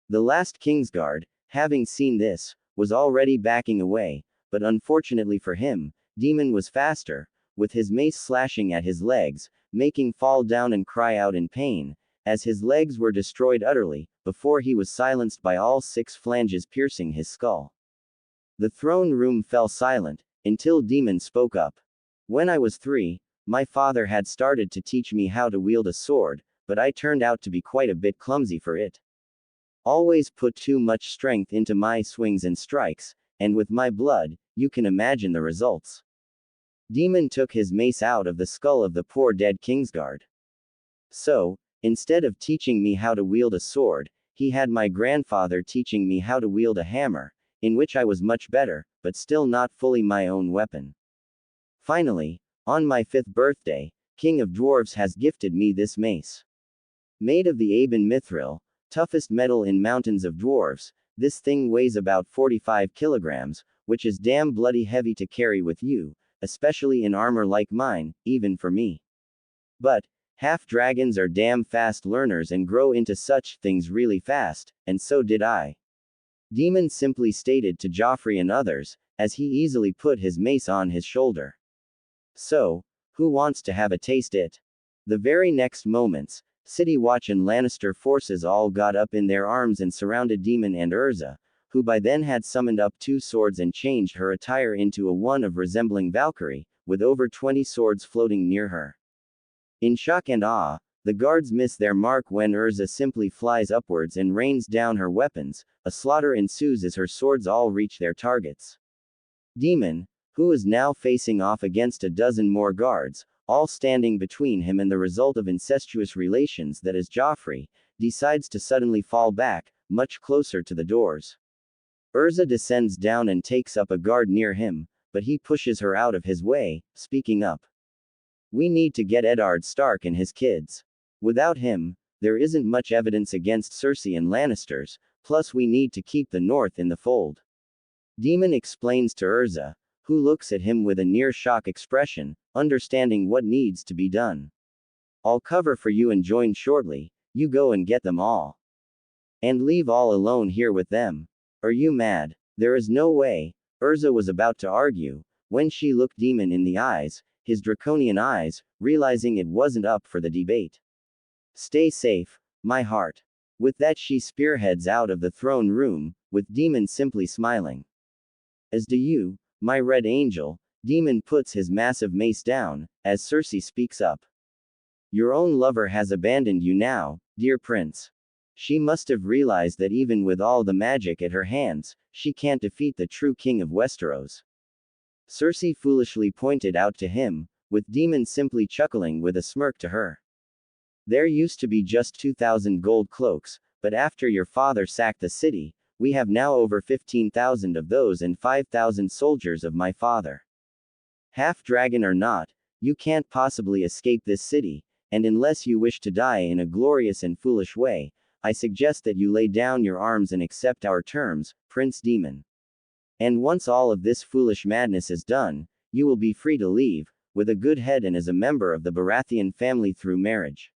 The last Kingsguard, having seen this, was already backing away, but unfortunately for him, Daemon was faster, with his mace slashing at his legs, making fall down and cry out in pain, as his legs were destroyed utterly, before he was silenced by all 6 flanges piercing his skull. The throne room fell silent, until Daemon spoke up. When I was 3, my father had started to teach me how to wield a sword, but I turned out to be quite a bit clumsy for it. Always put too much strength into my swings and strikes, and with my blood, you can imagine the results. Daemon took his mace out of the skull of the poor dead Kingsguard. So, instead of teaching me how to wield a sword, he had my grandfather teaching me how to wield a hammer, in which I was much better, but still not fully my own weapon. Finally, on my 5th birthday, King of Dwarves has gifted me this mace. Made of the Aben Mithril, toughest metal in Mountains of Dwarves, this thing weighs about 45 kilograms, which is damn bloody heavy to carry with you, especially in armor like mine, even for me. But, half-dragons are damn fast learners and grow into such things really fast, and so did I. Daemon simply stated to Joffrey and others, as he easily put his mace on his shoulder. So, who wants to have a taste it? The very next moments, City Watch and Lannister forces all got up in their arms and surrounded Daemon and Urza, who by then had summoned up 2 swords and changed her attire into a one of resembling Valkyrie, with over 20 swords floating near her. In shock and awe, the guards miss their mark when Urza simply flies upwards and rains down her weapons. A slaughter ensues as her swords all reach their targets. Daemon, who is now facing off against a dozen more guards, all standing between him and the result of incestuous relations that is Joffrey, decides to suddenly fall back, much closer to the doors. Urza descends down and takes up a guard near him, but he pushes her out of his way, speaking up. We need to get Eddard Stark and his kids. Without him, there isn't much evidence against Cersei and Lannisters, plus we need to keep the North in the fold. Demon explains to Urza, who looks at him with a near-shock expression, understanding what needs to be done. I'll cover for you and join shortly, you go and get them all. And leave all alone here with them. Are you mad? There is no way. Urza was about to argue, when she looked Demon in the eyes, his draconian eyes, realizing it wasn't up for the debate. Stay safe, my heart. With that she spearheads out of the throne room, with Demon simply smiling. As do you, my red angel. Demon puts his massive mace down, as Cersei speaks up. Your own lover has abandoned you now, dear prince. She must have realized that even with all the magic at her hands, she can't defeat the true king of Westeros. Cersei foolishly pointed out to him, with Demon simply chuckling with a smirk to her. There used to be just 2,000 gold cloaks, but after your father sacked the city, we have now over 15,000 of those and 5,000 soldiers of my father. Half-dragon or not, you can't possibly escape this city, and unless you wish to die in a glorious and foolish way, I suggest that you lay down your arms and accept our terms, Prince Demon. And once all of this foolish madness is done, you will be free to leave, with a good head and as a member of the Baratheon family through marriage.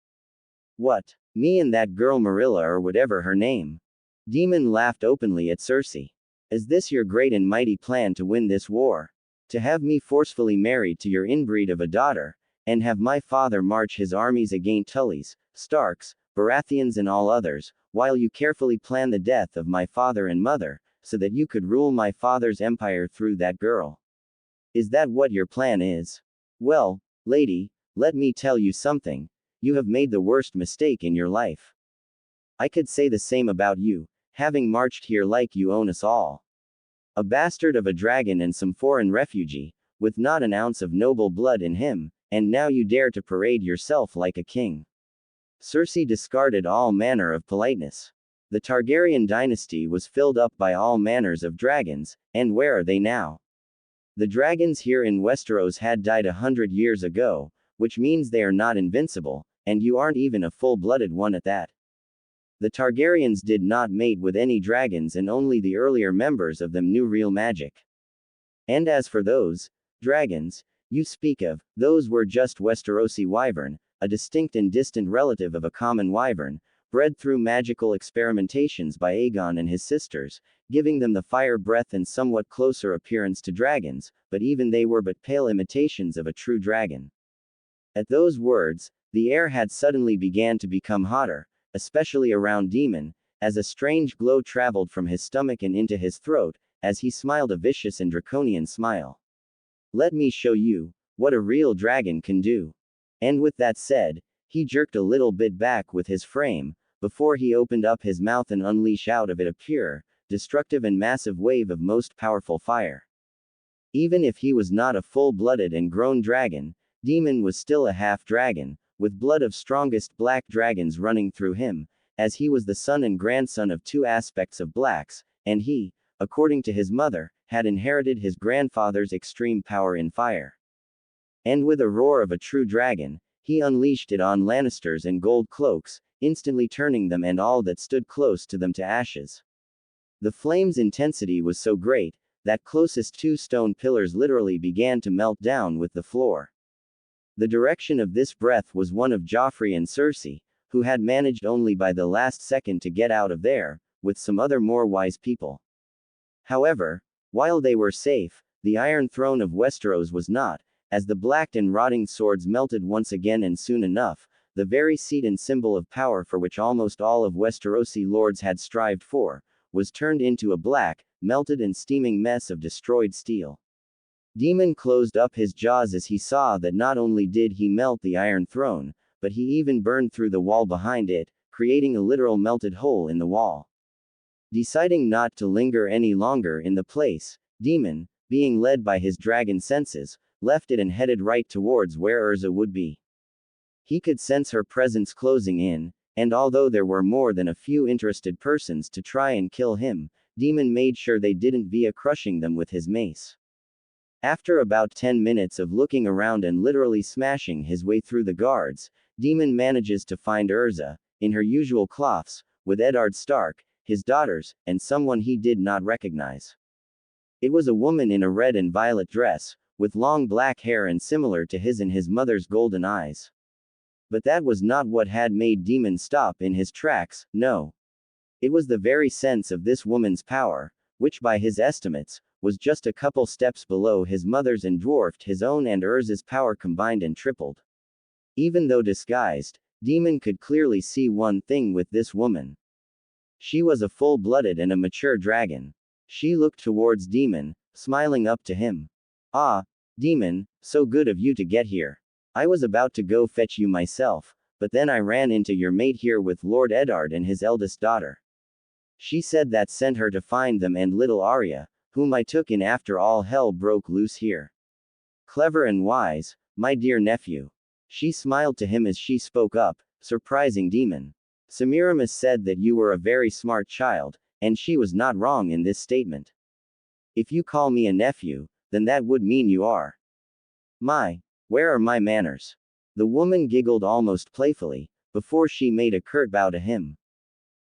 What? Me and that girl Marilla or whatever her name? Demon laughed openly at Cersei. Is this your great and mighty plan to win this war? To have me forcefully married to your inbreed of a daughter, and have my father march his armies against Tullys, Starks, Baratheons and all others, while you carefully plan the death of my father and mother, so that you could rule my father's empire through that girl. Is that what your plan is? Well, lady, let me tell you something. You have made the worst mistake in your life. I could say the same about you, having marched here like you own us all. A bastard of a dragon and some foreign refugee, with not an ounce of noble blood in him, and now you dare to parade yourself like a king. Cersei discarded all manner of politeness. The Targaryen dynasty was filled up by all manners of dragons, and where are they now? The dragons here in Westeros had died 100 years ago, which means they are not invincible, and you aren't even a full-blooded one at that. The Targaryens did not mate with any dragons and only the earlier members of them knew real magic. And as for those dragons you speak of, those were just Westerosi wyvern, a distinct and distant relative of a common wyvern, bred through magical experimentations by Aegon and his sisters, giving them the fire breath and somewhat closer appearance to dragons, but even they were but pale imitations of a true dragon. At those words, the air had suddenly began to become hotter, especially around Demon, as a strange glow traveled from his stomach and into his throat, as he smiled a vicious and draconian smile. Let me show you what a real dragon can do. And with that said, he jerked a little bit back with his frame, before he opened up his mouth and unleashed out of it a pure, destructive and massive wave of most powerful fire. Even if he was not a full-blooded and grown dragon, Demon was still a half-dragon, with blood of strongest black dragons running through him, as he was the son and grandson of two aspects of blacks, and he, according to his mother, had inherited his grandfather's extreme power in fire. And with a roar of a true dragon, he unleashed it on Lannisters and gold cloaks, instantly turning them and all that stood close to them to ashes. The flame's intensity was so great, that closest two stone pillars literally began to melt down with the floor. The direction of this breath was one of Joffrey and Cersei, who had managed only by the last second to get out of there, with some other more wise people. However, while they were safe, the Iron Throne of Westeros was not, as the black and rotting swords melted once again and soon enough, the very seat and symbol of power for which almost all of Westerosi lords had strived for, was turned into a black, melted and steaming mess of destroyed steel. Demon closed up his jaws as he saw that not only did he melt the Iron Throne, but he even burned through the wall behind it, creating a literal melted hole in the wall. Deciding not to linger any longer in the place, Demon, being led by his dragon senses, left it and headed right towards where Urza would be. He could sense her presence closing in, And although there were more than a few interested persons to try and kill him, Demon made sure they didn't via crushing them with his mace. After about 10 minutes of looking around and literally smashing his way through the guards, Demon manages to find Urza, in her usual cloths, with Eddard Stark, his daughters, and someone he did not recognize. It was a woman in a red and violet dress, with long black hair and similar to his and his mother's golden eyes. But that was not what had made Demon stop in his tracks, no. It was the very sense of this woman's power, which by his estimates, was just a couple steps below his mother's and dwarfed his own and Urza's power combined and tripled. Even though disguised, Demon could clearly see one thing with this woman. She was a full-blooded and a mature dragon. She looked towards Demon, smiling up to him. Ah, Demon, so good of you to get here. I was about to go fetch you myself, but then I ran into your mate here with Lord Eddard and his eldest daughter. She said that sent her to find them and little Arya, whom I took in after all hell broke loose here. Clever and wise, my dear nephew. She smiled to him as she spoke up, surprising Demon. Semiramis said that you were a very smart child, and she was not wrong in this statement. If you call me a nephew, then that would mean you are. Where are my manners? The woman giggled almost playfully, before she made a curt bow to him.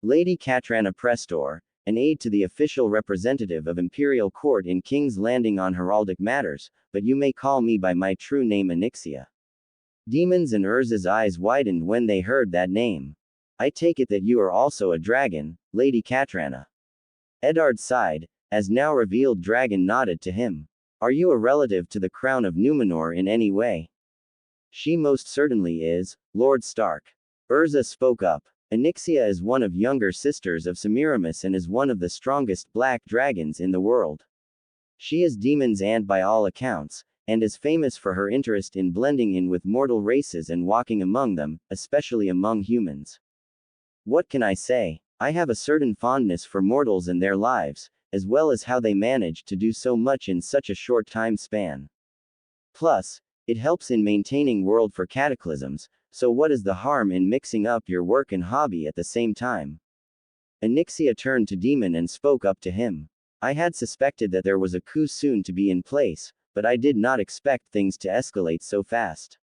Lady Katrana Prestor, an aide to the official representative of Imperial Court in King's Landing on heraldic matters, but you may call me by my true name Anixia. Demon's and Urza's eyes widened when they heard that name. I take it that you are also a dragon, Lady Katrana. Eddard sighed, as now revealed dragon nodded to him. Are you a relative to the crown of Numenor in any way? She most certainly is, Lord Stark. Urza spoke up. Anixia is one of younger sisters of Semiramis and is one of the strongest black dragons in the world. She is Demon's aunt by all accounts, and is famous for her interest in blending in with mortal races and walking among them, especially among humans. What can I say? I have a certain fondness for mortals and their lives, as well as how they manage to do so much in such a short time span. Plus, it helps in maintaining world for cataclysms, so what is the harm in mixing up your work and hobby at the same time? Anixia turned to Demon and spoke up to him. I had suspected that there was a coup soon to be in place, but I did not expect things to escalate so fast.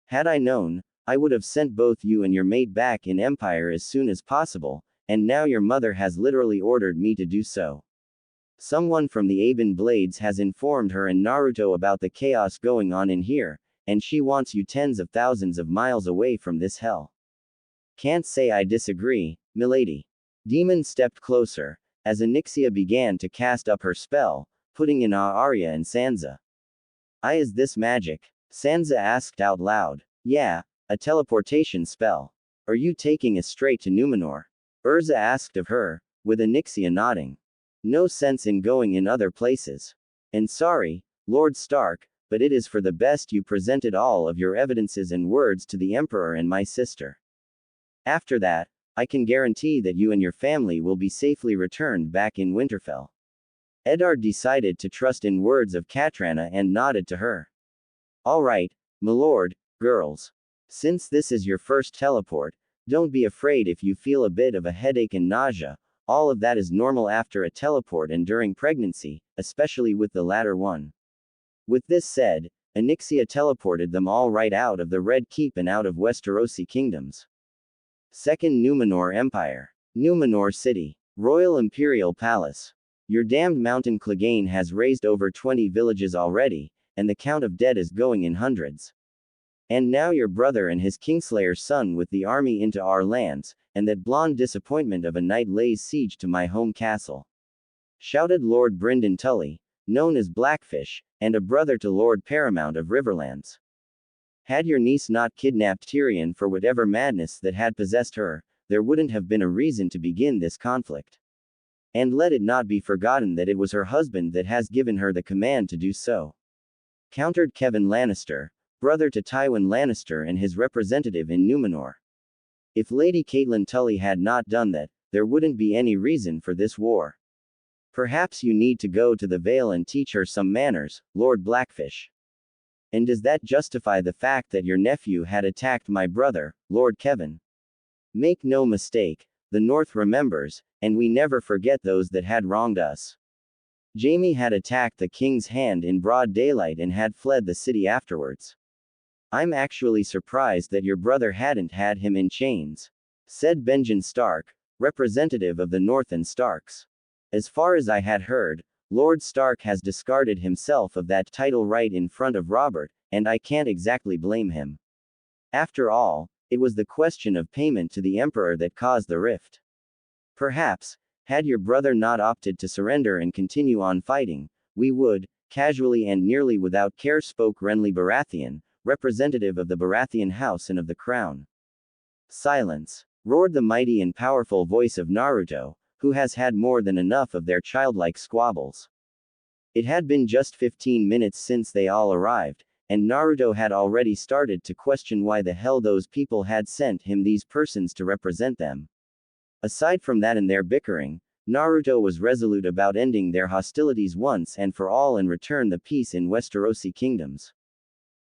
Had I known, I would have sent both you and your mate back in Empire as soon as possible, and now your mother has literally ordered me to do so. Someone from the Aben Blades has informed her and Naruto about the chaos going on in here, and she wants you tens of thousands of miles away from this hell. Can't say I disagree, milady. Demon stepped closer, as Anixia began to cast up her spell, putting in Arya and Sansa. Is this magic? Sansa asked out loud. Yeah, a teleportation spell. Are you taking us straight to Numenor? Urza asked of her, with Anixia nodding. No sense in going in other places. And sorry, Lord Stark, but it is for the best you presented all of your evidences and words to the Emperor and my sister. After that, I can guarantee that you and your family will be safely returned back in Winterfell. Eddard decided to trust in words of Katrana and nodded to her. All right, milord, girls. Since this is your first teleport, don't be afraid if you feel a bit of a headache and nausea. All of that is normal after a teleport and during pregnancy, especially with the latter one. With this said, Anixia teleported them all right out of the Red Keep and out of Westerosi kingdoms. Second Numenor Empire. Numenor City. Royal Imperial Palace. Your damned mountain Clegane has raised over 20 villages already, and the count of dead is going in hundreds. And now your brother and his Kingslayer's son with the army into our lands, and that blonde disappointment of a knight lays siege to my home castle. Shouted Lord Brynden Tully, known as Blackfish, and a brother to Lord Paramount of Riverlands. Had your niece not kidnapped Tyrion for whatever madness that had possessed her, there wouldn't have been a reason to begin this conflict. And let it not be forgotten that it was her husband that has given her the command to do so. Countered Kevin Lannister, brother to Tywin Lannister and his representative in Numenor. If Lady Catelyn Tully had not done that, there wouldn't be any reason for this war. Perhaps you need to go to the Vale and teach her some manners, Lord Blackfish. And does that justify the fact that your nephew had attacked my brother, Lord Kevin? Make no mistake, the North remembers, and we never forget those that had wronged us. Jaime had attacked the king's hand in broad daylight and had fled the city afterwards. I'm actually surprised that your brother hadn't had him in chains, said Benjen Stark, representative of the North and Starks. As far as I had heard, Lord Stark has discarded himself of that title right in front of Robert, and I can't exactly blame him. After all, it was the question of payment to the Emperor that caused the rift. Perhaps, had your brother not opted to surrender and continue on fighting, we would, casually and nearly without care spoke Renly Baratheon, representative of the Baratheon house and of the crown. Silence, roared the mighty and powerful voice of Naruto, who has had more than enough of their childlike squabbles. It had been just 15 minutes since they all arrived, and Naruto had already started to question why the hell those people had sent him these persons to represent them. Aside from that and their bickering, Naruto was resolute about ending their hostilities once and for all and return the peace in Westerosi kingdoms.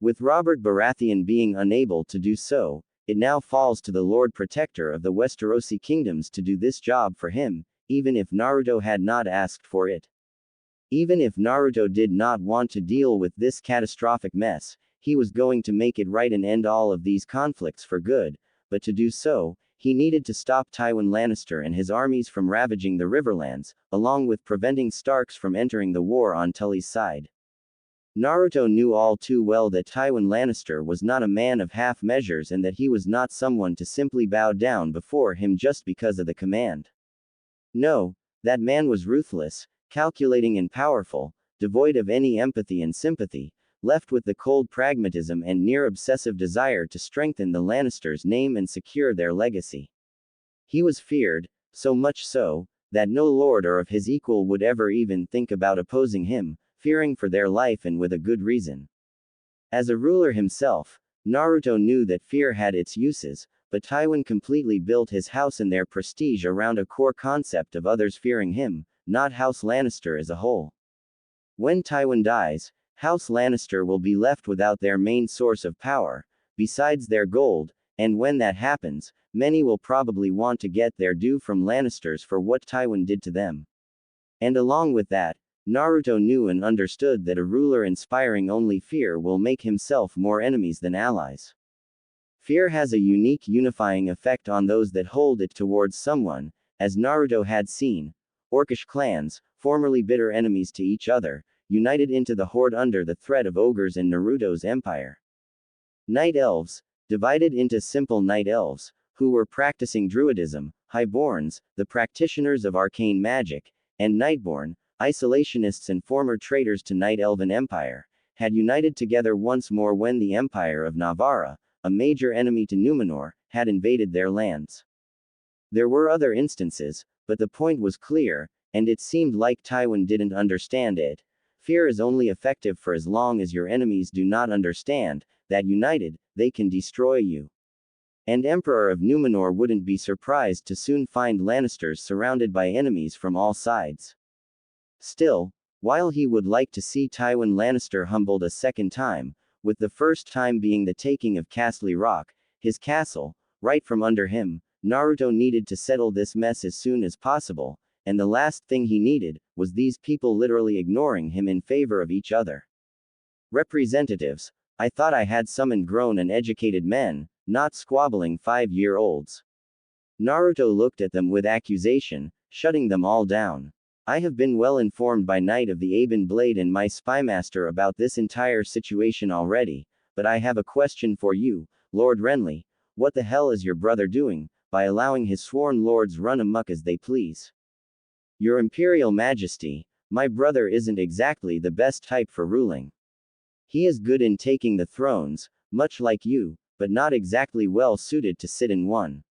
With Robert Baratheon being unable to do so, it now falls to the Lord Protector of the Westerosi kingdoms to do this job for him, even if Naruto had not asked for it. Even if Naruto did not want to deal with this catastrophic mess, he was going to make it right and end all of these conflicts for good, but to do so, he needed to stop Tywin Lannister and his armies from ravaging the Riverlands, along with preventing Starks from entering the war on Tully's side. Naruto knew all too well that Tywin Lannister was not a man of half measures and that he was not someone to simply bow down before him just because of the command. No, that man was ruthless, calculating and powerful, devoid of any empathy and sympathy, left with the cold pragmatism and near-obsessive desire to strengthen the Lannisters' name and secure their legacy. He was feared, so much so, that no lord or of his equal would ever even think about opposing him, fearing for their life and with a good reason. As a ruler himself, Naruto knew that fear had its uses, but Tywin completely built his house and their prestige around a core concept of others fearing him, not House Lannister as a whole. When Tywin dies, House Lannister will be left without their main source of power, besides their gold, and when that happens, many will probably want to get their due from Lannisters for what Tywin did to them. And along with that, Naruto knew and understood that a ruler inspiring only fear will make himself more enemies than allies. Fear has a unique unifying effect on those that hold it towards someone, as Naruto had seen. Orcish clans, formerly bitter enemies to each other, united into the horde under the threat of ogres and Naruto's empire. Night elves, divided into simple night elves, who were practicing druidism, highborns, the practitioners of arcane magic, and nightborn, isolationists and former traitors to Night Elven Empire, had united together once more when the Empire of Navarra, a major enemy to Numenor, had invaded their lands. There were other instances, but the point was clear, and it seemed like Tywin didn't understand it. Fear is only effective for as long as your enemies do not understand that united, they can destroy you. And Emperor of Numenor wouldn't be surprised to soon find Lannisters surrounded by enemies from all sides. Still, while he would like to see Tywin Lannister humbled a second time, with the first time being the taking of Castle Rock, his castle, right from under him, Naruto needed to settle this mess as soon as possible, and the last thing he needed was these people literally ignoring him in favor of each other. Representatives, I thought I had summoned grown and educated men, not squabbling 5-year-olds. Naruto looked at them with accusation, shutting them all down. I have been well informed by Knight of the Ebon Blade and my spymaster about this entire situation already, but I have a question for you, Lord Renly. What the hell is your brother doing, by allowing his sworn lords run amok as they please? Your Imperial Majesty, my brother isn't exactly the best type for ruling. He is good in taking the thrones, much like you, but not exactly well suited to sit in one.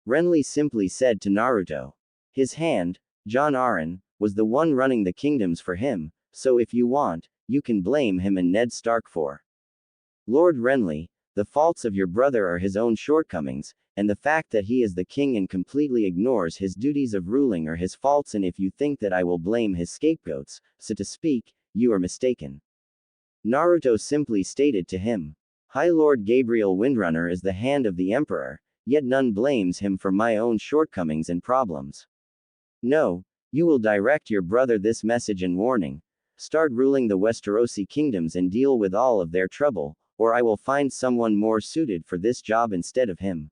Renly simply said to Naruto. His hand, Jon Arryn, was the one running the kingdoms for him, so if you want, you can blame him and Ned Stark for. Lord Renly, the faults of your brother are his own shortcomings, and the fact that he is the king and completely ignores his duties of ruling are his faults, and if you think that I will blame his scapegoats, so to speak, you are mistaken. Naruto simply stated to him. High Lord Gabriel Windrunner is the hand of the Emperor, yet none blames him for my own shortcomings and problems. No, you will direct your brother this message and warning. Start ruling the Westerosi kingdoms and deal with all of their trouble, or I will find someone more suited for this job instead of him.